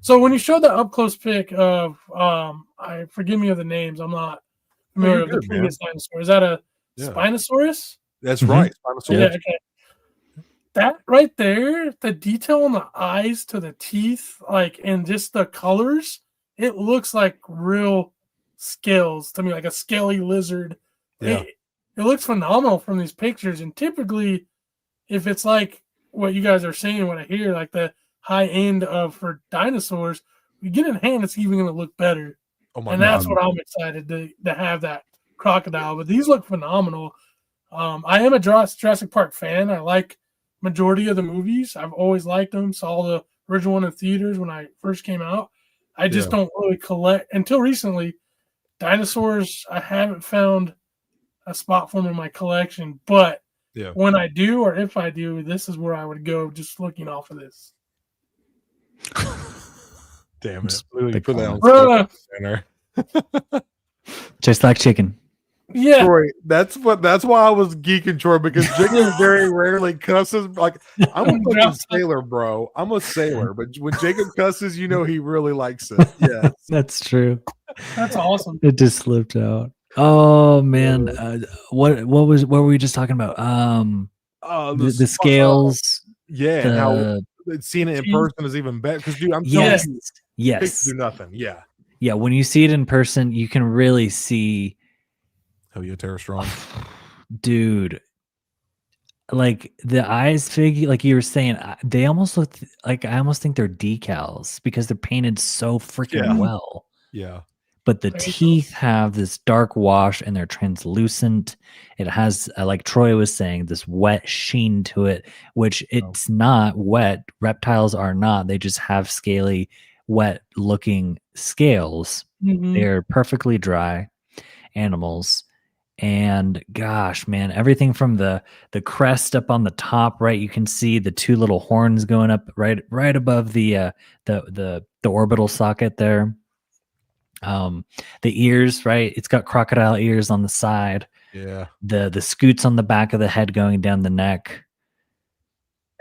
so when you showed the up close pic of I forgive me of the names, I'm not familiar with the previous dinosaur. Is that a Spinosaurus? That's right. Spinosaurus. Yeah, okay. That right there, the detail on the eyes to the teeth, like, and just the colors, it looks like real scales to me, like a scaly lizard. Yeah. It looks phenomenal from these pictures. And typically, if it's like what you guys are saying, what I hear, like the high end of for dinosaurs, we get in hand, it's even going to look better. Oh my and that's what I'm excited to have that crocodile. But these look phenomenal. I am a Jurassic Park fan. I like majority of the movies. I've always liked them. Saw the original one in theaters when I first came out. I just don't really collect until recently. Dinosaurs, I haven't found a spot for them in my collection, but when I do, or if I do, this is where I would go just looking off of this. Damn it. Really put that on center. Just like chicken. Yeah, Troy, that's why I was geeking, Troy, because Jacob very rarely cusses. Like, I'm a fucking sailor, bro. I'm a sailor, but when Jacob cusses, you know he really likes it. Yeah, that's true. That's awesome. It just slipped out. Oh man, what were we just talking about? The scales. Yeah, and how seeing it in person is even better. Because dude, I'm telling you, yes, do nothing. Yeah. When you see it in person, you can really see. Hell yeah, Terra Strong. Dude, like the eyes figure, like you were saying, they almost look like, I almost think they're decals because they're painted so freaking well. Yeah. But the teeth have this dark wash and they're translucent. It has, like Troy was saying, this wet sheen to it, which it's not wet. Reptiles are not. They just have scaly, wet looking scales. They're perfectly dry animals. And gosh, man, everything from the crest up on the top, right? You can see the two little horns going up right above the orbital socket there. The ears, right? It's got crocodile ears on the side. Yeah. The scoots on the back of the head going down the neck.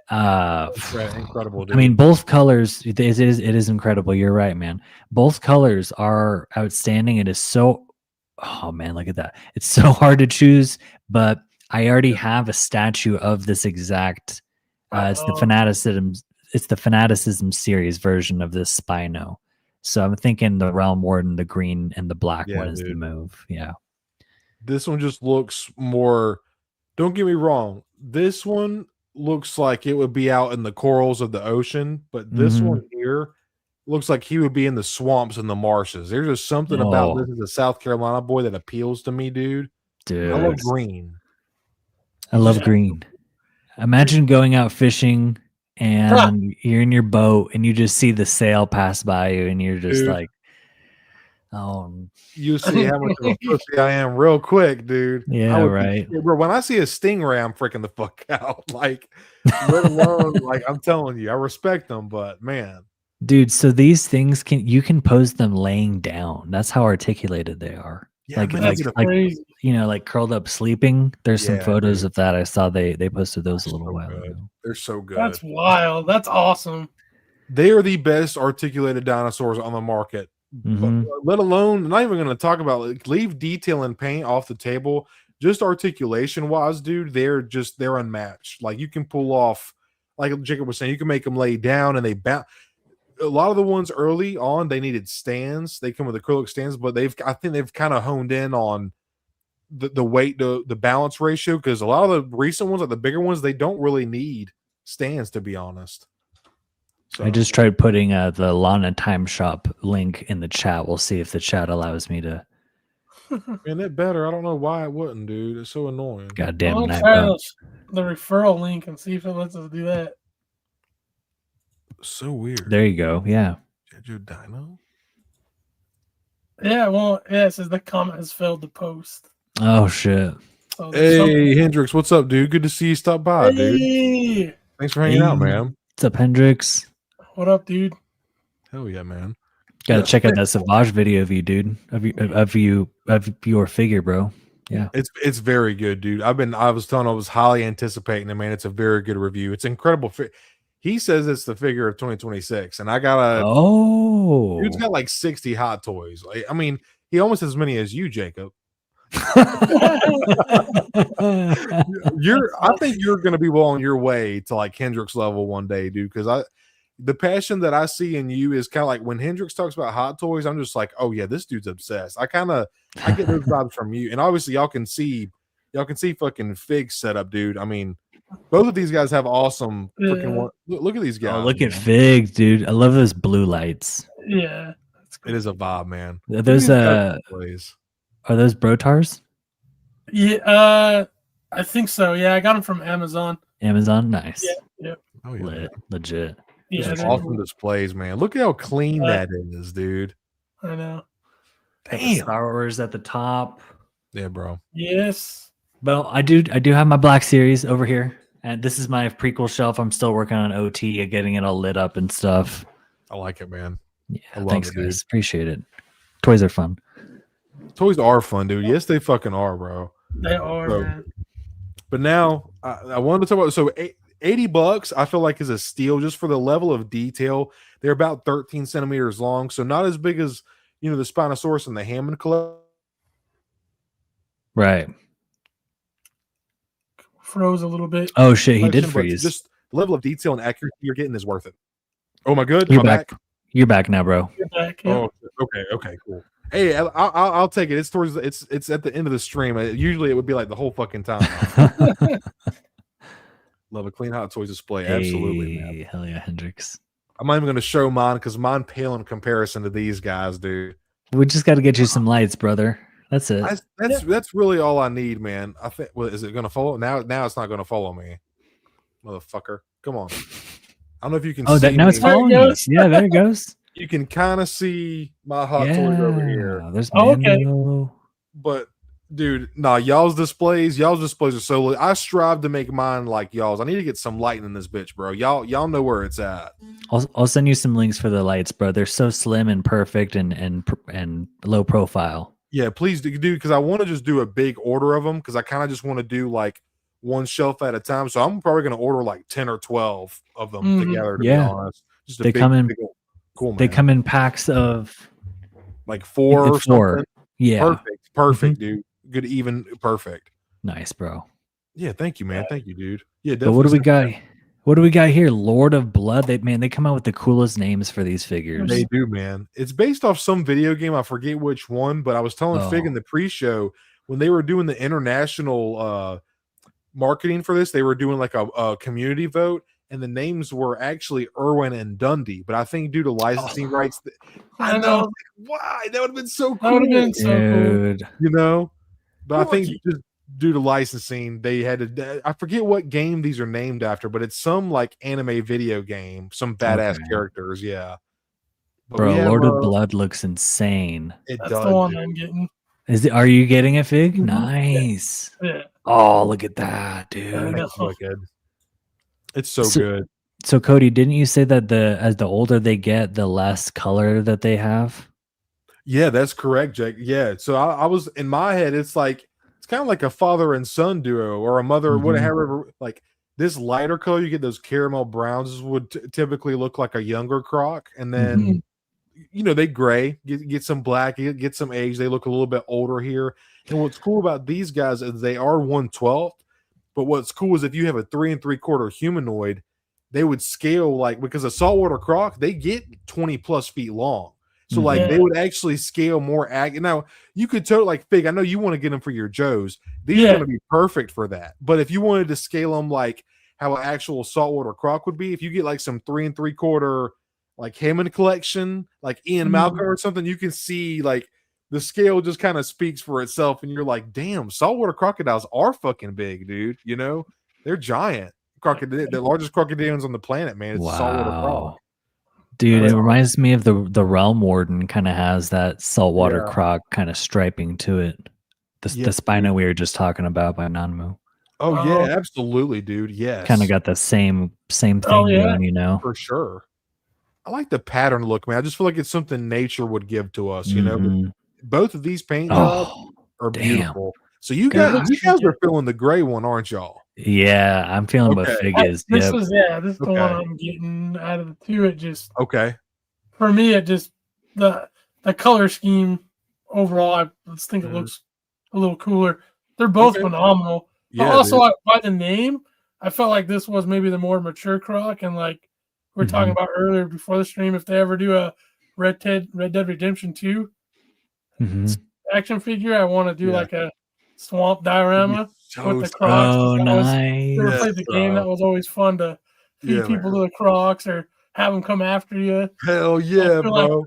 Incredible, dude. I mean, both colors, it is incredible. You're right, man. Both colors are outstanding. It is so, oh man, look at that. It's so hard to choose, but I already have a statue of this exact, it's the Fanaticism series version of this Spino. So I'm thinking the Realm Warden, the green and the black one is the move. Yeah. This one just looks more, don't get me wrong, this one looks like it would be out in the corals of the ocean, but this one here looks like he would be in the swamps and the marshes. There's just something about this as a South Carolina boy that appeals to me, dude. I love green. I love green. Imagine going out fishing and you're in your boat and you just see the sail pass by you and you're just like, oh, you see how much of a pussy I am real quick, dude. Yeah, right. Bro, when I see a stingray, I'm freaking the fuck out. Like, let alone, like, I'm telling you, I respect them, but man. Dude, so these things you can pose them laying down. That's how articulated they are. Yeah, like you know, like curled up sleeping. There's some photos of that. I saw they posted those a little while ago. They're so good. That's wild. That's awesome. They are the best articulated dinosaurs on the market. But let alone, not even going to talk about, like, leave detail and paint off the table. Just articulation wise, dude, they're unmatched. Like, you can pull off, like Jacob was saying, you can make them lay down and they bounce. A lot of the ones early on, they needed stands. They come with acrylic stands, but I think they've kind of honed in on the weight, the balance ratio, because a lot of the recent ones, like the bigger ones, they don't really need stands, to be honest. So. I just tried putting the Lana Time Shop link in the chat. We'll see if the chat allows me to. Man, it better. I don't know why it wouldn't, dude. It's so annoying. Goddamn. I'll try the referral link and see if it lets us do that. So weird. There you go. Yeah. Jeju Dino? Yeah, well, it says the comment has failed to post. Oh, shit. So hey, Hendrix, what's up, dude? Good to see you stop by, dude. Thanks for hanging out, man. What's up, Hendrix? What up, dude? Hell yeah, man. Gotta check out that Savage video of you, dude. Of your figure, bro. Yeah. It's very good, dude. I was highly anticipating it, man. It's a very good review. It's incredible. He says it's the figure of 2026, and I got dude's got like 60 hot toys. Like, I mean, he almost has as many as you, Jacob. I think you're gonna be well on your way to like Hendrix level one day, dude. Because the passion that I see in you is kind of like when Hendrix talks about hot toys, I'm just like, oh yeah, this dude's obsessed. I get those vibes from you, and obviously y'all can see fucking Fig setup, dude. I mean, both of these guys have awesome freaking look at these guys. Oh, look at Fig, dude. I love those blue lights. Yeah, it is a vibe, man. Are those Brotars? Yeah, I think so. Yeah, I got them from Amazon. Nice. Yeah. Oh yeah, legit. Yeah, awesome displays, man. Look at how clean that is, dude. I know. Damn. Star Wars at the top. Yeah, bro. Yes. Well, I do have my Black Series over here, and this is my prequel shelf. I'm still working on OT, getting it all lit up and stuff. I like it, man. Yeah, thanks, guys. Appreciate it. Toys are fun. Toys are fun, dude. Yes, they fucking are, bro. They are, man. But now I wanted to talk about $80 I feel like is a steal just for the level of detail. They're about 13 centimeters long, so not as big as the Spinosaurus and the Hammond collection. Right. Froze a little bit. Oh shit, he did freeze. Just the level of detail and accuracy you're getting is worth it. Oh my good. You're back. You're back now, bro. You're back. Yeah. Oh, okay, cool. Hey, I'll take it. It's at the end of the stream. Usually it would be like the whole fucking time. Love a clean Hot Toys display. Absolutely, man. Hell yeah, Hendrix. I'm not even going to show mine because mine pale in comparison to these guys, dude. We just got to get you some lights, brother. That's it. That's really all I need, man. I think. Well, is it going to follow? Now it's not going to follow me, motherfucker. Come on. I don't know if you can. Oh, now it's following us. Yeah, there it goes. You can kind of see my Hot Toys over here. There's Mando. Okay. But dude, nah, y'all's displays are so lit. I strive to make mine like y'all's. I need to get some lighting in this bitch, bro. Y'all know where it's at. I'll send you some links for the lights, bro. They're so slim and perfect and low profile. Yeah, please do, because I want to just do a big order of them because I kind of just want to do like one shelf at a time. So I'm probably going to order like 10 or 12 of them together. To be honest, just they come in. Cool, man. They come in packs of like four or something. Yeah, perfect, dude. Good, even perfect. Nice, bro. Yeah, thank you, man. Thank you, dude. Yeah, but what do we got? What do we got here? Lord of Blood. They come out with the coolest names for these figures. They do, man. It's based off some video game. I forget which one, but I was telling Fig in the pre-show when they were doing the international marketing for this, they were doing like a community vote, and the names were actually Irwin and Dundee. But I think due to licensing rights, I know. Why? That would have been so cool. That would have been so cool. But I think just due to licensing, they had to. I forget what game these are named after, but it's some like anime video game, some badass characters. Yeah, but bro, Lord of Blood looks insane. That's the one I'm getting. Are you getting it, Fig? Nice. Yeah. Oh, look at that, dude. That's so good. It's so good. So Cody, didn't you say that as the older they get, the less color that they have? Yeah, that's correct, Jake. Yeah. So I was in my head, it's kind of like a father and son duo or a mother, whatever. Like this lighter color, you get those caramel browns would typically look like a younger Croc, and then they gray, get some black, get some age. They look a little bit older here. And what's cool about these guys is they are 1/12. But what's cool is if you have a 3 3/4 humanoid, they would scale because a saltwater Croc, they get 20+ feet long. So they would actually scale more. Now you could totally Fig. I know you want to get them for your Joes. These are going to be perfect for that. But if you wanted to scale them like how an actual saltwater Croc would be, if you get some 3 3/4 Hammond collection, like Ian Malcolm or something, you can see the scale just kind of speaks for itself, and you're like, damn, saltwater crocodiles are fucking big, dude. They're giant. The largest crocodilians on the planet, man. It's saltwater croc. Dude, it reminds me of the Realm Warden. Kind of has that saltwater croc kind of striping to it. The Spino we were just talking about by Nanmu. Oh yeah, absolutely, dude. Yes, kind of got the same thing going, for sure. I like the pattern look, man. I just feel like it's something nature would give to us, you know. Mhm. Both of these paint jobs Oh, are damn. beautiful. So you Gosh. guys are feeling the gray one, aren't y'all? Yeah, I'm feeling what Okay. Fig is. This Yep. is this is the Okay. one I'm getting out of the two. It just Okay. for me, it just the color scheme overall. I just think it looks a little cooler. They're both Okay. phenomenal. But Yeah, also, dude. by the name, I felt like this was maybe the more mature Croc, and like we were talking about earlier before the stream, if they ever do a Red Dead Redemption 2 action figure, I want to do Yeah. like a swamp diorama So with the Crocs. Oh, You ever nice. played the game? That was always fun to feed Yeah, people man. to the Crocs or have them come after you. Hell yeah, bro.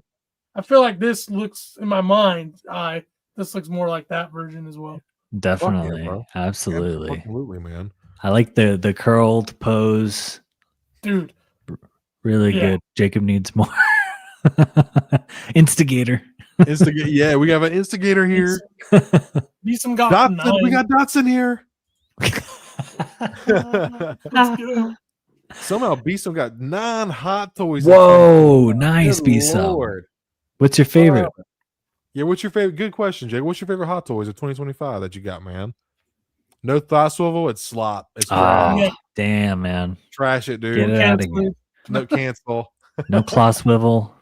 I feel like this looks in my mind. This looks more like that version as well. Definitely. bro. Absolutely. Absolutely, man. I like the curled pose. Dude. Really good. Jacob needs more. Instigator. Yeah, we have an instigator here. Bsum got Dotson, we got Dotson here. Somehow Bsum got 9 hot toys. Whoa, nice Good Bsum. Lord. What's your favorite? Yeah, what's your favorite? Good question, Jake. What's your favorite hot toys of 2025 that you got, man? No thigh swivel. It's slop. It's trash. Damn, man. Trash it, dude. Get it out of here. No cancel. No claw swivel.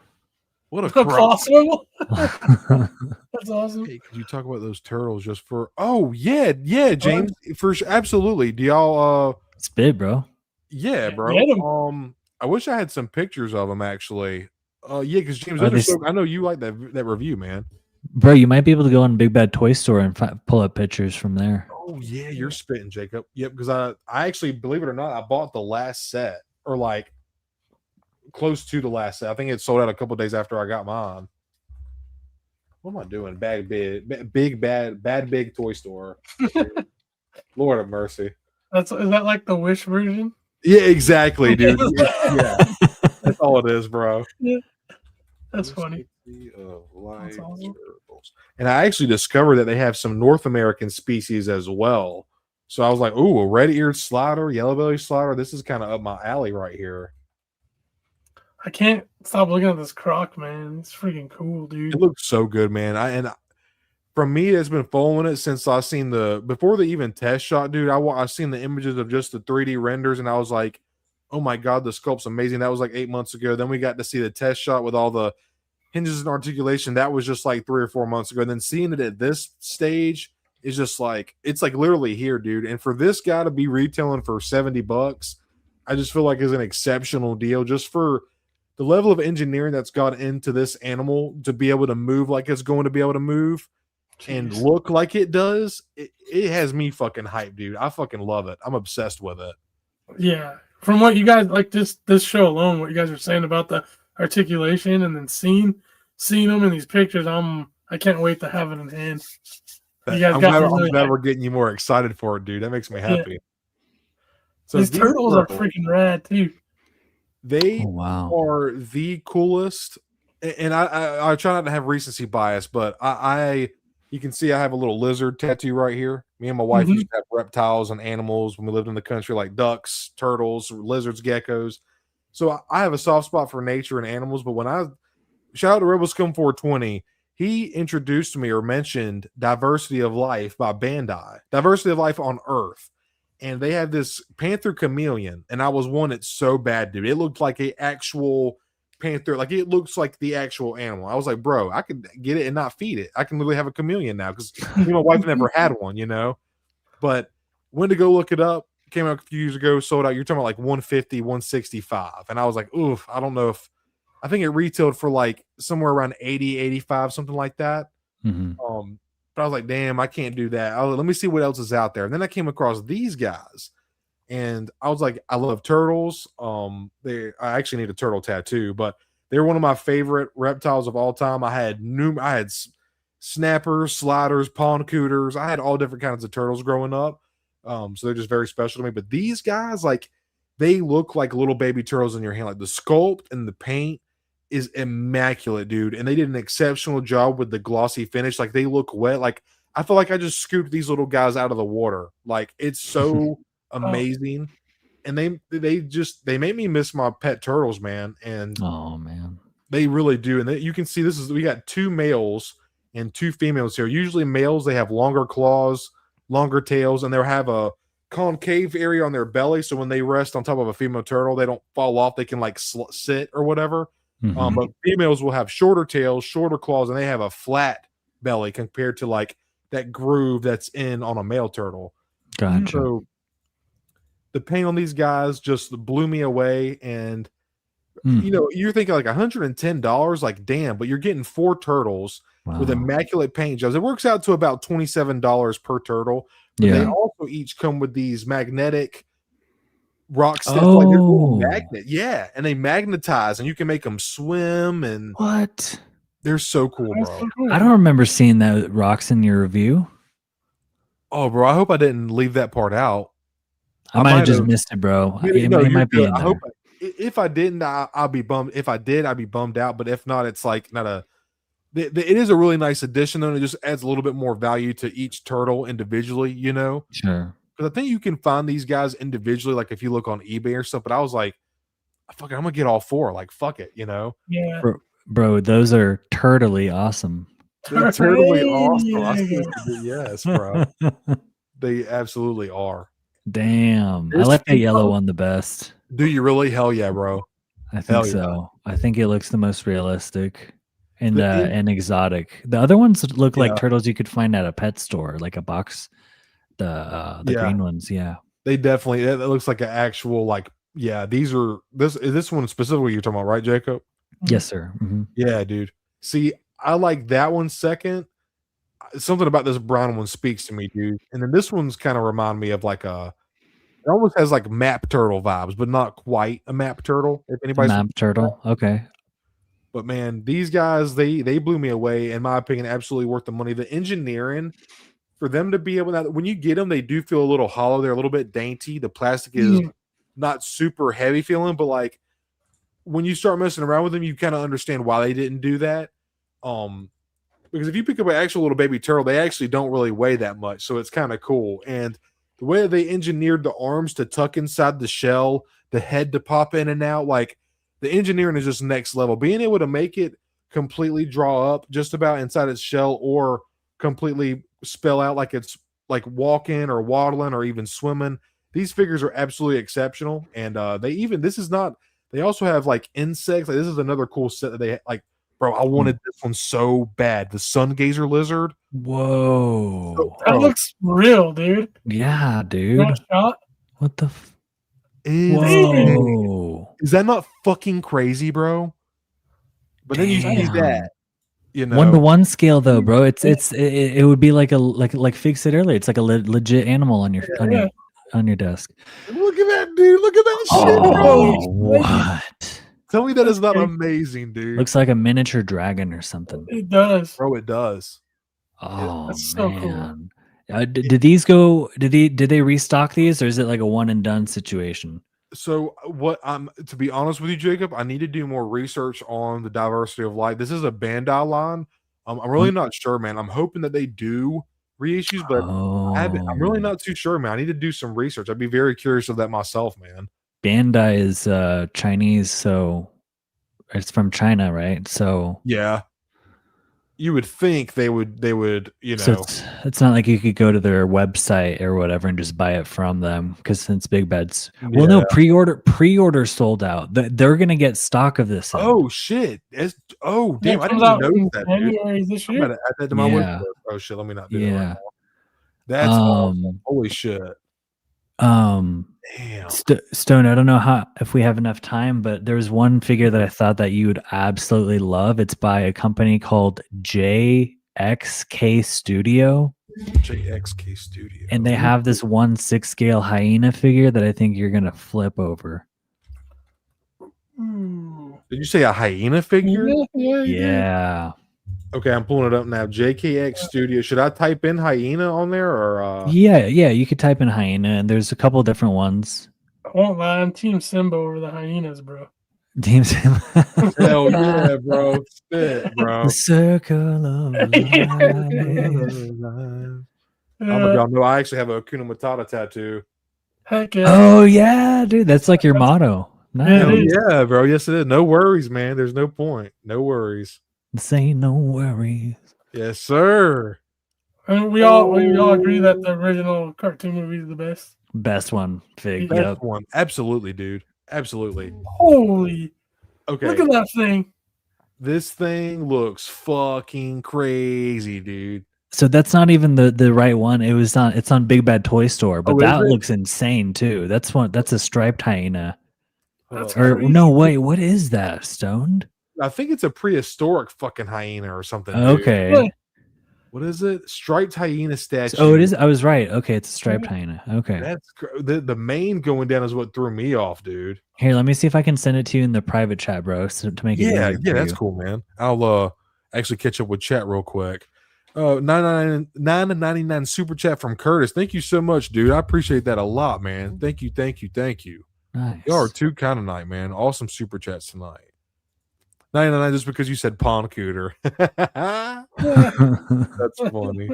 What a claw swivel. That's awesome. Hey, could you talk about those turtles just for? Oh yeah, James. For sure, absolutely. Do y'all? It's big, bro. Yeah, bro. I wish I had some pictures of them actually. Yeah, because James, I know you like that review, man. Bro, you might be able to go on Big Bad Toy Store and pull up pictures from there. Oh yeah, you're spitting, Jacob. Yep, because I actually, believe it or not, I bought the last set, or like close to the last set. I think it sold out a couple days after I got mine. What am I doing? Bad big toy store. Lord of mercy. Is that like the Wish version? Yeah, exactly, dude. Yeah, that's all it is, bro. Yeah, that's funny. That's awesome. And I actually discovered that they have some North American species as well. So I was like, "Ooh, a red-eared slider, yellow-belly slider. This is kind of up my alley right here." I can't stop looking at this Croc, man. It's freaking cool, dude. It looks so good, man. From me, it's been following it since I seen before they even test shot, dude. I seen the images of just the 3D renders, and I was like, "Oh my god, the sculpt's amazing." That was like 8 months ago. Then we got to see the test shot with all the hinges and articulation. That was just like 3 or 4 months ago. And then seeing it at this stage is just like, it's like literally here, dude. And for this guy to be retailing for $70, I just feel like is an exceptional deal just for the level of engineering that's gone into this animal to be able to move like it's going to be able to move and look like it does. It has me fucking hyped, dude. I fucking love it. I'm obsessed with it. Yeah. From what you guys like, this show alone, what you guys were saying about the articulation and then seeing them in these pictures, I can't wait to have it in hand. You guys I'm glad we're getting you more excited for it, dude. That makes me happy. Yeah. So these turtles are freaking rad too. They are the coolest, and I try not to have recency bias, but you can see I have a little lizard tattoo right here. Me and my wife used to have reptiles and animals when we lived in the country, like ducks, turtles, lizards, geckos. So I have a soft spot for nature and animals. But when shout out to RebelScum420, he introduced me or mentioned Diversity of Life by Bandai, Diversity of Life on Earth. And they had this panther chameleon, and I was wanting so bad, dude. It looked like an actual panther, like it looks like the actual animal. I was like, bro, I could get it and not feed it. I can literally have a chameleon now because my wife never had one, you know. But went to go look it up. Came out a few years ago, sold out. You're talking about like 150, 165. And I was like, oof, I don't know if I think it retailed for like somewhere around 80, 85, something like that. But I was like, damn, I can't do that. Let me see what else is out there. And then I came across these guys. And I was like, I love turtles. I actually need a turtle tattoo, but they're one of my favorite reptiles of all time. I had snappers, sliders, pond cooters. I had all different kinds of turtles growing up. So they're just very special to me. But these guys, like, they look like little baby turtles in your hand. Like the sculpt and the paint is immaculate, dude. And they did an exceptional job with the glossy finish. Like they look wet. Like I feel like I just scooped these little guys out of the water. Like it's so amazing. and they make me miss my pet turtles, man. And Oh man, they really do. And you can see we got 2 males and 2 females here. Usually males, they have longer claws, longer tails, and they'll have a concave area on their belly. So when they rest on top of a female turtle, they don't fall off. They can like sit or whatever. But females will have shorter tails, shorter claws, and they have a flat belly compared to like that groove that's on a male turtle. gotcha. So the paint on these guys just blew me away. And you're thinking like $110, like damn, but you're getting 4 turtles with immaculate paint jobs. It works out to about $27 per turtle. But they also each come with these magnetic rock sticks, like they're a little magnet. Yeah, and they magnetize, and you can make them swim. And what? They're so cool, bro. So cool. I don't remember seeing that rocks in your review. Oh, bro, I hope I didn't leave that part out. I might have just missed it, bro. It might be in I there. hope if I didn't, I'll be bummed. If I did, I'd be bummed out. But if not, it's like not a. It is a really nice addition, though. And it just adds a little bit more value to each turtle individually, Sure. Because I think you can find these guys individually, like if you look on eBay or stuff. But I was like, fuck it, I'm gonna get all 4. Like, fuck it, Yeah. Bro, those are turtly awesome. They're totally awesome. Yes, bro. They absolutely are. Damn. I like that yellow one the best. Do you really? Hell yeah, bro. I think so. I think it looks the most realistic and exotic. The other ones look like turtles you could find at a pet store, like a box. The green ones, They definitely. It looks like an actual these are this one specifically you're talking about, right, Jacob? Yes, sir. Yeah, dude. See, I like that one second. Something about this brown one speaks to me, dude. And then this one's kind of remind me of like it almost has like map turtle vibes, but not quite a map turtle. If anybody's map turtle, okay. But man, these guys, they blew me away. In my opinion, absolutely worth the money. The engineering for them to be able to, when you get them, they do feel a little hollow. They're a little bit dainty. The plastic is not super heavy feeling, but like when you start messing around with them, you kind of understand why they didn't do that. Because if you pick up an actual little baby turtle, they actually don't really weigh that much. So it's kind of cool. And the way they engineered the arms to tuck inside the shell, the head to pop in and out, like the engineering is just next level. Being able to make it completely draw up just about inside its shell or completely spell out like it's like walking or waddling or even swimming. These figures are absolutely exceptional. And they also have like insects. Like, this is another cool set that they like. Bro, I wanted this one so bad. The sun gazer lizard. Whoa. That looks real, dude. Yeah, dude. What the Whoa. Is that not fucking crazy, bro? But then you see that. 1-to-1 scale though, bro. It would be like Fig said earlier. It's like a legit animal on your desk. Look at that, dude. Look at that shit. Oh, what? Tell me that is not amazing, dude. Looks like a miniature dragon or something. It does, bro. It does. Oh, that's man. So cool. Did these go? Did they restock these, or is it like a one and done situation? So to be honest with you, Jacob, I need to do more research on the Diversity of Light. This is a Bandai line. I'm really not sure, man. I'm hoping that they do reissues, but I'm really not too sure, man. I need to do some research. I'd be very curious of that myself, man. Bandai is Chinese, so it's from China, right? So yeah, you would think they would, So it's not like you could go to their website or whatever and just buy it from them, because since Big Bed's no, pre-order sold out. They're gonna get stock of this. Oh shit! Damn! I didn't even know that, dude. This year. I'm gonna add that to my list. Oh shit! Let me not do that. Right now. That's awesome. Holy shit! Damn. Stone, I don't know if we have enough time, but there's one figure that I thought that you would absolutely love. It's by a company called JXK Studio. JXK Studio. And they have this 1/6 scale hyena figure that I think you're gonna flip over. Did you say a hyena figure? Yeah. Okay, I'm pulling it up now. JKX Studio. Should I type in hyena on there or? Yeah, you could type in hyena, and there's a couple different ones. I won't lie, I'm Team Simba over the hyenas, bro. Team Simba. Hell yeah, bro. Spit, bro. The circle of life. Y'all know I actually have a Hakuna Matata tattoo. Heck yeah. Oh yeah, dude, that's like your motto. Yeah, Nice. it Hell is. yeah, bro. Yes, it is. No worries, man. There's no point. No worries. Say no worries. Yes, sir. And we all agree that the original cartoon movie is the best. Best one, Fig. Best Yep. One. Absolutely, dude. Absolutely. Holy! Okay. Look at that thing. This thing looks fucking crazy, dude. So that's not even the right one. It's on Big Bad Toy Store, but Oh, is that it? looks insane too. That's a striped hyena. That's Or crazy. no, wait, what is that? Stoned? I think it's a prehistoric fucking hyena or something. Dude. Okay. Yeah. What is it? Striped hyena statue. Oh, it is. I was right. Okay, it's a striped hyena. Okay. That's the mane going down is what threw me off, dude. Here, let me see if I can send it to you in the private chat, bro, to make it Yeah, easier yeah, for that's you. cool, man. I'll actually catch up with chat real quick. 999 super chat from Curtis. Thank you so much, dude. I appreciate that a lot, man. Thank you. Nice. Y'all are too kind tonight, man. Awesome super chats tonight. 99 just because you said Pawn Cooter. That's funny.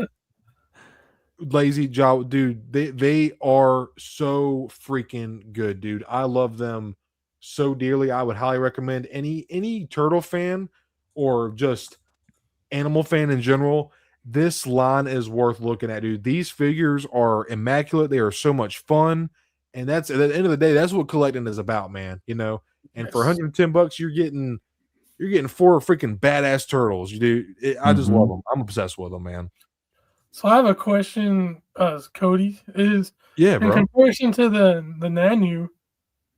Lazy Jawa, dude. They are so freaking good, dude. I love them so dearly. I would highly recommend any turtle fan or just animal fan in general. This line is worth looking at, dude. These figures are immaculate. They are so much fun. And that's at the end of the day, that's what collecting is about, man. You know, and for $110, you're getting 4 freaking badass turtles. You do. I just love them. I'm obsessed with them, man. So I have a question, Cody. Is Yeah, bro. in comparison to the Nanmu,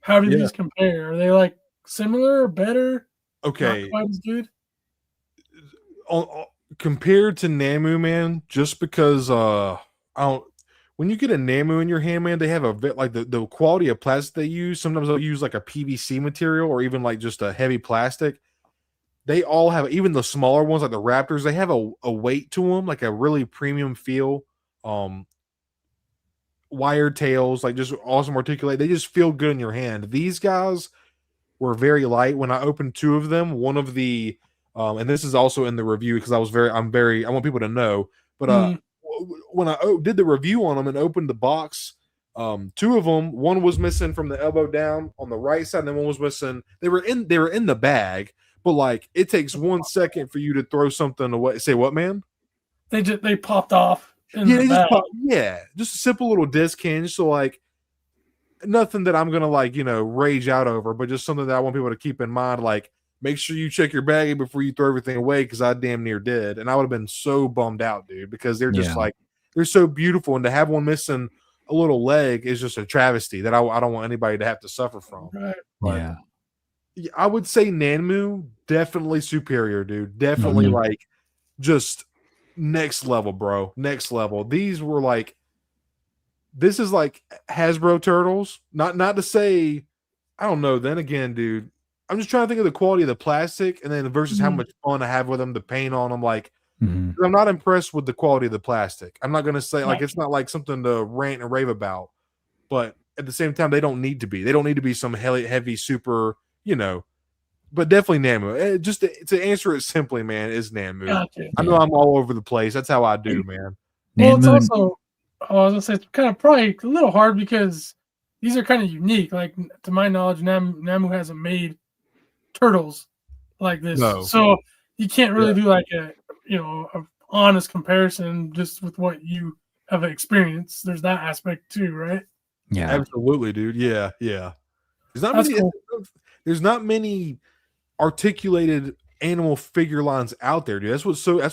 how do these compare? Are they like similar or better? Okay. Not quite as good. Compared to Nanmu, man, just because when you get a Nanmu in your hand, man, they have a bit like the quality of plastic they use. Sometimes they'll use like a PVC material or even like just a heavy plastic. They all have, even the smaller ones like the Raptors, they have a weight to them, like a really premium feel. Wire tails, like just awesome articulate. They just feel good in your hand. These guys were very light. When I opened 2 of them, one of the and this is also in the review because I want people to know. But when I did the review on them and opened the box, 2 of them, one was missing from the elbow down on the right side, and then one was missing. They were in the bag, but like it takes 1 second for you to throw something away. Say what, man? They popped off. Just a simple little disc hinge. So like nothing that I'm gonna like rage out over, but just something that I want people to keep in mind. Like, make sure you check your baggie before you throw everything away, because I damn near did, and I would have been so bummed out, dude, because they're just like, they're so beautiful, and to have one missing a little leg is just a travesty that I don't want anybody to have to suffer from. Right. But I would say Nanmu definitely superior, dude. Definitely like just next level, bro. Next level. These were like, this is like Hasbro turtles. Not to say, I don't know. Then again, dude, I'm just trying to think of the quality of the plastic and then versus how much fun I have with them, the paint on them. Like, I'm not impressed with the quality of the plastic. I'm not going to say like, it's not like something to rant and rave about, but at the same time, they don't need to be. They don't need to be some heavy super, but definitely Nanmu. Just to answer it simply, man, is Nanmu. Gotcha. I know I'm all over the place. That's how I do, man. Well, it's also, I was gonna say, it's kind of probably a little hard because these are kind of unique. Like, to my knowledge, Nanmu hasn't made turtles like this, so you can't really do like a honest comparison just with what you have experienced. There's that aspect too, right? Yeah, absolutely, dude. Yeah. There's not many articulated animal figure lines out there, dude. That's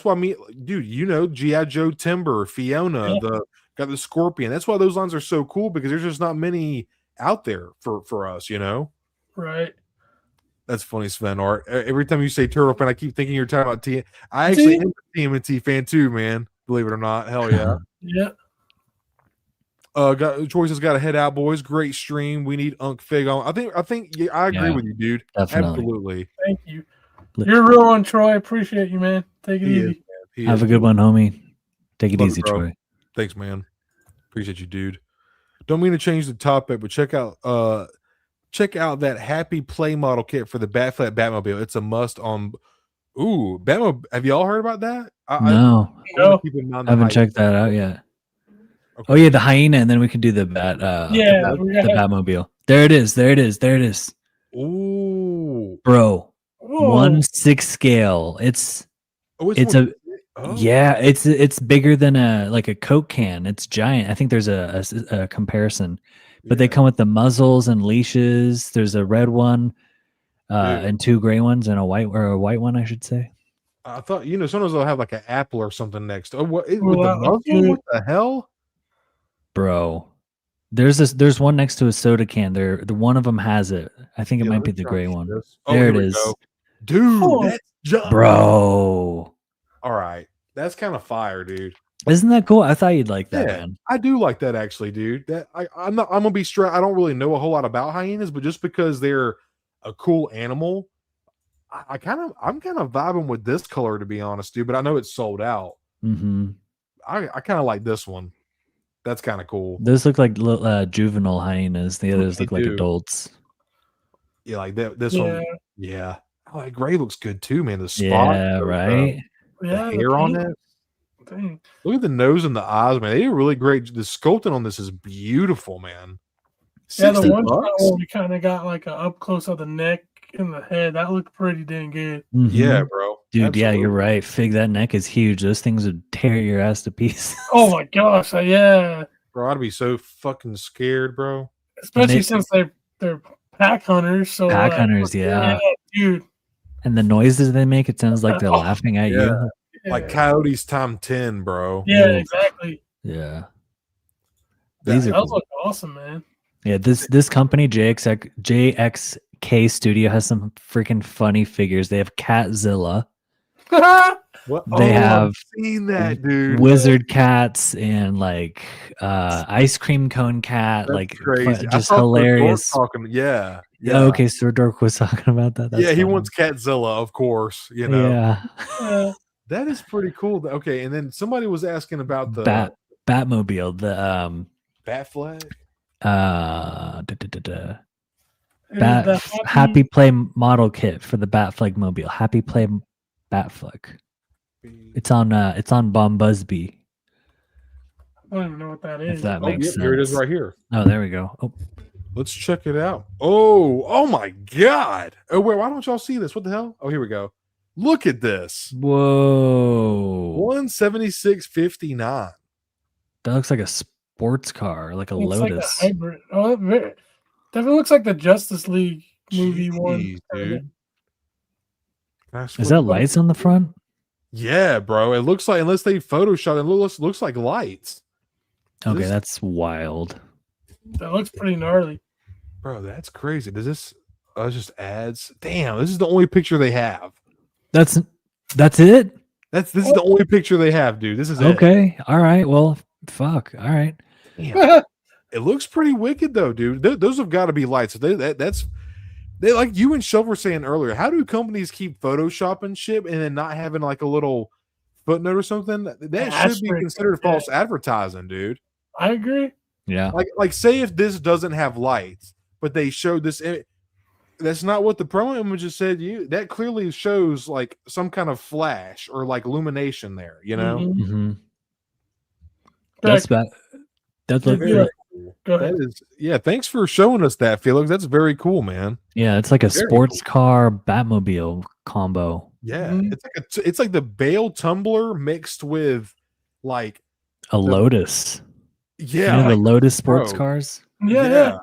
why dude, G.I. Joe Timber, Fiona, got the Scorpion. That's why those lines are so cool, because there's just not many out there for us, Right. That's funny, Sven Art. Every time you say turtle fan, I keep thinking you're talking about T. I actually am a TMNT fan too, man. Believe it or not. Hell yeah. Yeah. Choice has got to head out, boys. Great stream. We need Unk Fig on. I think I agree with you, dude. Definitely. Absolutely. Thank you. You're a real one, Troy. Appreciate you, man. Take it easy. Have a good one, homie. Take it easy, Troy. Thanks, man. Appreciate you, dude. Don't mean to change the topic, but check out that Happy Play model kit for the Batflat Batmobile. It's a must on. Ooh, Batmobile. Have y'all heard about that? No. I haven't checked that out yet. Oh yeah, the hyena, and then we can do the bat. Yeah, the Batmobile. There it is. There it is. There it is. Ooh. Bro, Whoa. 1/6 scale. It's It's a oh. yeah. It's bigger than a Coke can. It's giant. I think there's a comparison, but they Yeah. come with the muzzles and leashes. There's a red one, Dude. and 2 gray ones and a white one, I should say. I thought sometimes they'll have like an apple or something next. Oh, what with Ooh, the that looks muzzle? good. What the hell? Bro, there's one next to a soda can. The one of them has it. I think it Yeah, might let be me the try gray and one. shoot this. There here it we is. go. Dude, Oh. that's jump. Bro. All right. That's kind of fire, dude. Isn't that cool? I thought you'd like that, Yeah, man. I do like that actually, dude. That I'm gonna be straight. I don't really know a whole lot about hyenas, but just because they're a cool animal, I'm kind of vibing with this color to be honest, dude. But I know it's sold out. Mm-hmm. I kind of like this one. That's kind of cool. Those look like juvenile hyenas. The others They look like do. adults. Yeah, like that. This one. Yeah. Oh, that gray looks good too, man. The spot. Yeah, right. The hair on it. Dang. Look at the nose and the eyes, man. They did really great. The sculpting on this is beautiful, man. Yeah, the one $60? shot where we kind of got like a up close of the neck and the head. That looked pretty dang good. Mhm. Yeah, bro. Dude, Absolutely. yeah, you're right. Fig, that neck is huge. Those things would tear your ass to pieces. Oh my gosh, yeah. Bro, I'd be so fucking scared, bro. Especially since they're pack hunters. So Pack hunters, yeah. Dude. And the noises they make, it sounds like they're laughing at Yeah. you. Like coyotes time 10, bro. Yeah, Ooh. exactly. Yeah. Those These are cool. look awesome, man. Yeah, this company, JXK Studio, has some freaking funny figures. They have Catzilla. What? They have I've seen that, dude. Wizard cats and like ice cream cone cat. That's like crazy. just I thought hilarious. Talking, yeah. Yeah. Okay, Sir Dork was talking about that. That's yeah, he funny. wants Catzilla, of course. You know. Yeah. That is pretty cool. Okay, and then somebody was asking about the Batmobile, the Bat flag. Happy Play model kit for the Bat Flag mobile. Happy Play Bat Flag. It's on Bomb Busby. I don't even know what that is. If that makes sense. Here it is right here. Oh, there we go. Oh, let's check it out. Oh my god. Oh wait, why don't y'all see this? What the hell? Oh, here we go. Look at this. Whoa. 176.59. That looks like a sports car, like a Looks Lotus. like a hybrid. Oh, it definitely looks like the Justice League movie one. Dude. Is that lights on the front? Yeah, bro. It looks like, unless they Photoshop, it looks like lights. Okay, that's wild. That looks pretty gnarly. Bro, that's crazy. Does this just ads? Damn, this is the only picture they have. That's it? This is the only picture they have, dude. This is okay. It. All right. Well, fuck. All right. Damn. It looks pretty wicked though, dude. Those have got to be lights. They like you and Shelf were saying earlier. How do companies keep photoshopping shit and then not having like a little footnote or something? That should be considered false advertising, dude. I agree. Yeah. Like say if this doesn't have lights, but they showed this. That's not what the promo images said. That clearly shows like some kind of flash or like illumination there. You know. Mm-hmm. That's bad. That's very cool. That is, yeah. Thanks for showing us that, Felix. That's very cool, man. Yeah, it's like a sports car Batmobile combo. Yeah, it's like the Bale Tumbler mixed with like a Lotus. Yeah, you know, the Lotus sports cars. Yeah,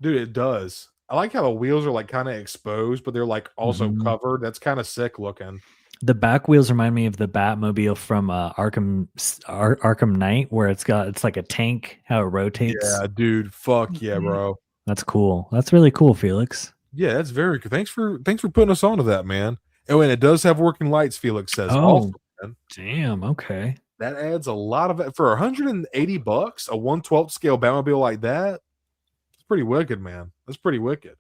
dude, it does. I like how the wheels are like kind of exposed, but they're like also covered. That's kind of sick looking. The back wheels remind me of the Batmobile from Arkham Knight, where it's like a tank, how it rotates. Yeah, dude. Fuck yeah, bro. That's cool. That's really cool, Felix. Yeah, that's very good. Thanks for putting us onto that, man. Oh, and it does have working lights, Felix says. Oh, also, man. Damn. Okay. That adds a lot of it for $180. A 1/12 scale Batmobile like that. It's pretty wicked, man. That's pretty wicked.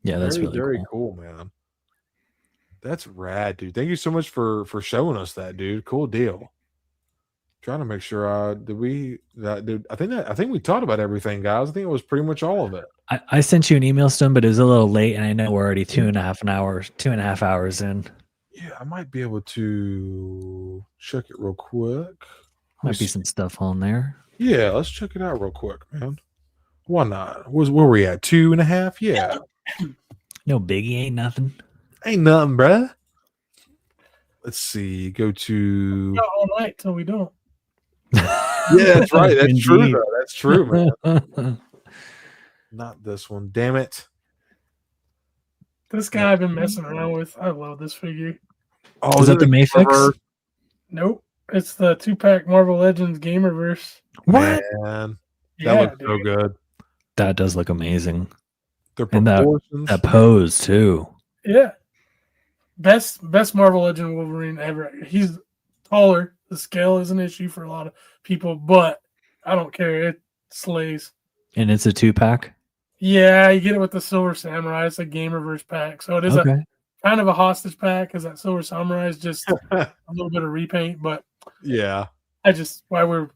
Yeah, that's very cool, man. That's rad, dude. Thank you so much for showing us that, dude. Cool deal. Trying to make sure I think we talked about everything, guys. I think it was pretty much all of it. I sent you an email, Stone, but it was a little late, and I know we're already 2.5 hours in. Yeah, I might be able to check it real quick. Might be some stuff on there. Yeah, let's check it out real quick, man. Why not? Where were we at? 2.5? Yeah. No biggie, ain't nothing. Ain't nothing, bruh. Let's see. Go to. Got all night till we don't. Yeah, that's right. That's true, Indeed. though. That's true, man. Not this one. Damn it. This guy I've been messing around with. I love this figure. Oh, Is that the Mayfix? Nope. It's the 2-pack Marvel Legends Gamerverse. What? Man, that Yeah, looks so dude. good. That does look amazing. The And proportions. that pose too. Yeah. Best Marvel Legend Wolverine ever. He's taller. The scale is an issue for a lot of people, but I don't care. It slays. And it's a 2-pack. Yeah, you get it with the Silver Samurai. It's a Gamerverse pack. So it is Okay. a kind of a hostage pack because that Silver Samurai is just a little bit of repaint. But Yeah. I just, while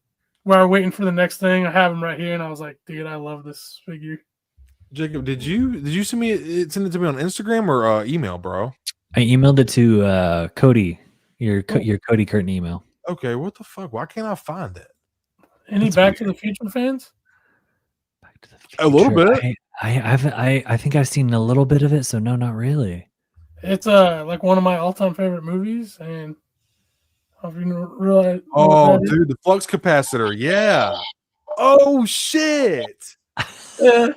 we're waiting for the next thing, I have him right here. And I was like, dude, I love this figure. Jacob, did you send it to me on Instagram or email, bro? I emailed it to Cody, your Cody Curtin email. Okay, what the fuck? Why can't I find it? Any That's Back to weird. the Future fans? Back to the A little Future. bit. I think I've seen a little bit of it, so no, not really. It's like one of my all-time favorite movies, and I don't even realize. Oh, dude, the flux capacitor. Yeah. Oh shit. Yeah,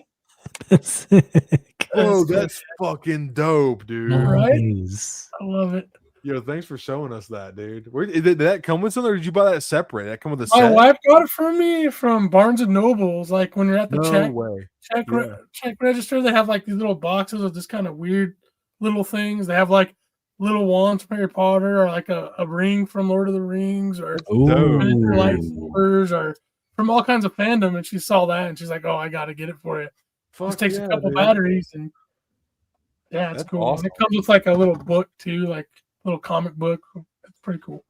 Oh, That's that's fucking dope, dude. Nice. I love it. Yo, thanks for showing us that, dude. Did that come with something, or did you buy that separate? Did that come with a My set? wife got it from me from Barnes and Nobles. Like when you're at the No way. check register, they have like these little boxes of just kind of weird little things. They have like little wands from Harry Potter, or like a ring from Lord of the Rings, or miniature lightsabers, or from all kinds of fandom. And she saw that and she's like, "Oh, I got to get it for you." Fuck Just takes yeah, a couple dude. batteries, and yeah, it's That's cool. awesome. And it comes with like a little book too, like little comic book. It's pretty cool.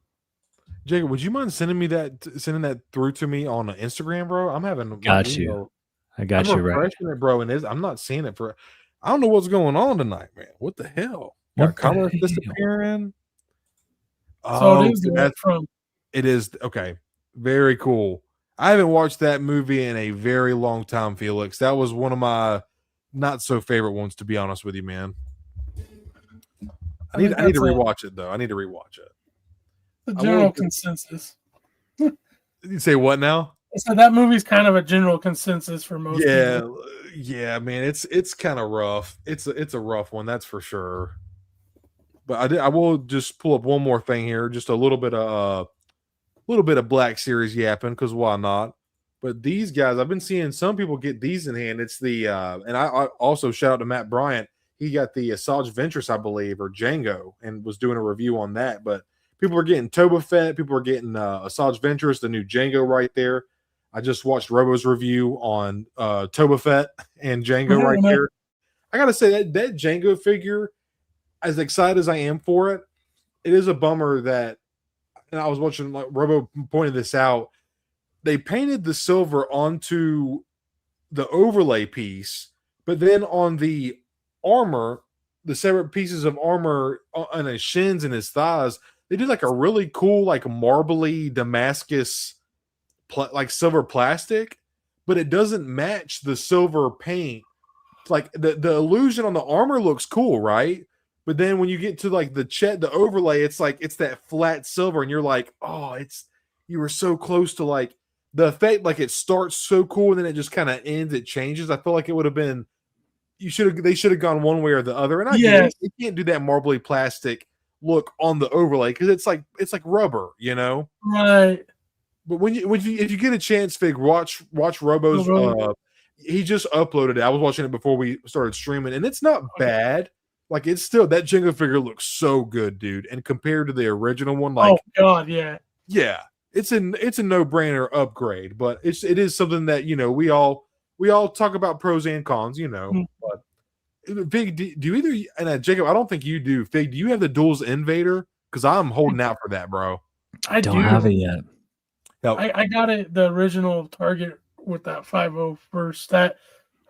Jacob, would you mind sending that through to me on Instagram, bro? I'm having Got you. I got you right. refreshing it, bro, and I'm not seeing it for. I don't know what's going on tonight, man. What the hell? What Got the colors hell? disappearing. So it is the one that's from. it is okay. Very cool. I haven't watched that movie in a very long time, Felix. That was one of my not so favorite ones, to be honest with you, man. I need to rewatch it though. I need to rewatch it. The general consensus. You say what now? So that movie's kind of a general consensus for most people. Yeah, man. It's kind of rough. It's a rough one, that's for sure. But I will just pull up one more thing here, just a little bit of Black Series yapping, because why not? But these guys, I've been seeing some people get these in hand. It's the and I also shout out to Matt Bryant. He got the Asajj Ventress, I believe, or Django, and was doing a review on that. But people are getting Toba Fett, people are getting Asajj Ventress, the new Django right there. I just watched Robo's review on Toba Fett and Django right there. I gotta say that Django figure, as excited as I am for it, it is a bummer that, and I was watching, like Robo pointed this out, they painted the silver onto the overlay piece, but then on the armor, the separate pieces of armor on his shins and his thighs, they did like a really cool, like marbly Damascus, like silver plastic, but it doesn't match the silver paint. Like the illusion on the armor looks cool, right? But then when you get to like the overlay, it's like it's that flat silver, and you're like, oh, you were so close to like the effect. Like it starts so cool, and then it just kind of ends. It changes. I feel like it would have been. They should have gone one way or the other. And I get it. You can't do that marbly plastic look on the overlay because it's like rubber, you know. Right. But if you get a chance, Fig, watch Robo's. He just uploaded it. I was watching it before we started streaming, and it's not bad. Like it's still, that Django figure looks so good, dude. And compared to the original one, like, oh god, yeah, it's a no-brainer upgrade. But it is something that, you know, we all talk about pros and cons, you know. But Fig, do either, and Jacob, I don't think you do. Fig, do you have the Duels Invader? Because I'm holding out for that, bro. I don't have it yet. I got it, the original Target with that 501st that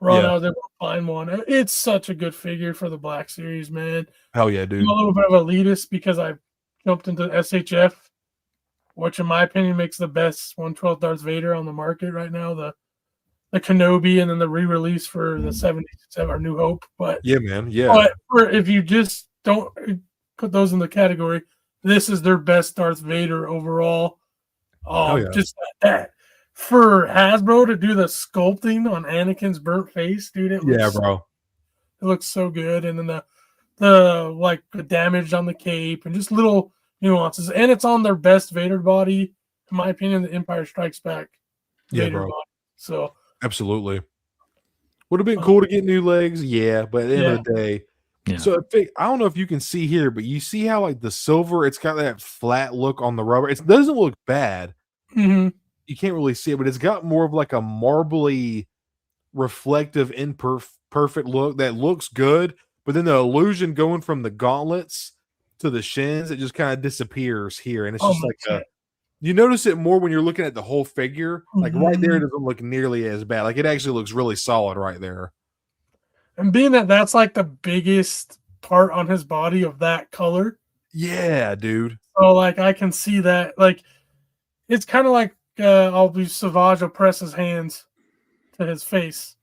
run. I was able to find one. It's such a good figure for the Black Series, man. Hell yeah, dude. I'm a little bit of elitist because I jumped into SHF which in my opinion makes the best 1/12 Darth Vader on the market right now. The Kenobi and then the re-release for the 77 or New Hope. But Yeah, man. Yeah. But if you just don't put those in the category, this is their best Darth Vader overall. Yeah. Just that for Hasbro to do the sculpting on Anakin's burnt face, dude. It looks so good. And then the damage on the cape and just little nuances. And it's on their best Vader body, in my opinion, the Empire Strikes Back Vader body. So absolutely. Would have been cool to get new legs, yeah, but at the end of the day, so I don't know if you can see here, but you see how like the silver, it's got that flat look on the rubber. It doesn't look bad. Mm-hmm. You can't really see it, but it's got more of like a marbly, reflective, imperfect look that looks good. But then the illusion going from the gauntlets to the shins, it just kind of disappears here, and it's just like you notice it more when you're looking at the whole figure. Like right there, it doesn't look nearly as bad. Like it actually looks really solid right there. And being that that's like the biggest part on his body of that color. Yeah, dude. So like I can see that. Like it's kind of like Savage will press his hands to his face.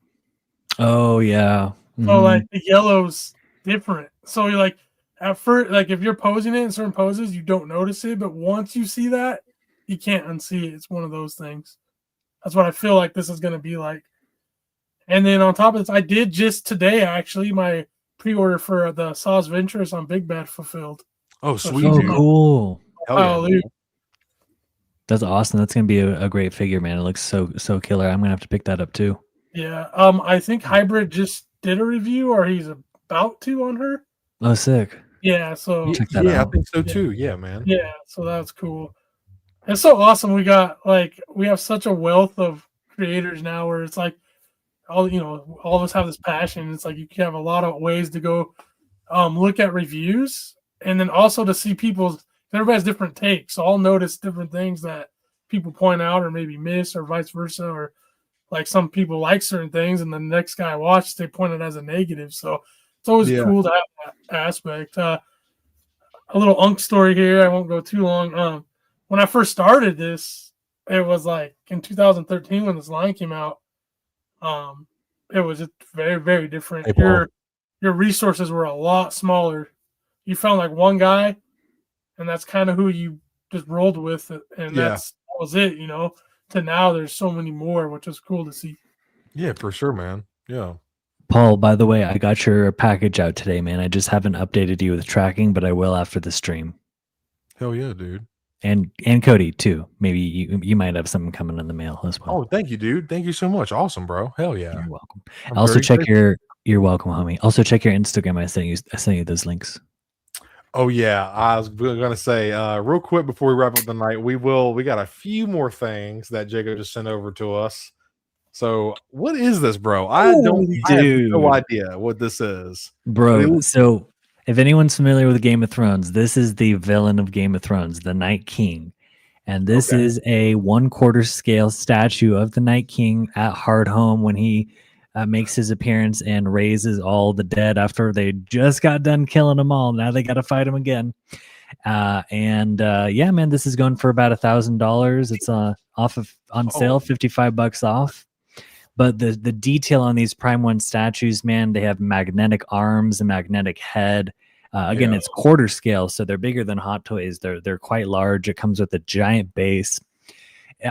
Oh yeah. So like the yellow's different. So you're like at first, like if you're posing it in certain poses, you don't notice it, but once you see that, you can't unsee it. It's one of those things. That's what I feel like this is going to be like. And then on top of this, I did just today, actually, my pre-order for the Saw's Ventress on Big Bad fulfilled. Oh, sweet. Oh, cool. Yeah. That's awesome. That's going to be a great figure, man. It looks so killer. I'm going to have to pick that up too. Yeah. I think Hybrid just did a review or he's about to on her. Oh, sick. Yeah. So check that out. I think so too. Yeah, man. Yeah. So that's cool. It's so awesome. We have such a wealth of creators now where it's like all of us have this passion. It's like you can have a lot of ways to go look at reviews and then also to see everybody has different takes. So I'll notice different things that people point out or maybe miss or vice versa, or like some people like certain things and the next guy I watched, they point it as a negative. So it's always cool to have that aspect. A little Unk story here. I won't go too long. When I first started this, it was like in 2013 when this line came out. It was just very, very different. Hey, your resources were a lot smaller. You found like one guy, and that's kind of who you just rolled with, and that was it. To now there's so many more, which is cool to see. Yeah, for sure, man. Yeah. Paul, by the way, I got your package out today, man. I just haven't updated you with tracking, but I will after the stream. Hell yeah, dude. And Cody too. Maybe you might have something coming in the mail as well. Oh, thank you, dude. Thank you so much. Awesome, bro. Hell yeah. You're welcome. Also check you're welcome, homie. Also check your Instagram. I sent you those links. Oh yeah. I was gonna say real quick before we wrap up the night, we got a few more things that Jacob just sent over to us. So what is this, bro? I have no idea what this is. Bro, so if anyone's familiar with Game of Thrones, this is the villain of Game of Thrones, the Night King. And this is a 1/4 scale statue of the Night King at Hardhome when he makes his appearance and raises all the dead after they just got done killing them all. Now they got to fight him again. Yeah, man, this is going for about $1,000. It's on sale, $55 off. But the detail on these Prime 1 statues, man, they have magnetic arms and magnetic head. Again, it's 1/4 scale, so they're bigger than Hot Toys. They're quite large. It comes with a giant base.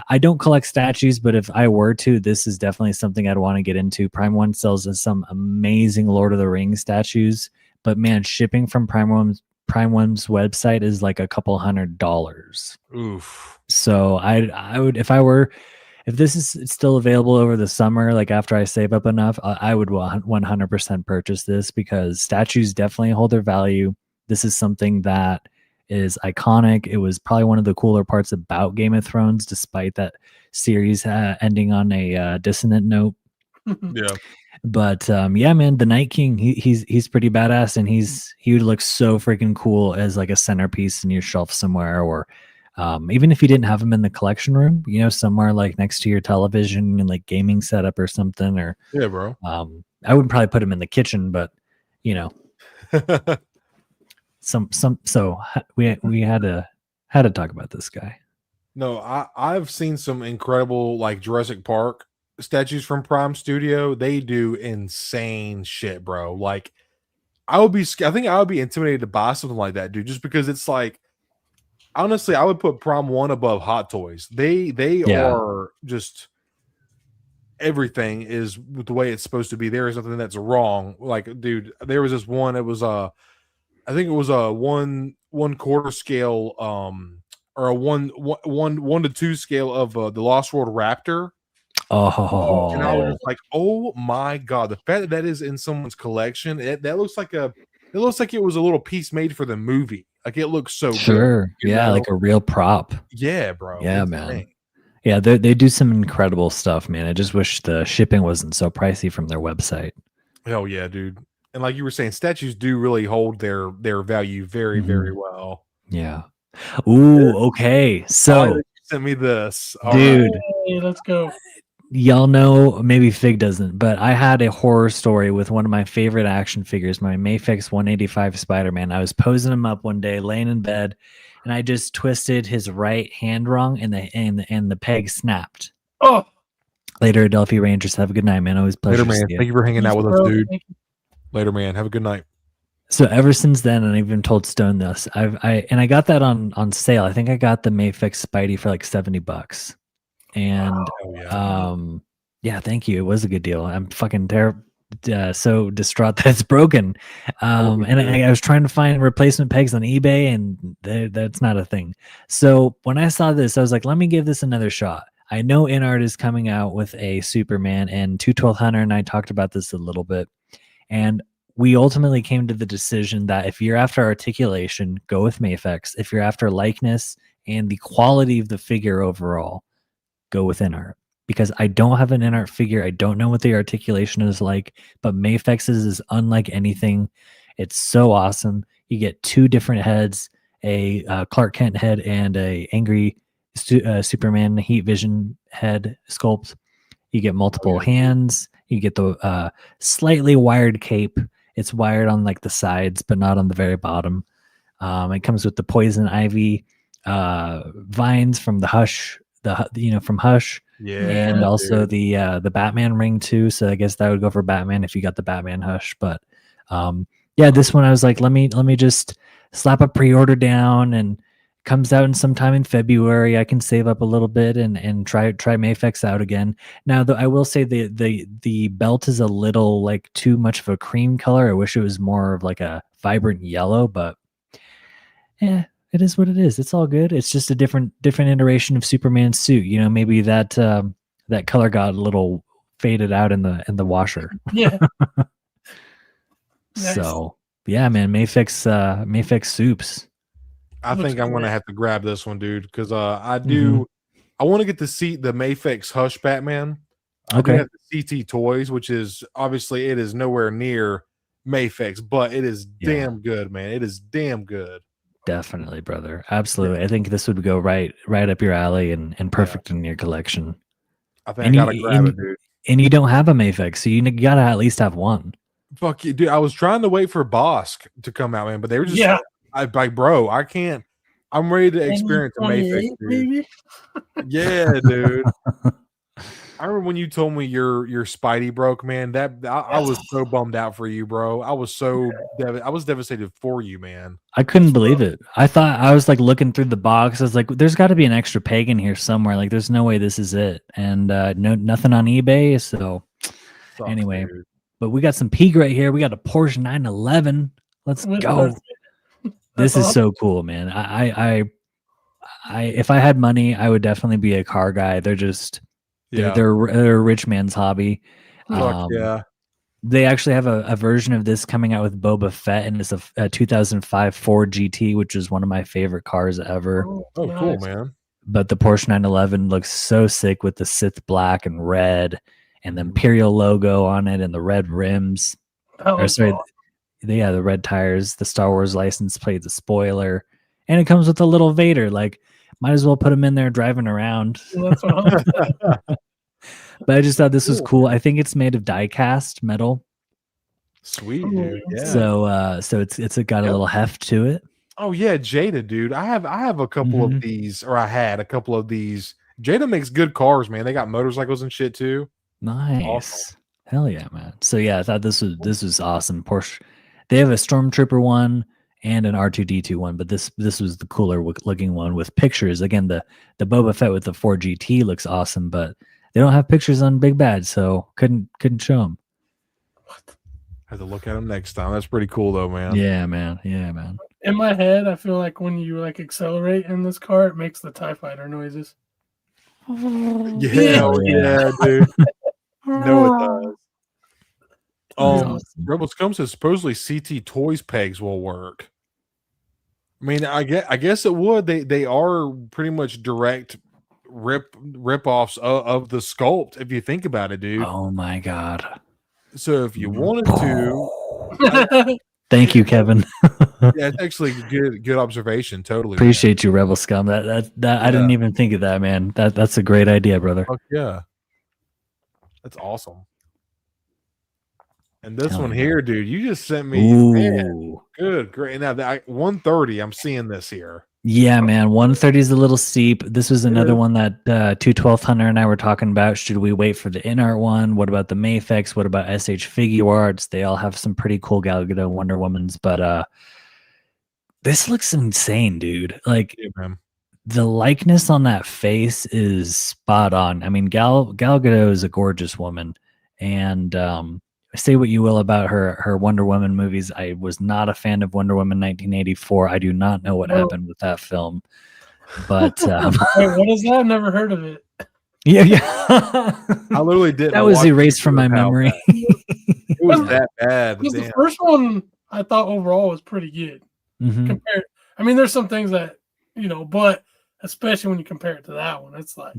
I don't collect statues, but if I were to, this is definitely something I'd want to get into. Prime 1 sells some amazing Lord of the Rings statues, but man, shipping from Prime 1's website is like a couple $100. Oof. So I would, if this is still available over the summer, like after I save up enough, I would 100% purchase this because statues definitely hold their value. This is something that is iconic. It was probably one of the cooler parts about Game of Thrones, despite that series ending on a dissonant note. Yeah. But yeah, man, the Night King, he's pretty badass, and he would look so freaking cool as like a centerpiece in your shelf somewhere, or even if you didn't have them in the collection room, somewhere like next to your television and like gaming setup or something, or yeah, bro. I wouldn't probably put them in the kitchen, but so we had to talk about this guy. No, I've seen some incredible like Jurassic Park statues from Prime Studio. They do insane shit, bro. Like I think I would be intimidated to buy something like that, dude, just because it's like honestly, I would put Prime 1 above Hot Toys. They Yeah. are just everything is the way it's supposed to be. There is nothing that's wrong. Like, dude, there was this one, it was I think it was a one quarter scale or a one to two scale of the Lost World Raptor. And I was Oh, just like, oh my god, the fact that that is in someone's collection, that looks like it looks like it was a little piece made for the movie. Like it looks so good. sure. You Yeah, know? like a real prop. Yeah, bro. Yeah, Insane. man. Yeah, they do some incredible stuff, man. I just wish the shipping wasn't so pricey from their website. Hell yeah, dude. And like you were saying, statues do really hold their value very, very well. Yeah. Ooh, okay. So, You sent me this. All dude, right. Hey, let's go. y'all know, maybe Fig doesn't, but I had a horror story with one of my favorite action figures, my Mayfix 185 Spider-Man. I was posing him up one day, laying in bed, and I just twisted his right hand wrong, and the peg snapped. Oh, Later, Adelphi Rangers. Have a good night, man. Always a pleasure. Later, man. To see you. Thank you for hanging out with us, bro, dude. thank you. Later, man. Have a good night. So ever since then, and I even told Stone this, I got that on sale. I think I got the Mayfix Spidey for like $70, and yeah, thank you. It was a good deal. I'm fucking so distraught that it's broken. And I was trying to find replacement pegs on eBay, and that's not a thing. So when I saw this, I was like, let me give this another shot. I know InArt is coming out with a Superman, and 212 Hunter and I talked about this a little bit, and we ultimately came to the decision that if you're after articulation, go with Mayfix. If you're after likeness and the quality of the figure overall, go with InArt. Because I don't have an InArt figure. I don't know what the articulation is like, but Mayfix's is unlike anything. It's so awesome. You get two different heads, a Clark Kent head and a angry Superman heat vision head sculpt. You get multiple hands. You get the slightly wired cape. It's wired on like the sides, but not on the very bottom. It comes with the poison ivy vines from the Hush, from Hush. Yeah, and also the Batman ring too. So I guess that would go for Batman if you got the Batman Hush. But yeah, this one I was like, let me just slap a pre-order down, and comes out in sometime in February. I can save up a little bit and try Mayfix out again. Now, though, I will say the belt is a little like too much of a cream color. I wish it was more of like a vibrant yellow, but yeah, it is what it is. It's all good. It's just a different iteration of Superman's suit. You know, maybe that color got a little faded out in the washer. Yeah. Nice. So yeah, man, Mayfix soups. I think I'm gonna have to grab this one, dude, because I want to get to see the Mayfix Hush Batman. I do have the CT Toys, which is obviously it is nowhere near Mayfix, but it is damn good, man. It is damn good. Definitely, brother. Absolutely. I think this would go right up your alley and perfect in your collection. I think I gotta grab it, dude. And you don't have a Mayfix, so you gotta at least have one. Fuck you, dude. I was trying to wait for Bosk to come out, man, but they were just bro, I can't. I'm ready to experience a Mayfix, dude. Yeah, dude. I remember when you told me your Spidey broke, man. I was so bummed out for you, bro. I was so I was devastated for you, man. I couldn't believe it. I was like looking through the box. I was like, there's got to be an extra peg in here somewhere. Like, there's no way this is it. And nothing on eBay. So anyway, dude. But we got some Pig right here. We got a Porsche 911. Let's go. This is so cool, man. I if I had money, I would definitely be a car guy. They're just they're a rich man's hobby. Yeah. They actually have a version of this coming out with Boba Fett, and it's a 2005 Ford GT, which is one of my favorite cars ever. Oh, nice. Cool, man. But the Porsche 911 looks so sick with the Sith black and red and the Imperial logo on it and the red rims. The red tires, the Star Wars license plate, the spoiler, and it comes with a little Vader. Like, might as well put him in there driving around. Well, that's what But I just thought this was cool. I think it's made of die-cast metal. Sweet, dude. Yeah. So it's got a little heft to it. Oh yeah, Jada, dude. I have a couple of Mhm. these, or I had a couple of these. Jada makes good cars, man. They got motorcycles and shit too. Awesome. Nice. Hell yeah, man. So yeah, I thought this was awesome. Porsche, they have a Stormtrooper one and an R2D2 one, but this was the cooler looking one with pictures. Again, the Boba Fett with the 4GT looks awesome, but they don't have pictures on Big Bad, so couldn't show them. Have to look at them next time. That's pretty cool though, man. Yeah, man. Yeah, man. In my head, I feel like when you like accelerate in this car, it makes the TIE Fighter noises. Yeah, yeah, dude. No, it does. Awesome. Rebel Scum says supposedly CT Toys pegs will work. I mean, I guess it would. They are pretty much direct rip-offs of the sculpt if you think about it, dude. Oh my god. So if you wanted to, thank you, Kevin. yeah, it's actually a good observation. Totally Appreciate you, Rebel Scum. That I didn't even think of that, man. That's a great idea, brother. Fuck yeah, that's awesome. And this Hell one yeah. here, dude, you just sent me. Ooh. Man, good, great. Now 130, I'm seeing this here. Yeah, man. 130 is a little steep. This was another one that 212 Hunter and I were talking about. Should we wait for the InArt one? What about the Mafex? What about SH Figure Arts? They all have some pretty cool Gal Gadot Wonder Womans, but this looks insane, dude. Like the likeness on that face is spot on. I mean, Gal Gadot is a gorgeous woman, and say what you will about her Wonder Woman movies. I was not a fan of Wonder Woman 1984. I do not know what happened with that film. But wait, what is that? I've never heard of it. Yeah. I literally didn't. That was erased from my memory. It was that bad. Because the first one I thought overall was pretty good. Compared, I mean, there's some things that but especially when you compare it to that one, it's like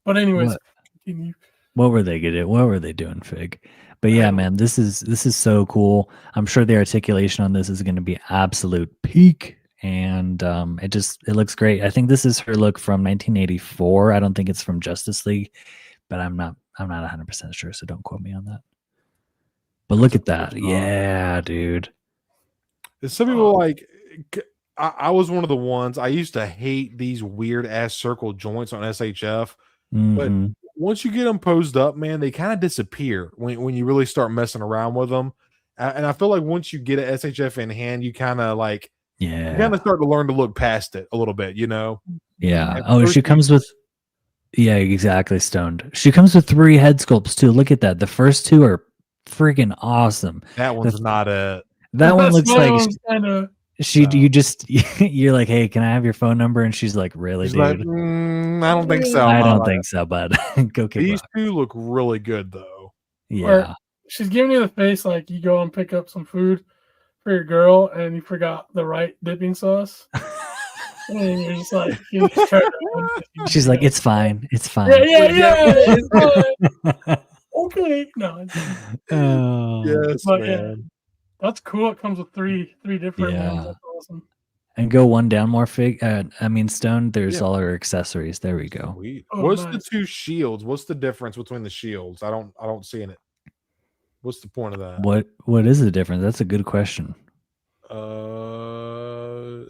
But anyways, continue. What were they getting? What were they doing, Fig? But yeah, man, this is so cool. I'm sure the articulation on this is going to be absolute peak, and it looks great. I think this is her look from 1984. I don't think it's from Justice League, but I'm not 100% sure, so don't quote me on that. But look at that, yeah, dude. Some people like. I was one of the ones. I used to hate these weird ass circle joints on SHF, but once you get them posed up, man, they kind of disappear when you really start messing around with them. And I feel like once you get an SHF in hand, you kind of like, you kind of start to learn to look past it a little bit, Yeah. Oh, she comes with, yeah, exactly. Stoned. She comes with 3 head sculpts too. Look at that. The first 2 are freaking awesome. That one's not a. That one looks like you're like, hey, can I have your phone number? And she's like, really, dude? Like, I don't think so. I don't think so, bud. Go kick These rock. 2 look really good though. Yeah. Or she's giving you the face like you go and pick up some food for your girl and you forgot the right dipping sauce. And you're just like, she's like, it's fine. It's fine. Yeah. It's fine. Okay. No. Yes, but man. yeah, that's cool. It comes with three different ones. That's awesome. And go one down more, Fig. Stone. There's all her accessories. There we go. What's the 2 shields? What's the difference between the shields? I don't see it. What's the point of that? What is the difference? That's a good question.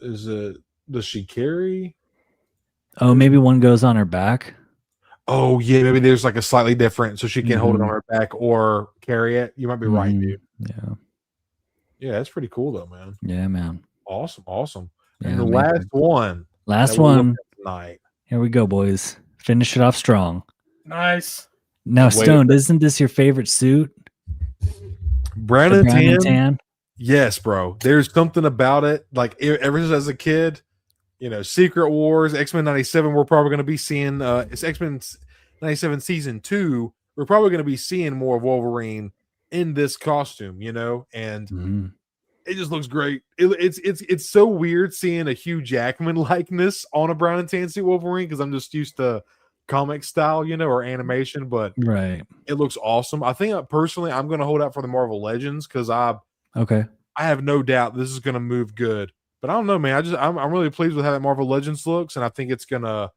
Is it, does she carry? Oh, maybe one goes on her back. Oh yeah, maybe there's like a slightly different, so she can hold it on her back or carry it. You might be right, dude. Yeah, that's pretty cool though, man. Yeah, man. Awesome. Yeah, and the last one tonight. Here we go, boys. Finish it off strong. Nice. Now, Stone, isn't this your favorite suit? Brown and tan. Yes, bro. There's something about it. Like ever since as a kid, Secret Wars, X-Men 97. We're probably going to be seeing. It's X-Men 97 season 2. We're probably going to be seeing more of Wolverine in this costume, and it just looks great. It's so weird seeing a Hugh Jackman likeness on a brown and tan suit Wolverine because I'm just used to comic style, or animation, but it looks awesome. I think personally I'm going to hold out for the Marvel Legends because I have no doubt this is going to move good. But I don't know, man. I'm really pleased with how that Marvel Legends looks, and I think it's gonna.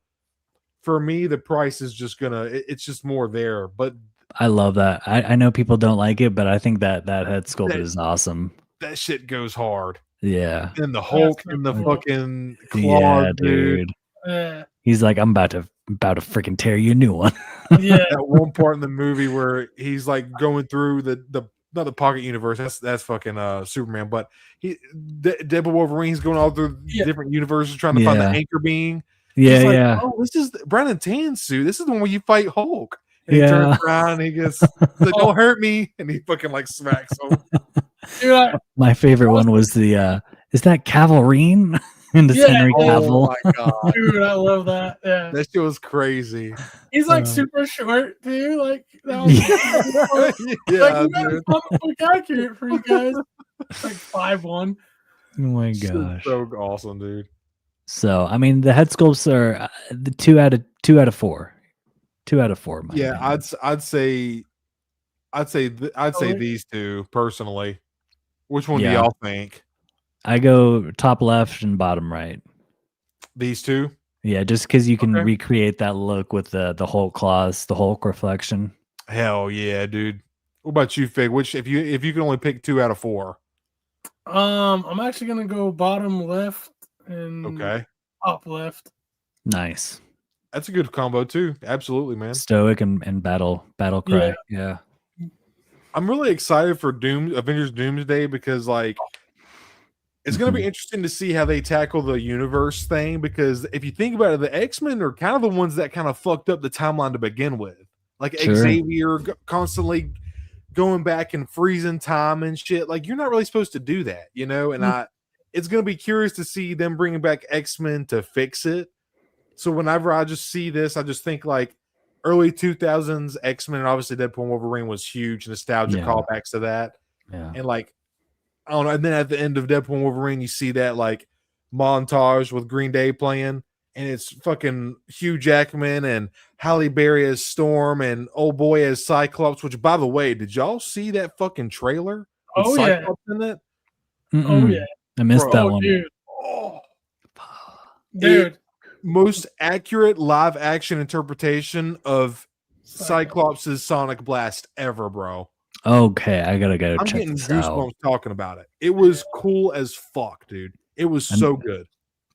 For me, the price is just gonna. It's just more there, but I love that. I know people don't like it, but I think that head sculpt is awesome. That shit goes hard. Yeah. And the Hulk so in the cool. fucking claws, Yeah, dude. dude. Yeah. He's like, I'm about to freaking tear you a new one. Yeah. That one part in the movie where he's like going through the not the pocket universe. That's fucking Superman, but Deadpool Wolverine's going all through different universes trying to find the anchor being. Yeah, He's like, yeah. oh, this is Brandon Tan's suit. This is the one where you fight Hulk. And he turns around and he gets like, don't hurt me, and he fucking like smacks him. Dude, My favorite one was the is that Cavalrine? And it's Henry Cavill. Oh my god. Dude, I love that. Yeah. That shit was crazy. He's like super short, dude. Like that was Yeah, like, dude. comic accurate for you guys. Like 5'1". Oh my gosh. So awesome, dude. So I mean the head sculpts are the 2 out of 4. 2 out of 4. Yeah, opinion. I'd say these two personally. Which one do Yeah. y'all think? I go top left and bottom right. These two? Yeah, just because you can Okay. recreate that look with the Hulk claws, the Hulk reflection. Hell yeah, dude. What about you, Fig? Which if you can only pick 2 out of 4? I'm actually gonna go bottom left and Okay. top left. Nice. That's a good combo too. Absolutely, man. Stoic and battle cry. Yeah. I'm really excited for Avengers Doomsday because like it's going to be interesting to see how they tackle the universe thing, because if you think about it, the X-Men are kind of the ones that kind of fucked up the timeline to begin with. Like Xavier constantly going back and freezing time and shit. Like you're not really supposed to do that, you know? And it's going to be curious to see them bringing back X-Men to fix it. So whenever I just see this, I just think like early 2000s X-Men, and obviously Deadpool and Wolverine was huge nostalgia callbacks to that. Yeah. And like, I don't know. And then at the end of Deadpool and Wolverine, you see that like montage with Green Day playing, and it's fucking Hugh Jackman and Halle Berry as Storm and old boy as Cyclops. Which, by the way, did y'all see that fucking trailer? With Cyclops in it? Oh yeah, I missed that one. Dude. Dude, most accurate live action interpretation of Cyclops' Sonic Blast ever, bro. Okay, I gotta go. I'm check getting this goosebumps out. talking about it. It was cool as fuck, dude. It was so good.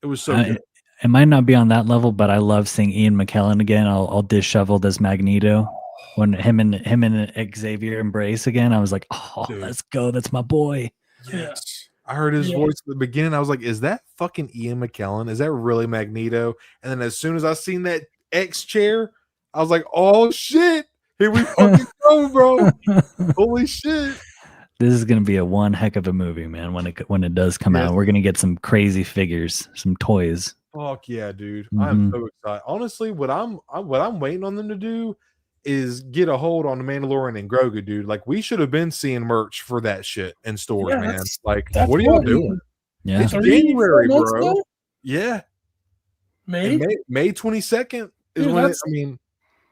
It was so good. It might not be on that level, but I love seeing Ian McKellen again. I'll disheveled as Magneto. When him and Xavier embrace again, I was like, oh, dude, let's go. That's my boy. Yes. I heard his voice at the beginning. I was like, is that fucking Ian McKellen? Is that really Magneto? And then as soon as I seen that X chair, I was like, oh shit. Here we fucking go, bro. Holy shit. This is gonna be a one heck of a movie, man. When it does come out, we're gonna get some crazy figures, some toys. Fuck yeah, dude. I'm so excited. Honestly, what I'm waiting on them to do is get a hold on the Mandalorian and Grogu, dude. Like we should have been seeing merch for that shit in stores, man. Like, what are y'all doing? Yeah. It's January, bro. Yeah. May 22nd is when I mean,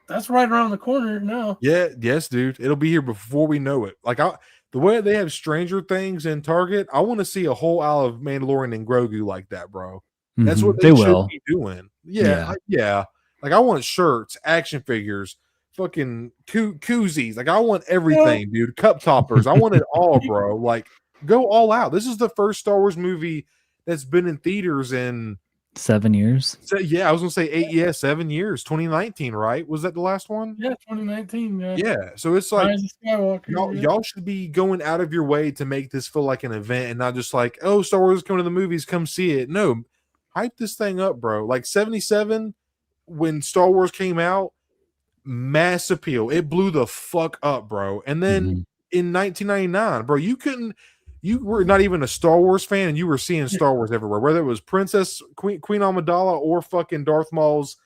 that's right around the corner now. Yeah, yes, dude. It'll be here before we know it. Like the way they have Stranger Things in Target, I want to see a whole aisle of Mandalorian and Grogu like that, bro. That's what they should be doing. Yeah. Like I want shirts, action figures, fucking koozies. Like I want everything, dude. Cup toppers. I want it all, bro. Like go all out. This is the first Star Wars movie that's been in theaters in 7 years. So, yeah, I was gonna say 7 years. 2019, right? Was that the last one? Yeah, 2019. Yeah. So it's like y'all should be going out of your way to make this feel like an event and not just like, oh, Star Wars is coming to the movies, come see it. No, hype this thing up, bro. Like 77, when Star Wars came out, mass appeal. It blew the fuck up, bro. And then in 1999, bro, you were not even a Star Wars fan, and you were seeing Star Wars everywhere, whether it was Princess Queen Amidala or fucking Darth Maul's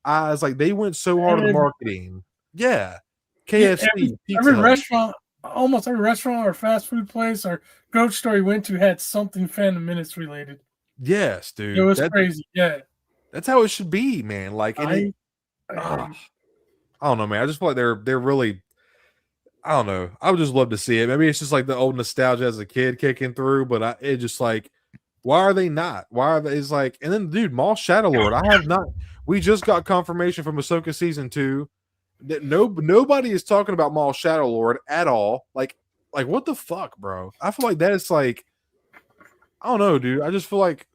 eyes. Like they went so hard on marketing. Yeah, KFC, every restaurant, almost every restaurant or fast food place or grocery store you went to had something Phantom Menace related. Yes, dude, it was crazy. Yeah, that's how it should be, man. Like, I don't know, man. I just feel like they're really. I don't know. I would just love to see it. Maybe it's just like the old nostalgia as a kid kicking through, but it just like, why are they not? Why are they? It's like, and then dude, Maul Shadowlord. I have not. We just got confirmation from Ahsoka season 2 that nobody is talking about Maul Shadowlord at all. Like what the fuck, bro? I feel like that is like I don't know, dude. I just feel like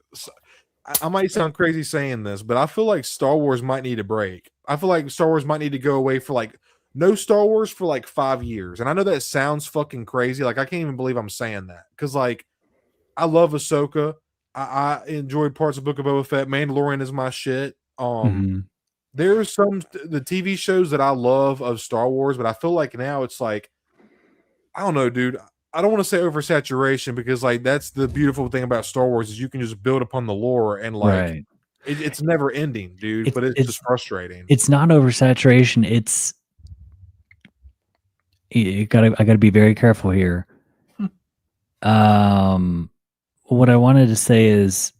I might sound crazy saying this, but I feel like Star Wars might need a break. I feel like Star Wars might need to go away for like no Star Wars for like 5 years. And I know that sounds fucking crazy. Like I can't even believe I'm saying that because like I love Ahsoka. I enjoyed parts of Book of Boba Fett. Mandalorian is my shit. Mhm. There's the TV shows that I love of Star Wars, but I feel like now it's like I don't know, dude. I don't want to say oversaturation because like that's the beautiful thing about Star Wars is you can just build upon the lore and like Right. it's never ending, dude. But it's just frustrating. It's not oversaturation. It's I gotta be very careful here. What I wanted to say is,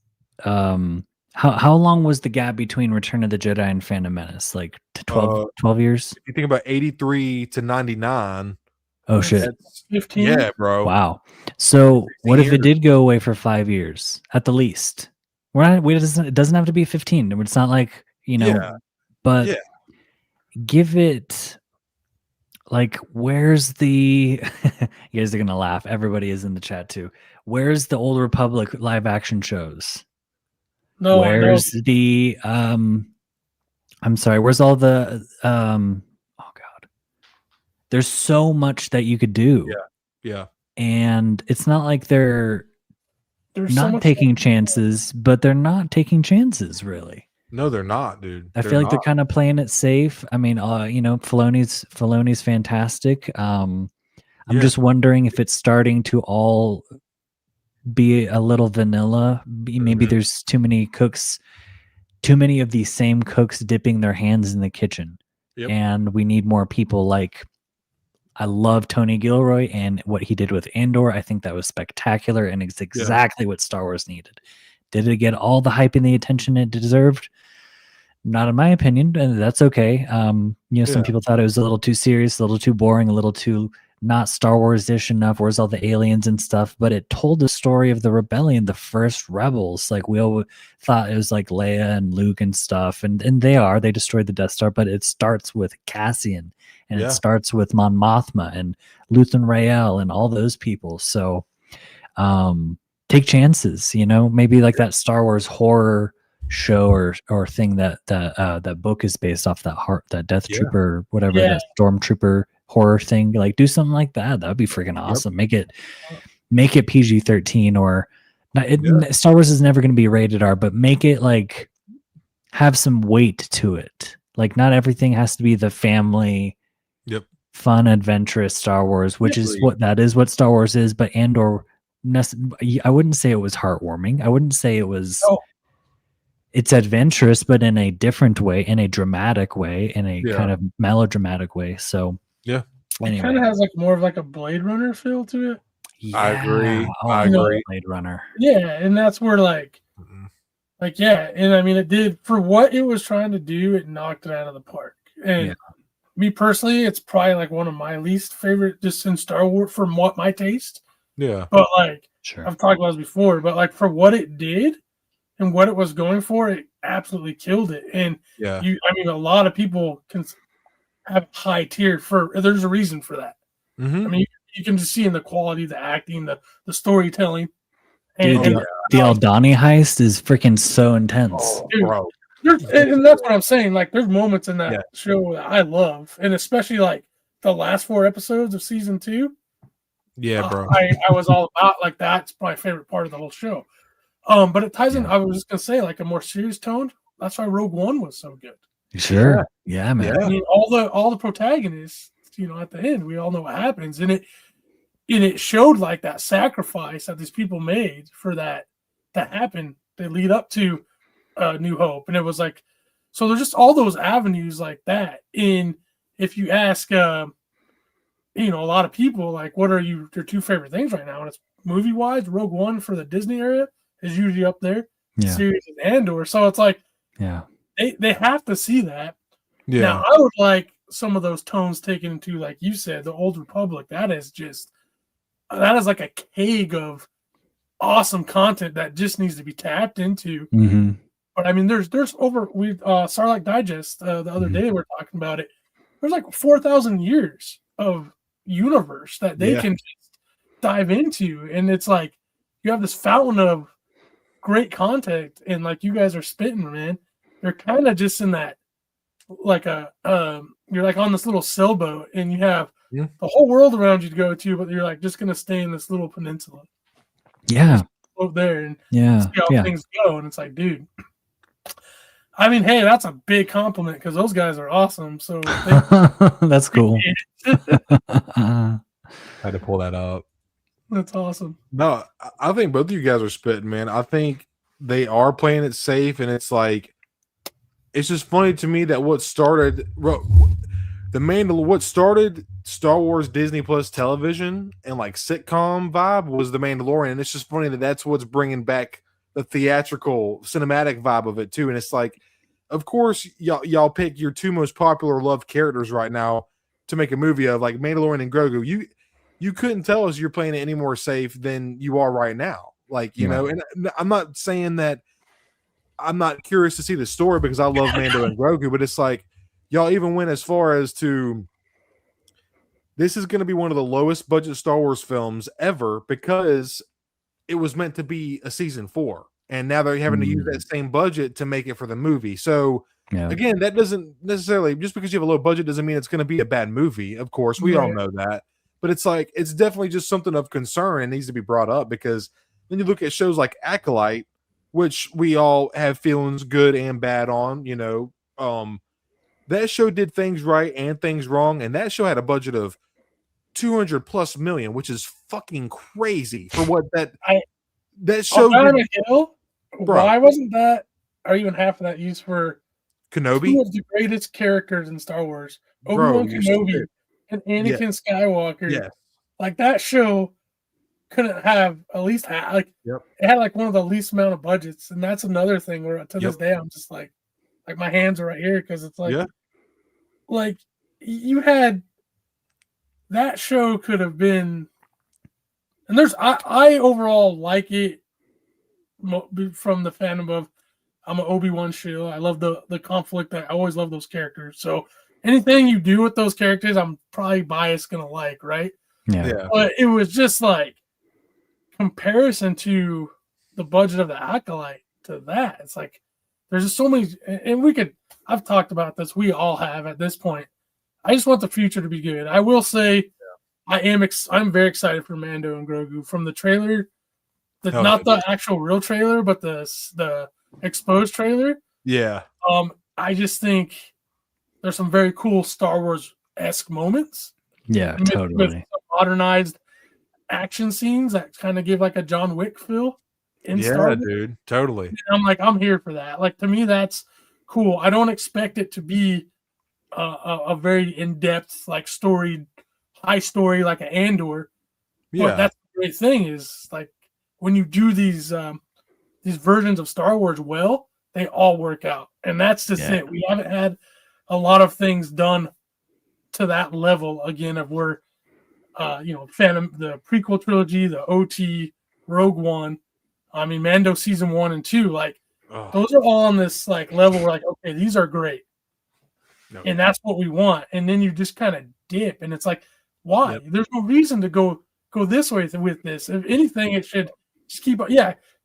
how long was the gap between Return of the Jedi and Phantom Menace? Like 12 years? If you think about 83 to 99, Oh shit! that's 15. yeah, bro. Wow. So what if it years. did go away for 5 years at the least? It doesn't have to be 15. It's not like, Yeah. but Yeah. give it like, where's the you guys are gonna laugh. Everybody is in the chat too. Where's the Old Republic live action shows? No, Where's the I'm sorry, where's all the oh god. There's so much that you could do. Yeah. And it's not like they're there's so not much taking chances, but they're not taking chances really. No, they're not, dude. I feel like they're kind of playing it safe. I mean, Filoni's fantastic. I'm just wondering if it's starting to all be a little vanilla. Maybe there's too many cooks, too many of these same cooks dipping their hands in the kitchen. Yep. And we need more people like, I love Tony Gilroy and what he did with Andor. I think that was spectacular and it's exactly what Star Wars needed. Did it get all the hype and the attention it deserved? Not in my opinion, and that's okay. Some people thought it was a little too serious, a little too boring, a little too not Star Wars-ish enough. Where's all the aliens and stuff? But it told the story of the rebellion, the first rebels. Like we all thought it was like Leia and Luke and stuff, and they destroyed the Death Star. But it starts with Cassian, and it starts with Mon Mothma and Luthen Rael and all those people. So, take chances. Maybe like that Star Wars horror show or thing that book is based off, that Death Trooper, whatever, that Stormtrooper horror thing. Like do something like that. That'd be freaking awesome. Make it PG-13 or not. Star Wars is never going to be rated R, but make it like have some weight to it. Like not everything has to be the family fun adventurous Star Wars, which is what Star Wars is. But Andor, I wouldn't say it was heartwarming. I wouldn't say it was it's adventurous, but in a different way, in a dramatic way, in a kind of melodramatic way. So anyway. It kind of has like more of like a Blade Runner feel to it. Yeah. I agree. I agree. Blade Runner. Yeah, and that's where and I mean it did for what it was trying to do, it knocked it out of the park. And me personally, it's probably like one of my least favorite just in Star Wars from what my taste. Yeah. But like I've talked about this before, but like for what it did and what it was going for, it absolutely killed it. And a lot of people can have high tier there's a reason for that. I mean, you can just see in the quality, the acting, the storytelling. And the Aldani heist is freaking so intense. Bro. And that's what I'm saying. Like, there's moments in that show that I love, and especially like the last 4 episodes of season 2. Yeah, bro. I was all about like that's my favorite part of the whole show. But it ties in. I was just gonna say like a more serious tone. That's why Rogue One was so good. Sure. Yeah, man. I mean, all the protagonists, at the end, we all know what happens, and it showed like that sacrifice that these people made for that happened. They lead up to New Hope, and it was like, so there's just all those avenues like that. And if you ask, a lot of people like, what are their 2 favorite things right now? And it's movie wise, Rogue One for the Disney area is usually up there. Series is Andor, so it's like, they have to see that. Yeah. Now I would like some of those tones taken into, like you said, the Old Republic. That is like a keg of awesome content that just needs to be tapped into. But I mean, there's over Sarlacc Digest the other day we're talking about it. There's like 4,000 years of universe that they can just dive into, and it's like you have this fountain of great content, and like you guys are spitting, man. You're kind of just in that, like you're like on this little sailboat, and you have the whole world around you to go to, but you're like just gonna stay in this little peninsula. Yeah. Over there and Yeah. see how things go. And it's like, dude, I mean, hey, that's a big compliment because those guys are awesome. So that's cool. I had to pull that up. That's awesome. No, I think both of you guys are spitting, man. I think they are playing it safe, and it's like, it's just funny to me that what started Star Wars Disney Plus television and like sitcom vibe was the Mandalorian. And it's just funny that that's what's bringing back the theatrical cinematic vibe of it too. And it's like, of course, y'all pick your two most popular loved characters right now to make a movie of, like Mandalorian and Grogu. You couldn't tell us you're playing it any more safe than you are right now. Like, you know, and I'm not saying that I'm not curious to see the story because I love Mando and Grogu, but it's like, y'all even went as far as to, this is going to be one of the lowest budget Star Wars films ever because it was meant to be a season 4. And now they're having to use that same budget to make it for the movie. So again, that doesn't necessarily, just because you have a low budget doesn't mean it's going to be a bad movie. Of course, we all know that. But it's like, it's definitely just something of concern and needs to be brought up, because then you look at shows like Acolyte, which we all have feelings good and bad on, you know. That show did things right and things wrong, and that show had a budget of $200+ million, which is fucking crazy for what that show did. Why wasn't that, or even half of that, used for Kenobi? Two of the greatest characters in Star Wars, Obi-Wan Kenobi and Anakin Skywalker. Yes. Like, that show couldn't have at least it had like one of the least amount of budgets, and that's another thing where to this day I'm just like my hands are right here, because it's like like you had that show could have been, and there's I overall like it from the fandom of, I'm an Obi-Wan shill. I love the conflict. I always love those characters. So anything you do with those characters, I'm probably biased gonna like, right? Yeah. But it was just like, comparison to the budget of the Acolyte to that, it's like there's just so many, and I've talked about this, we all have at this point. I just want the future to be good. I will say I'm very excited for Mando and Grogu from the trailer, not the actual real trailer, but the exposed trailer. I just think there's some very cool Star Wars-esque moments. Yeah, totally. With modernized action scenes that kind of give like a John Wick feel in Star Wars. Dude, totally. And I'm like, I'm here for that. Like, to me, that's cool. I don't expect it to be a very in-depth, like high story like an Andor. But that's the great thing is, like, when you do these versions of Star Wars well, they all work out, and that's just it. We haven't had a lot of things done to that level again of where Phantom, the prequel trilogy, the OT, Rogue One, I mean Mando season 1 and 2, like those are all on this like level where, like, okay, these are great, and that's what we want. And then you just kind of dip, and it's like, why? There's no reason to go this way with this. If anything, it should just keep.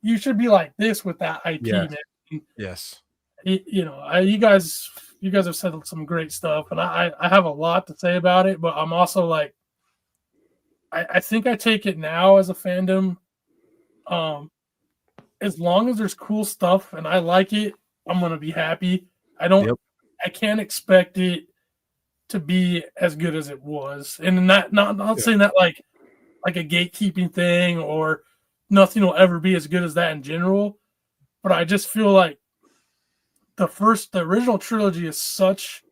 You should be like this with that IP. Man. Yes. You guys have said some great stuff, and I have a lot to say about it, but I'm also like, I think I take it now as a fandom. As long as there's cool stuff and I like it, I'm gonna be happy. I can't expect it to be as good as it was, and not saying that like a gatekeeping thing, or nothing will ever be as good as that in general. But I just feel like the original trilogy is such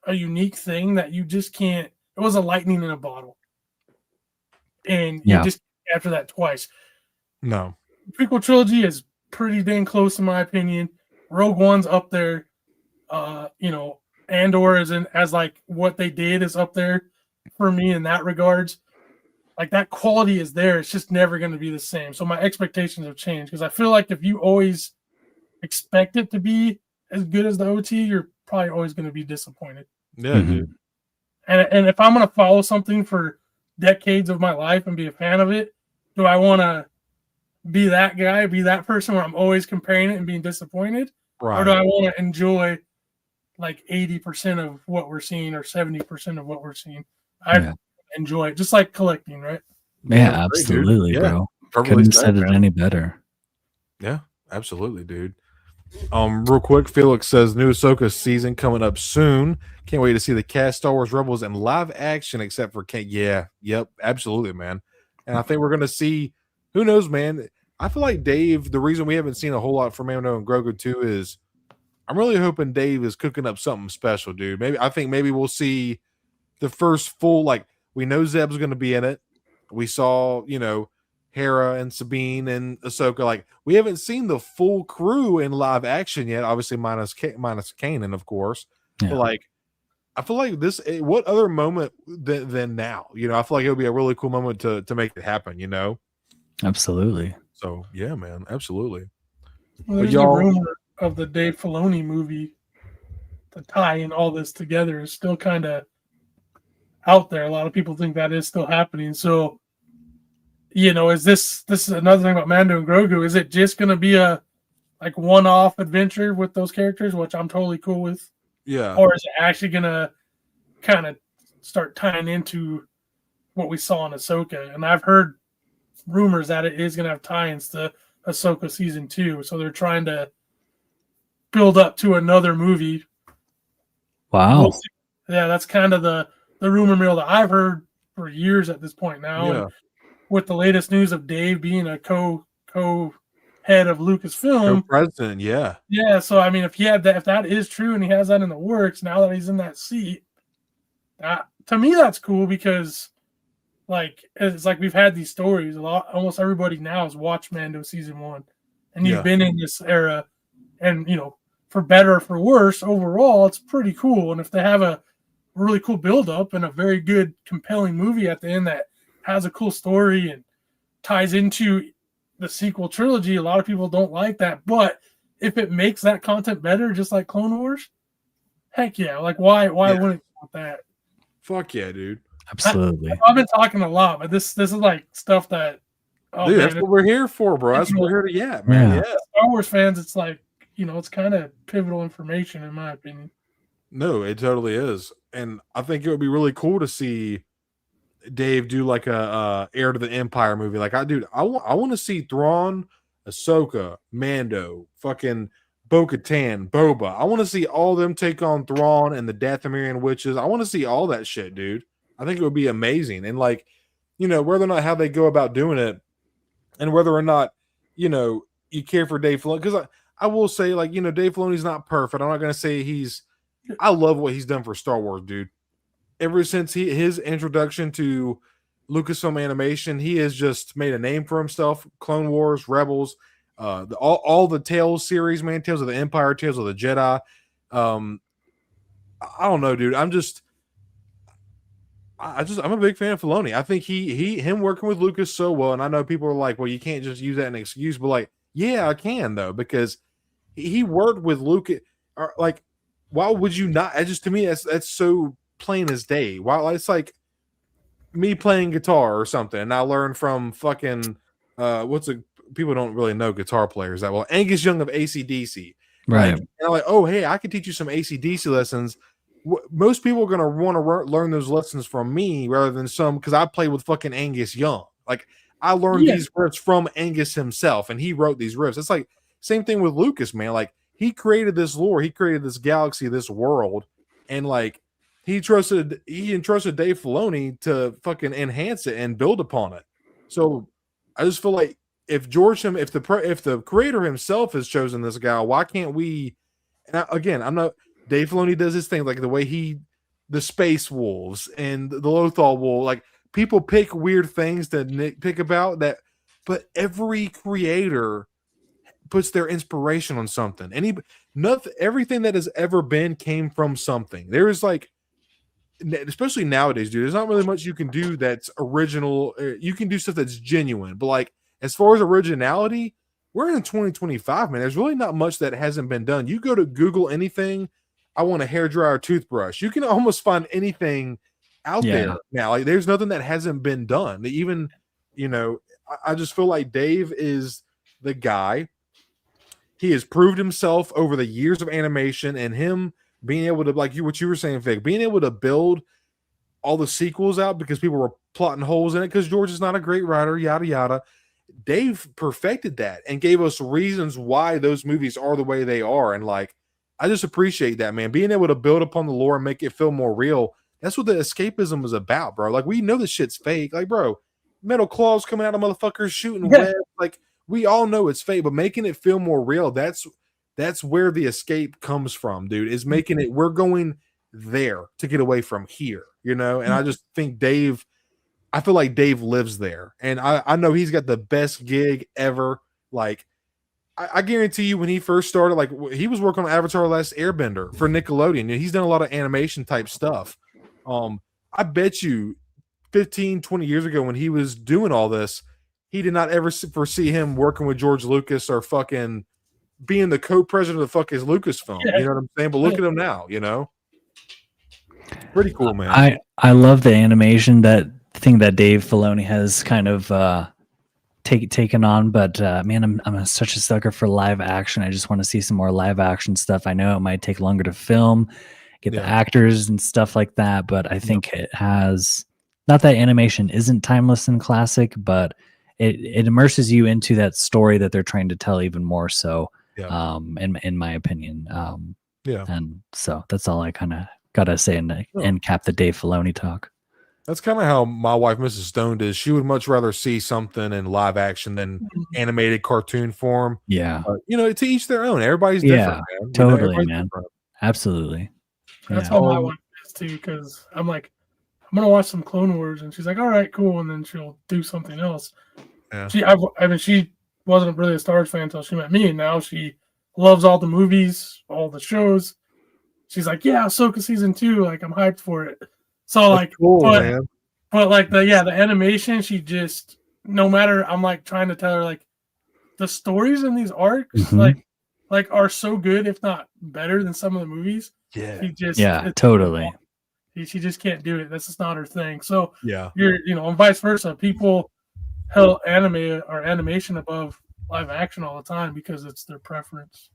a unique thing that you just can't. It was a lightning in a bottle. And you just after that twice. No. The prequel trilogy is pretty dang close in my opinion. Rogue One's up there. Andor is as like what they did is up there for me in that regards. Like, that quality is there. It's just never going to be the same. So my expectations have changed, because I feel like if you always expect it to be as good as the OT, you're probably always going to be disappointed. Yeah, dude. And if I'm going to follow something for decades of my life and be a fan of it, do I want to be that guy, be that person where I'm always comparing it and being disappointed? Right. Or do I want to enjoy like 80% of what we're seeing or 70% of what we're seeing? I enjoy it, just like collecting, right? Yeah, absolutely, bro. Couldn't have said it any better. Yeah, absolutely, dude. Real quick, Felix says new Ahsoka season coming up soon. Can't wait to see the cast Star Wars Rebels in live action, except for yep, absolutely, man. And I think we're gonna see, who knows, man. I feel like Dave, the reason we haven't seen a whole lot from Mando and Grogu too is I'm really hoping Dave is cooking up something special, dude. Maybe we'll see the first full, like, we know Zeb's gonna be in it. We saw, Hera and Sabine and Ahsoka. Like, we haven't seen the full crew in live action yet, obviously minus Kanan, of course. Yeah. But like, I feel like this. What other moment than now? I feel like it would be a really cool moment to make it happen. Absolutely. So yeah, man, absolutely. Well, there's a rumor of the Dave Filoni movie to tie in all this together is still kind of out there. A lot of people think that is still happening. So, is this is another thing about Mando and Grogu? Is it just going to be a like one-off adventure with those characters, which I'm totally cool with? Yeah. Or is it actually going to kind of start tying into what we saw in Ahsoka? And I've heard rumors that it is going to have tie-ins to Ahsoka season 2. So they're trying to build up to another movie. Wow. Yeah, that's kind of the rumor mill that I've heard for years at this point now. Yeah. And with the latest news of Dave being a co-head of Lucasfilm, co-president, yeah. Yeah, so I mean, if that is true and he has that in the works, now that he's in that seat, to me that's cool because it's like we've had these stories a lot. Almost everybody now has watched Mando season 1, and you've been in this era, and for better or for worse, overall, it's pretty cool. And if they have a really cool build-up and a very good, compelling movie at the end that has a cool story and ties into the sequel trilogy, a lot of people don't like that. But if it makes that content better, just like Clone Wars, heck yeah! Like why wouldn't you want that? Fuck yeah, dude! Absolutely. I've been talking a lot, but this is like stuff that. Dude, that's what we're here for, bro. That's what we're here to yap, man. Yeah. Star Wars fans, it's like it's kind of pivotal information in my opinion. No, it totally is, and I think it would be really cool to see Dave do like a Heir to the Empire movie. Like, I want to see Thrawn, Ahsoka, Mando, fucking Bo-Katan, Boba. I want to see all of them take on Thrawn and the Dathomirian witches. I want to see all that shit, dude. I think it would be amazing. And like, whether or not how they go about doing it, and whether or not you care for Dave Filoni, because I will say, like, Dave Filoni's not perfect. I'm not gonna say I love what he's done for Star Wars, dude. Ever since his introduction to Lucasfilm Animation, he has just made a name for himself. Clone Wars, Rebels, all the Tales series, man, Tales of the Empire, Tales of the Jedi. I don't know, dude. I'm a big fan of Filoni. I think him working with Lucas so well, and I know people are like, well, you can't just use that as an excuse, but like, yeah, I can though, because he worked with Lucas. Or like, why would you not? To me, that's so plain as day. While it's like me playing guitar or something, and I learned from fucking people don't really know guitar players that well. Angus Young of AC/DC, right? And I'm like, oh hey, I could teach you some AC/DC lessons. Most people are gonna want to learn those lessons from me rather than because I played with fucking Angus Young. Like, I learned these riffs from Angus himself, and he wrote these riffs. It's like same thing with Lucas, man. Like, he created this lore, he created this galaxy, this world, and like he entrusted Dave Filoni to fucking enhance it and build upon it. So I just feel like if the creator himself has chosen this guy, why can't we? And I'm not. Dave Filoni does his thing, like the way the Space Wolves and the Lothal Wolf, like people pick weird things to nitpick about that, but every creator puts their inspiration on something. Everything that has ever been came from something. There is like, especially nowadays, dude, there's not really much you can do that's original. You can do stuff that's genuine, but like as far as originality, we're in 2025, man. There's really not much that hasn't been done. You go to Google anything, I want a hairdryer toothbrush. You can almost find anything out there now. Like, there's nothing that hasn't been done. Even you know, I just feel like Dave is the guy. He has proved himself over the years of animation, and him being able to, like what you were saying, Vic, being able to build all the sequels out because people were plotting holes in it because George is not a great writer, yada yada. Dave perfected that and gave us reasons why those movies are the way they are. And like, I just appreciate that, man. Being able to build upon the lore and make it feel more real. That's what the escapism is about, bro. Like, we know this shit's fake. Like, bro, metal claws coming out of motherfuckers shooting webs. Like, we all know it's fake, but making it feel more real, that's where the escape comes from, dude. Is making it, we're going there to get away from here, you know? And I just think Dave, I feel like Dave lives there. And I know he's got the best gig ever. Like, I guarantee you when he first started, like he was working on Avatar: Last Airbender for Nickelodeon. He's done a lot of animation type stuff. I bet you 15, 20 years ago when he was doing all this, he did not ever foresee him working with George Lucas or fucking being the co-president of the fuck his Lucasfilm. You know what I'm saying? But look at him now, you know? Pretty cool, man. I love the animation, that thing that Dave Filoni has kind of taken on, but man, I'm such a sucker for live action. I just want to see some more live action stuff. I know it might take longer to film, get the actors and stuff like that, but I think it has, not that animation isn't timeless and classic, but it immerses you into that story that they're trying to tell even more so, in my opinion. And so that's all I kind of gotta say and cap the Dave Filoni talk. That's kind of how my wife, Mrs. Stone, is. She would much rather see something in live action than animated cartoon form. Yeah. You know, to each their own. Everybody's different, man. Totally, man. Different. Absolutely. That's how my wife is too, because I'm like, I'm gonna watch some Clone Wars, and she's like, all right, cool, and then she'll do something else. Yeah. She wasn't really a Star Wars fan until she met me, and now she loves all the movies, all the shows. She's like, yeah, Ahsoka season 2, like I'm hyped for it. So that's like, cool, but like the animation, she just, no matter, I'm like trying to tell her like the stories in these arcs like are so good, if not better than some of the movies. Yeah, totally. She just can't do it. That's just not her thing. So you're, and vice versa. People held anime or animation above live action all the time because it's their preference.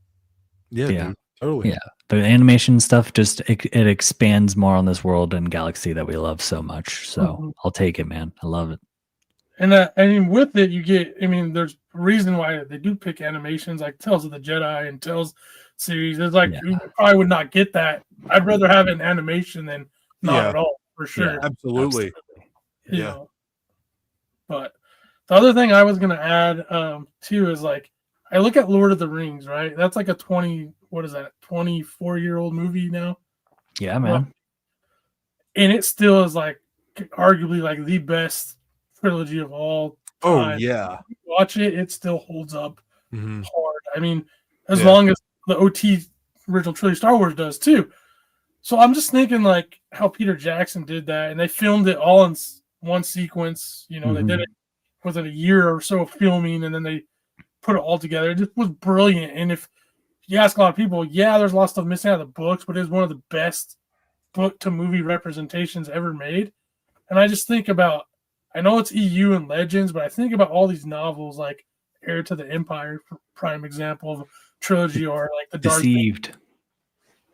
Yeah. Dude, totally. Yeah, the animation stuff just it expands more on this world and galaxy that we love so much. So I'll take it, man. I love it. And I mean, with it, you get. I mean, there's a reason why they do pick animations like Tales of the Jedi and Tales series. It's like you probably would not get that. I'd rather have an animation than not at all, for sure. Yeah, absolutely. You know. But the other thing I was gonna add too is like I look at Lord of the Rings, right? That's like a 24-year-old movie now. Yeah, man. And it still is like arguably like the best trilogy of all time. Oh yeah. If you watch it, it still holds up hard. I mean, as long as the OT original trilogy Star Wars does too. So I'm just thinking like how Peter Jackson did that, and they filmed it all in one sequence. You know, they did it within a year or so of filming, and then they put it all together. It just was brilliant. And if you ask a lot of people, there's a lot of stuff missing out of the books, but it's one of the best book to movie representations ever made. And I just think about, I know it's EU and Legends, but I think about all these novels like Heir to the Empire, prime example of a trilogy, or like the Deceived.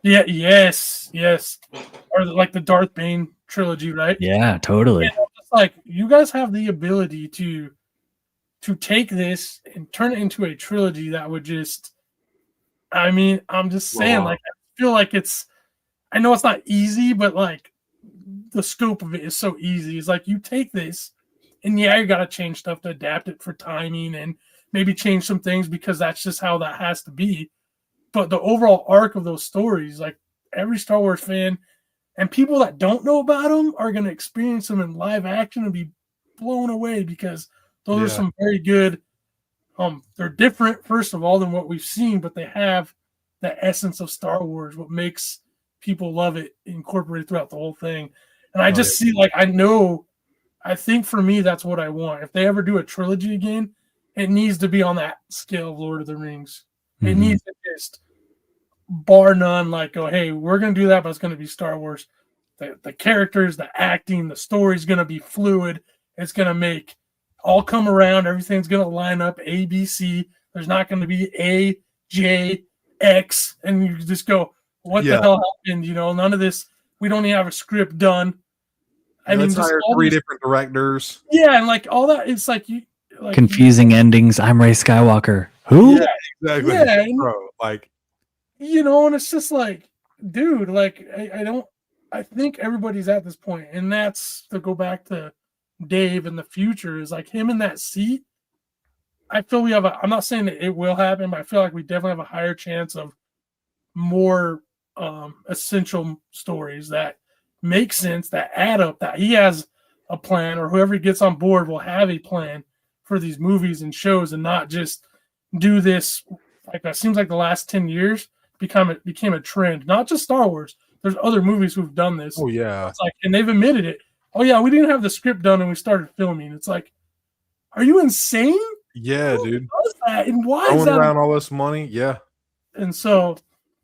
Yes. Or like the Darth Bane trilogy, right? Yeah, totally. It's like you guys have the ability to take this and turn it into a trilogy that would just, I mean, I'm just saying, like, I feel like I know it's not easy, but like the scope of it is so easy. It's like you take this and you got to change stuff to adapt it for timing and maybe change some things because that's just how that has to be. But the overall arc of those stories, like every Star Wars fan and people that don't know about them are going to experience them in live action and be blown away because those are some very good. They're different, first of all, than what we've seen, but they have the essence of Star Wars, what makes people love it incorporated throughout the whole thing. And I just see, like, I think for me, that's what I want. If they ever do a trilogy again, it needs to be on that scale of Lord of the Rings. It needs to just, bar none, like, go, hey, we're going to do that, but it's going to be Star Wars. The characters, the acting, the story's going to be fluid. It's going to make all come around. Everything's going to line up A, B, C. There's not going to be A, J, X, and you just go, what the hell happened? None of this. We don't even have a script done. Let's hire 3 different directors. Yeah, and like all that, it's like confusing endings. I'm Rey Skywalker. Who? Yeah, exactly. Yeah, bro. Like, and it's just like, dude, like I think everybody's at this point, and that's to go back to Dave in the future is like him in that seat. I feel we have I'm not saying that it will happen, but I feel like we definitely have a higher chance of more essential stories that make sense, that add up, that he has a plan, or whoever gets on board will have a plan for these movies and shows, and not just do this. Like that seems like the last 10 years became a trend. Not just Star Wars. There's other movies who've done this. Oh yeah. It's like, and they've admitted it. Oh yeah, we didn't have the script done and we started filming. It's like, are you insane? Yeah, Who dude. does that? And why Throwing is that around all this money? Yeah. And so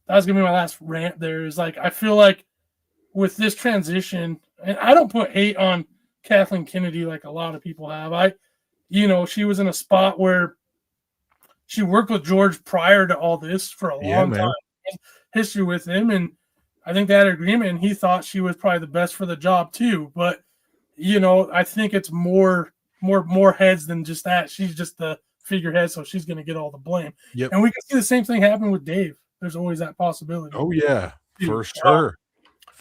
that was gonna be my last rant. There is like, I feel like with this transition, and I don't put hate on Kathleen Kennedy like a lot of people have. She was in a spot where she worked with George prior to all this for a long time. History with him, and I think they had an agreement, and he thought she was probably the best for the job too. But I think it's more heads than just that. She's just the figurehead, so she's going to get all the blame. Yep. And we can see the same thing happen with Dave. There's always that possibility. Oh yeah, for sure.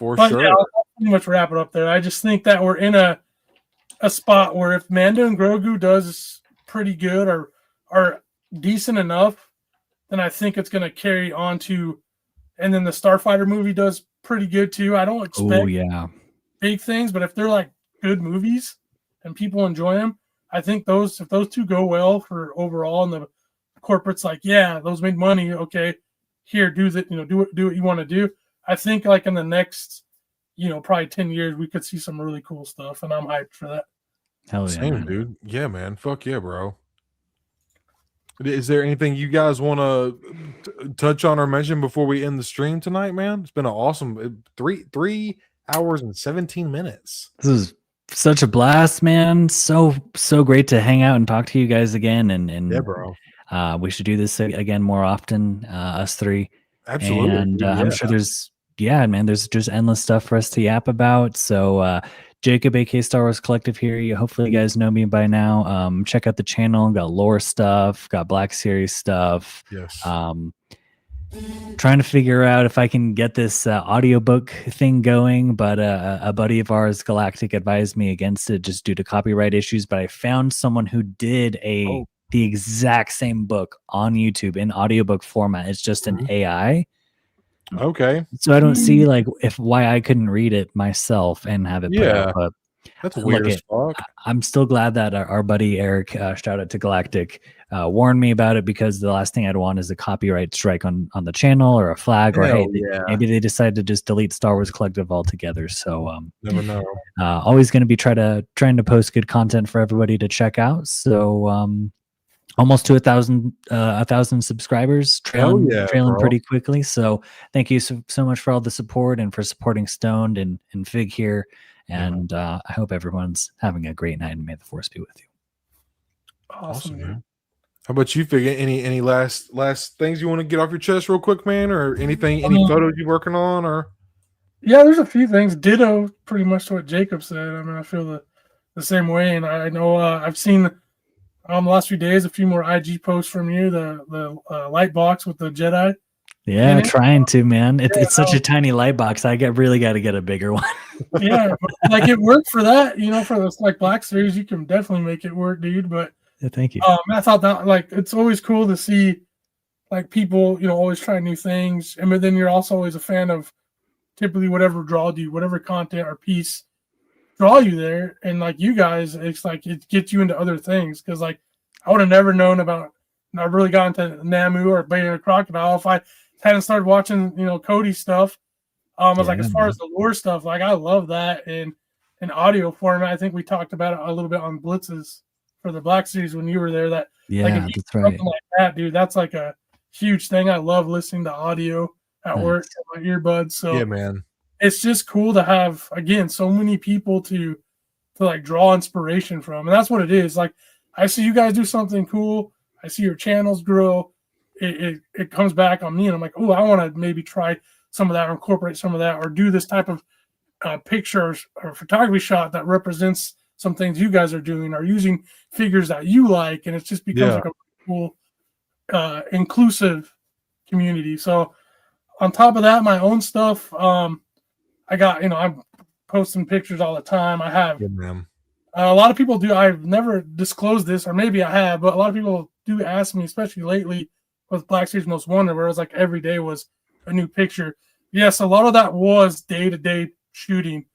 Yeah, I'll pretty much wrap it up there. I just think that we're in a spot where if Mando and Grogu does pretty good or are decent enough, then I think it's going to carry on to, and then the Starfighter movie does pretty good too. I don't expect big things, but if they're like good movies and people enjoy them, I think if those two go well for overall, and the corporate's like, yeah, those made money. Okay, here, do that. Do what you want to do. I think like in the next, probably 10 years, we could see some really cool stuff, and I'm hyped for that. Hell yeah, same, dude. Yeah, man. Fuck yeah, bro. Is there anything you guys want to touch on or mention before we end the stream tonight, man? It's been an awesome 3 hours and 17 minutes. This is such a blast, man. So great to hang out and talk to you guys again. And yeah, bro. We should do this again more often, us 3. Absolutely. And I'm sure there's just endless stuff for us to yap about. So Jacob, AK Star Wars Collective here. Hopefully you guys know me by now. Check out the channel. Got lore stuff, got Black Series stuff. Yes. Trying to figure out if I can get this audiobook thing going, but a buddy of ours, Galactic, advised me against it just due to copyright issues. But I found someone who did the exact same book on YouTube in audiobook format. It's just an AI. Okay. So I don't see like why I couldn't read it myself and have it put out. But that's weird as fuck. I'm still glad that our buddy Eric, shout out to Galactic, warned me about it, because the last thing I'd want is a copyright strike on the channel or a flag, or maybe they decide to just delete Star Wars Collective altogether. So never know. Always going to be trying to post good content for everybody to check out. So almost to 1,000 subscribers, trailing pretty quickly. So thank you so much for all the support and for supporting Stoned and Fig here. And I hope everyone's having a great night, and may the Force be with you. Awesome, man. How about you, Fig? Any last things you want to get off your chest real quick, man, or anything? Any photos you're working on, or? Yeah, there's a few things. Ditto, pretty much to what Jacob said. I mean, I feel the same way, and I know I've seen the last few days a few more IG posts from you. The light box with the Jedi. Yeah, I'm trying to, man. It's such a tiny light box. I really got to get a bigger one. Yeah, like it worked for that. For this like Black Series, you can definitely make it work, dude. But thank you. I thought that it's always cool to see like people, always try new things, and but then you're also always a fan of typically whatever whatever content or piece draw you there, and like you guys, it's like it gets you into other things, because like I would have never known about. I've really gotten to Nanmu or Beta Crocodile if I hadn't started watching, Cody stuff. I was like, as far as the lore stuff, like I love that in audio format. I think we talked about it a little bit on Blitzes for the Black Series when you were there. That that's right. Something like that, dude. That's like a huge thing. I love listening to audio at work on my earbuds. So yeah, man, it's just cool to have, again, so many people to like draw inspiration from, and that's what it is. Like I see you guys do something cool. I see your channels grow. It comes back on me, and I'm like, oh, I want to maybe try some of that, or incorporate some of that, or do this type of picture or photography shot that represents some things you guys are doing, or using figures that you like, and it just becomes like a cool, inclusive community. So on top of that, my own stuff, I got, I'm posting pictures all the time. I have a lot of people do. I've never disclosed this, or maybe I have, but a lot of people do ask me, especially lately with Black Series Most Wanted, where it was like every day was a new picture. Yes, a lot of that was day-to-day shooting.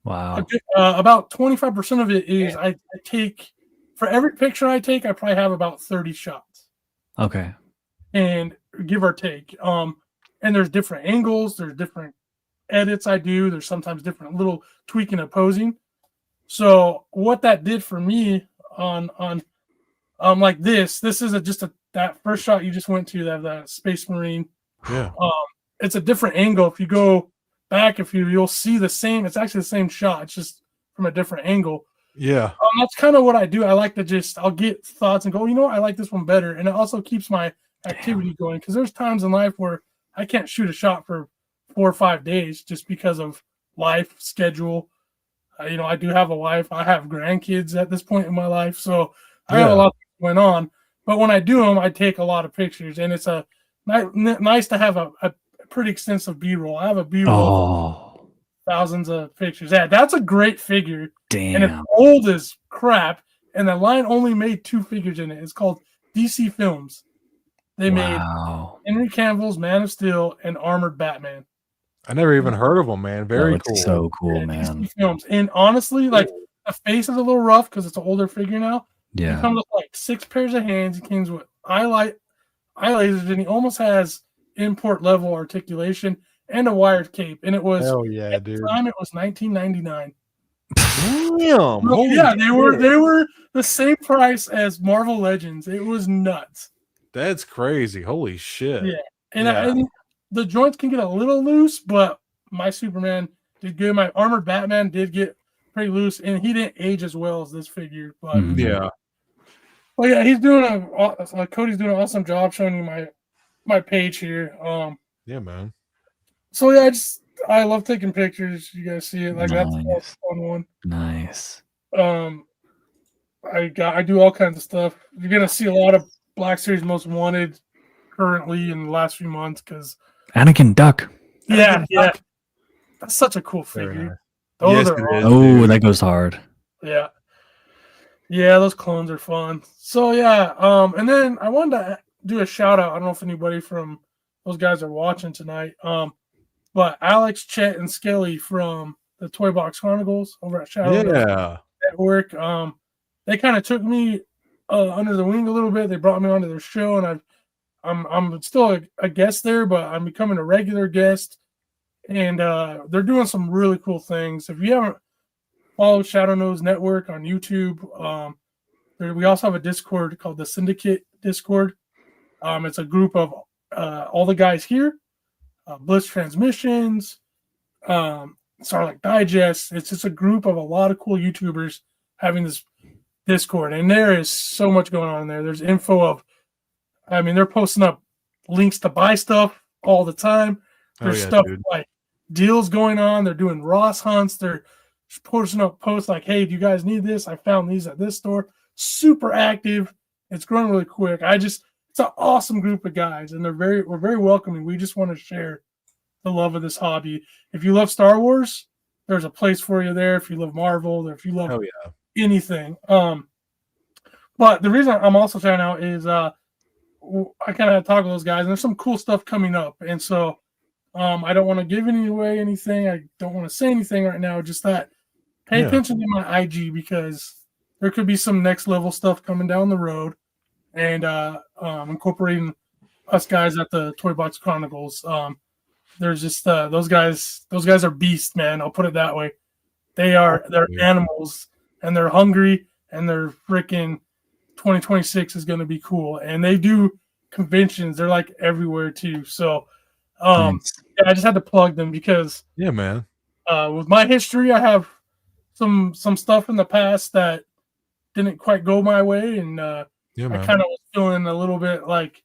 Wow. About 25% of it is I take, for every picture I take, I probably have about 30 shots. Okay. And give or take. And there's different angles, there's different edits I do, there's sometimes different little tweaking and posing. So what that did for me on like this is just that first shot you just went to, that Space Marine. Yeah. It's a different angle. If you go back, you'll see the same. It's actually the same shot. It's just from a different angle. Yeah. That's kind of what I do. I like to I'll get thoughts and go, I like this one better. And it also keeps my activity going, because there's times in life where I can't shoot a shot for 4 or 5 days just because of life schedule. I do have a wife. I have grandkids at this point in my life. So I have a lot going on. But when I do them, I take a lot of pictures. And it's nice to have a pretty extensive B-roll. I have a B-roll of thousands of pictures. Yeah, that's a great figure. Damn. And it's old as crap. And the line only made 2 figures in it. It's called DC Films. They made Henry Cavill's Man of Steel and Armored Batman. I never even heard of them, man. Very cool. So cool, man. DC Films. And honestly, like, the face is a little rough because it's an older figure now. Yeah. He comes with like 6 pairs of hands. He comes with eye lasers, and he almost has import level articulation and a wired cape. And it was at the time it was $19.99. Damn. Yeah, they were the same price as Marvel Legends. It was nuts. That's crazy. Holy shit. Yeah. And the joints can get a little loose, but my Superman did good. My Armored Batman did get pretty loose, and he didn't age as well as this figure. But well, yeah, he's doing Cody's doing an awesome job showing you my page here. Yeah, man. So yeah, I love taking pictures. You guys see it, like that's a fun one. Nice. I do all kinds of stuff. You're gonna see a lot of Black Series Most Wanted currently in the last few months, because Anakin Duck. Yeah, that's such a cool figure. Nice. That goes hard. Yeah, those clones are fun. So yeah, and then I wanted to do a shout out. I don't know if anybody from those guys are watching tonight. But Alex, Chet, and Skelly from the Toy Box Chronicles over at Shadow Network, they kind of took me under the wing a little bit. They brought me onto their show, and I'm still a guest there, but I'm becoming a regular guest. And they're doing some really cool things. If you haven't followed Shadow Nose Network on YouTube, we also have a Discord called the Syndicate Discord. It's a group of all the guys here, Blitz Transmissions, Starlight Digest. It's just a group of a lot of cool YouTubers having this Discord, and there is so much going on there. There's info of, they're posting up links to buy stuff all the time. There's stuff like deals going on. They're doing Ross hunts. They're posting up posts like, hey, do you guys need this? I found these at this store. Super active. It's growing really quick. It's an awesome group of guys, and we're very welcoming. We just want to share the love of this hobby. If you love Star Wars, there's a place for you there. If you love Marvel, or if you love anything. But the reason I'm also shouting out is I kind of had to talk to those guys, and there's some cool stuff coming up. And so I don't want to give away anything. I don't want to say anything right now. Just that pay attention to my IG, because there could be some next level stuff coming down the road, and incorporating us guys at the Toy Box Chronicles. There's just those guys are beasts, man. I'll put it that way. They're animals, and they're hungry, and they're freaking 2026 is going to be cool. And they do conventions. They're like everywhere too. So I just had to plug them, because with my history, I have some stuff in the past that didn't quite go my way, and Yeah, I man. kind of was feeling a little bit like,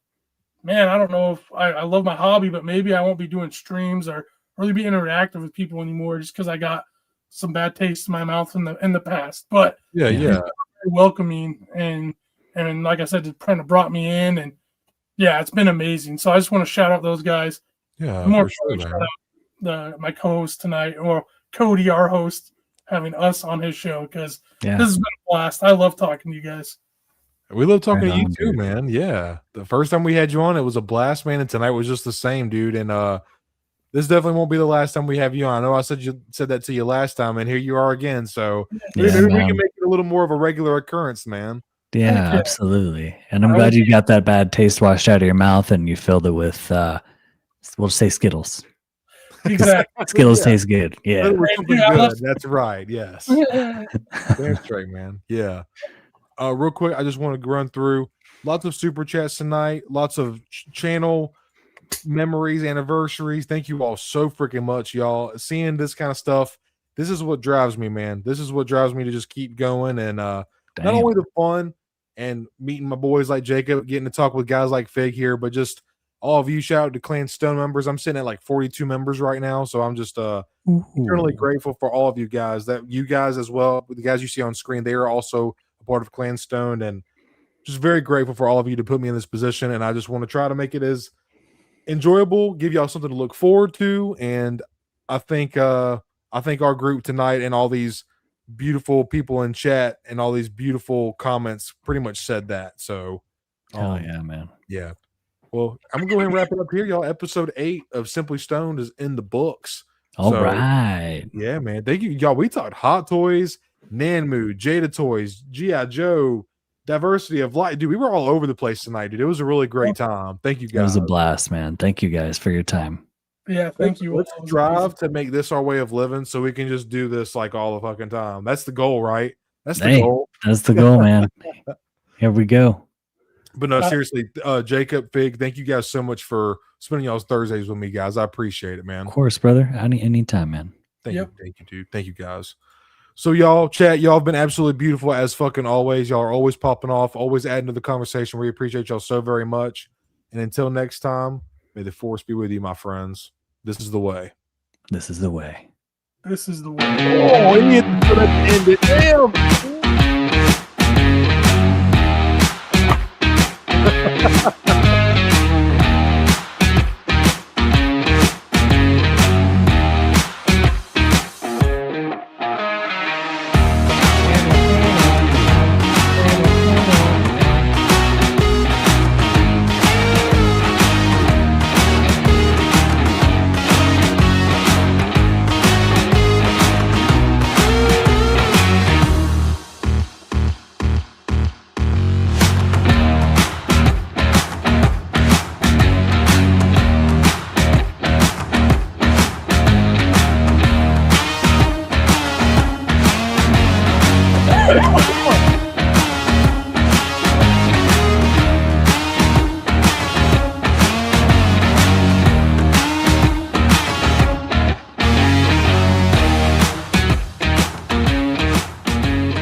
man, I don't know if I love my hobby, but maybe I won't be doing streams or really be interactive with people anymore just because I got some bad taste in my mouth in the past. But Yeah, Yeah. yeah. very welcoming, and like I said, it kind of brought me in, and yeah, it's been amazing. So I just want to shout out those guys. Yeah, More for sure, shout man. out my co-host tonight, or Cody, our host, having us on his show, because Yeah. this has been a blast. I love talking to you guys. We love talking Right to you on, too, dude. man. Yeah. The first time we had you on, it was a blast, man. And tonight was just the same, dude. And this definitely won't be the last time we have you on. I know I said that to you last time, and here you are again. So maybe Yeah, we man. can make it a little more of a regular occurrence, man. Yeah, Heck yeah. absolutely. And I'm I glad would you got that bad taste washed out of your mouth and you filled it with we'll say Skittles. Exactly. Skittles Yeah. taste good. But Yeah. it was something Yeah, I good. love- That's right. Yes. Damn straight, man. Yeah. Real quick, I just want to run through lots of super chats tonight, lots of channel memories, anniversaries. Thank you all so freaking much, y'all. Seeing this kind of stuff, this is what drives me, man. This is what drives me to just keep going. And not Damn. only the fun and meeting my boys like Jacob, getting to talk with guys like Fig here, but just all of you. Shout out to Clan Stone members. I'm sitting at like 42 members right now, so I'm just eternally Ooh. grateful for all of you guys. That you guys as well, the guys you see on screen, they are also a part of Clan Stone, and just very grateful for all of you to put me in this position. And I just want to try to make it as enjoyable, give y'all something to look forward to. And I think our group tonight and all these beautiful people in chat and all these beautiful comments pretty much said that. So Hell yeah, man. yeah. Well, I'm gonna go ahead and wrap it up here, y'all. Episode 8 of Simply Stoned is in the books. All So, right. yeah, man. Thank you, y'all. We talked Hot Toys, Nanmu, Jada Toys, G.I. Joe, diversity of light. Dude, we were all over the place tonight, dude. It was a really great time. Thank you, It guys. was a blast, man. Thank you guys for your time. Yeah, thank you. Let's strive to make this our way of living so we can just do this like all the fucking time. That's the goal, right? That's the Hey. goal. That's the goal, man. Here we go. But no, seriously, Jacob, Fig, thank you guys so much for spending y'all's Thursdays with me, guys. I appreciate it, man. Of course, brother. Anytime, man. Thank Yep. you, dude. Thank you, guys. So, y'all, chat, y'all have been absolutely beautiful as fucking always. Y'all are always popping off, always adding to the conversation. We appreciate y'all so very much. And until next time, may the force be with you, my friends. This is the way. This is the way. This is the way. Oh, he hit the end it. Damn.